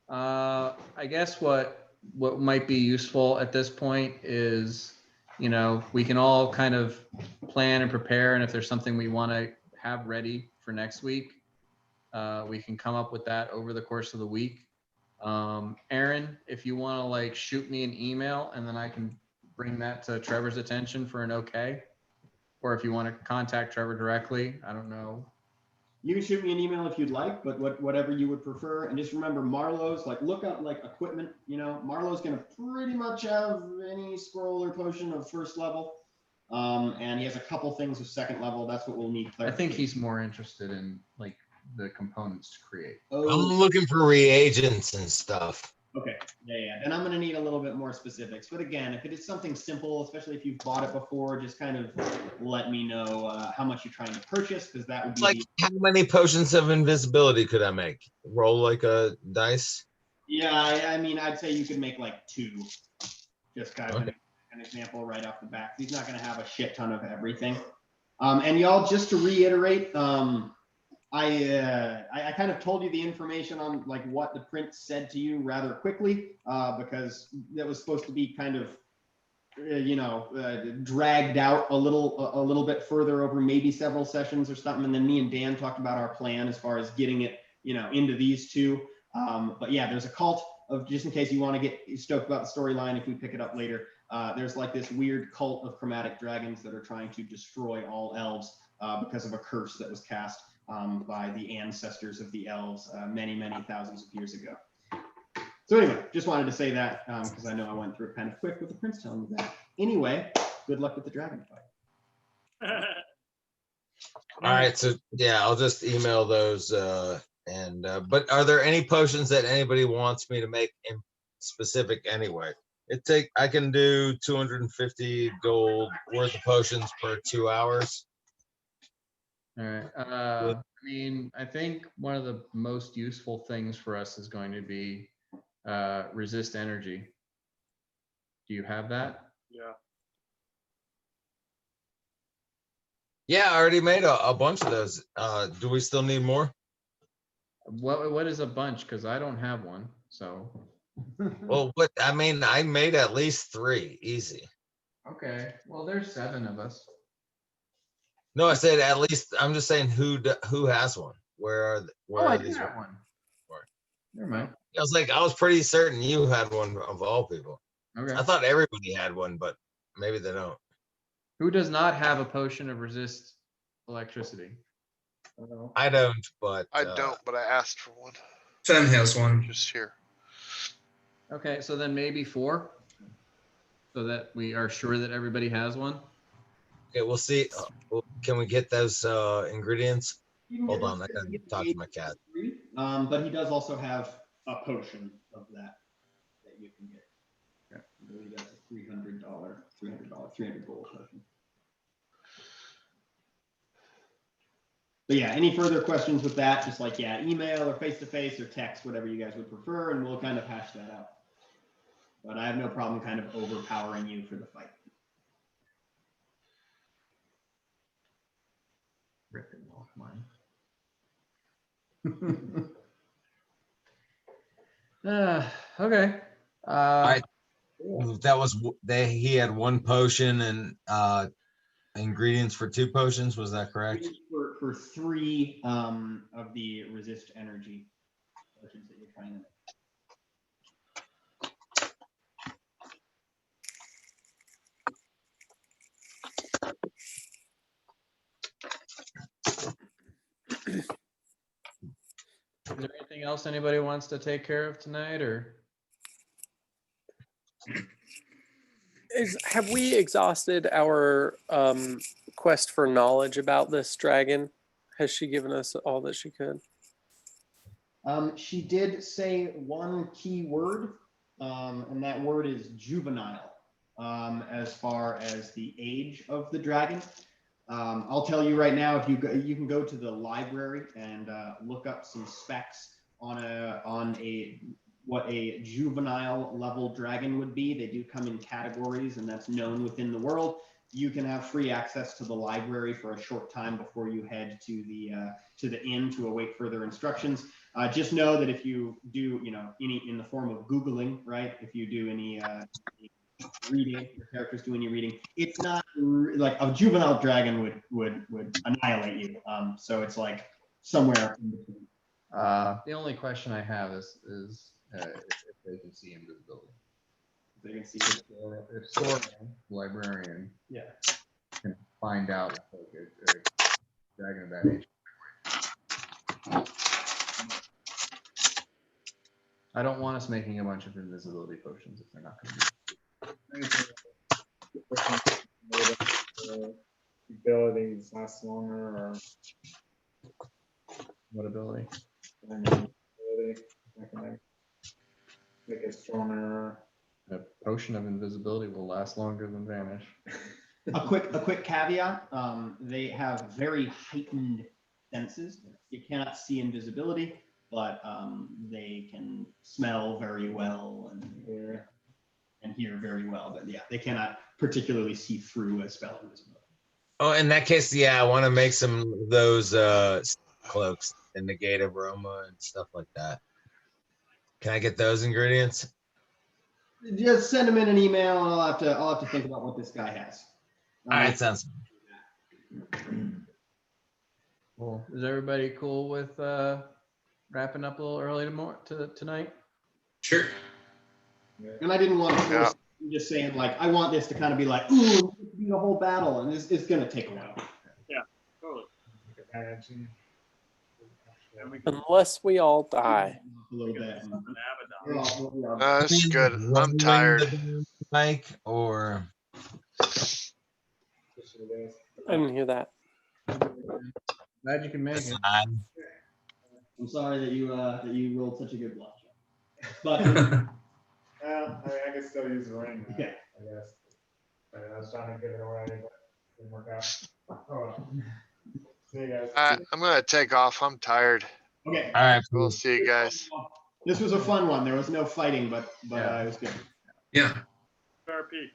I guess what might be useful at this point is, we can all kind of plan and prepare, and if there's something we want to have ready for next week, we can come up with that over the course of the week. Aaron, if you want to like shoot me an email, and then I can bring that to Trevor's attention for an okay, or if you want to contact Trevor directly, I don't know. You can shoot me an email if you'd like, but whatever you would prefer. And just remember, Marlowe's, look up equipment. Marlowe's going to pretty much have any scroll or potion of first level. And he has a couple things of second level. That's what we'll need. I think he's more interested in the components to create. I'm Oh, looking for reagents and stuff. okay. Yeah. And I'm going to need a little bit more specifics. But again, if it is something simple, especially if you've bought it before, just kind of let me know how much you're trying to purchase, because that would It's be like, how many potions of invisibility could I make? Roll like a dice? Yeah, I mean, I'd say you could make 2, just kind of Okay. an example right off the bat. He's not going to have a shit ton of everything. And y'all, just to reiterate, I kind of told you the information on what the prince said to you rather quickly, because that was supposed to be kind of dragged out a little bit further over maybe several sessions or something. And then me and Dan talked about our plan as far as getting it into these two. But yeah, there's a cult of, just in case you want to get stoked about the storyline if we pick it up later, there's this weird cult of chromatic dragons that are trying to destroy all elves because of a curse that was cast by the ancestors of the elves many thousands of years ago. So anyway, just wanted to say that because I know I went through it kind of quick with the prince telling me that. Anyway, good luck with the dragon fight. All right, so yeah, I'll just email those. But are there any potions that anybody wants me to make in specific anyway? I can do 250 gold worth of potions per 2 hours. All right. I mean, I think one of the most useful things for us is going to be resist energy. Do you have that? Yeah. Yeah, I already made a bunch of those. Do we still need more? What is a bunch? Because I don't have one. So. Well, I made at least 3 easy. Okay. Well, there's 7 of us. No, I said at least. I'm just saying who has one. Where I are do these? have one. Never mind. I was pretty certain you had one of all people. Okay. I thought everybody had one, but maybe they don't. Who does not have a potion of resist electricity? I don't, but I don't, but I asked for one. Fen has one. Just here. Okay, so then maybe 4, so that we are sure that everybody has one. Okay, we'll see. Can we get those ingredients? You can Hold get on, I gotta talk to my cat. But he does also have a potion of that you can get. Okay. I believe that's a $300 gold potion. But yeah, any further questions with that, just email or face-to-face or text, whatever you guys would prefer, and we'll kind of hash that out. But I have no problem kind of overpowering you for the fight. Ripping off mine. Okay. Alright. That was he had 1 potion and ingredients for 2 potions. Was that correct? For 3 of the resist energy potions that you're trying to make. Is there anything else anybody wants to take care of tonight, or? Have we exhausted our quest for knowledge about this dragon? Has she given us all that she could? She did say one key word, and that word is juvenile, as far as the age of the dragon. I'll tell you right now, if you go, you can go to the library and look up some specs on what a juvenile level dragon would be. They do come in categories, and that's known within the world. You can have free access to the library for a short time before you head to the inn to await further instructions. Just know that if you do, any in the form of Googling, right? If you do any reading, your characters do any reading, it's not like a juvenile dragon would annihilate you. So it's like somewhere in between. The only question I have is if they can see invisibility. They can see. If Soren, librarian, Yeah. can find out like a dragon of that age. I don't want us making a bunch of invisibility potions if they're not going to be. Abilities last longer, or What ability? ability, I can make it stronger. A potion of invisibility will last longer than vanish. A quick caveat, they have very heightened senses. You cannot see invisibility, but they can smell very well and hear very well. But yeah, they cannot particularly see through a spell of invisibility. Oh, in that case, yeah, I want to make some of those cloaks and negate aroma and stuff like that. Can I get those ingredients? Just send them in an email, and I'll have to think about what this guy has. All right, sounds. Well, is everybody cool with wrapping up a little early tonight? Sure. And I didn't want to force. I'm just saying, like, I want this to kind of be like, ooh, the whole battle, and it's going to take a while. Totally. Imagine. And we can Unless we all die. A little bit. an We're Abaddon. all- we'll be all- That's good. I'm tired. Mike, or I didn't hear that. Glad you can make it. aside? I'm sorry that you rolled such a good bluff. But Well, I can still use the ring, okay. I guess. I was trying to give it away, but didn't work out. Oh, well. See you guys. I'm gonna take off. I'm tired. Okay. All right, We'll see you guys. This was a fun one. There was no fighting, but Yeah. it was good. Yeah. RP.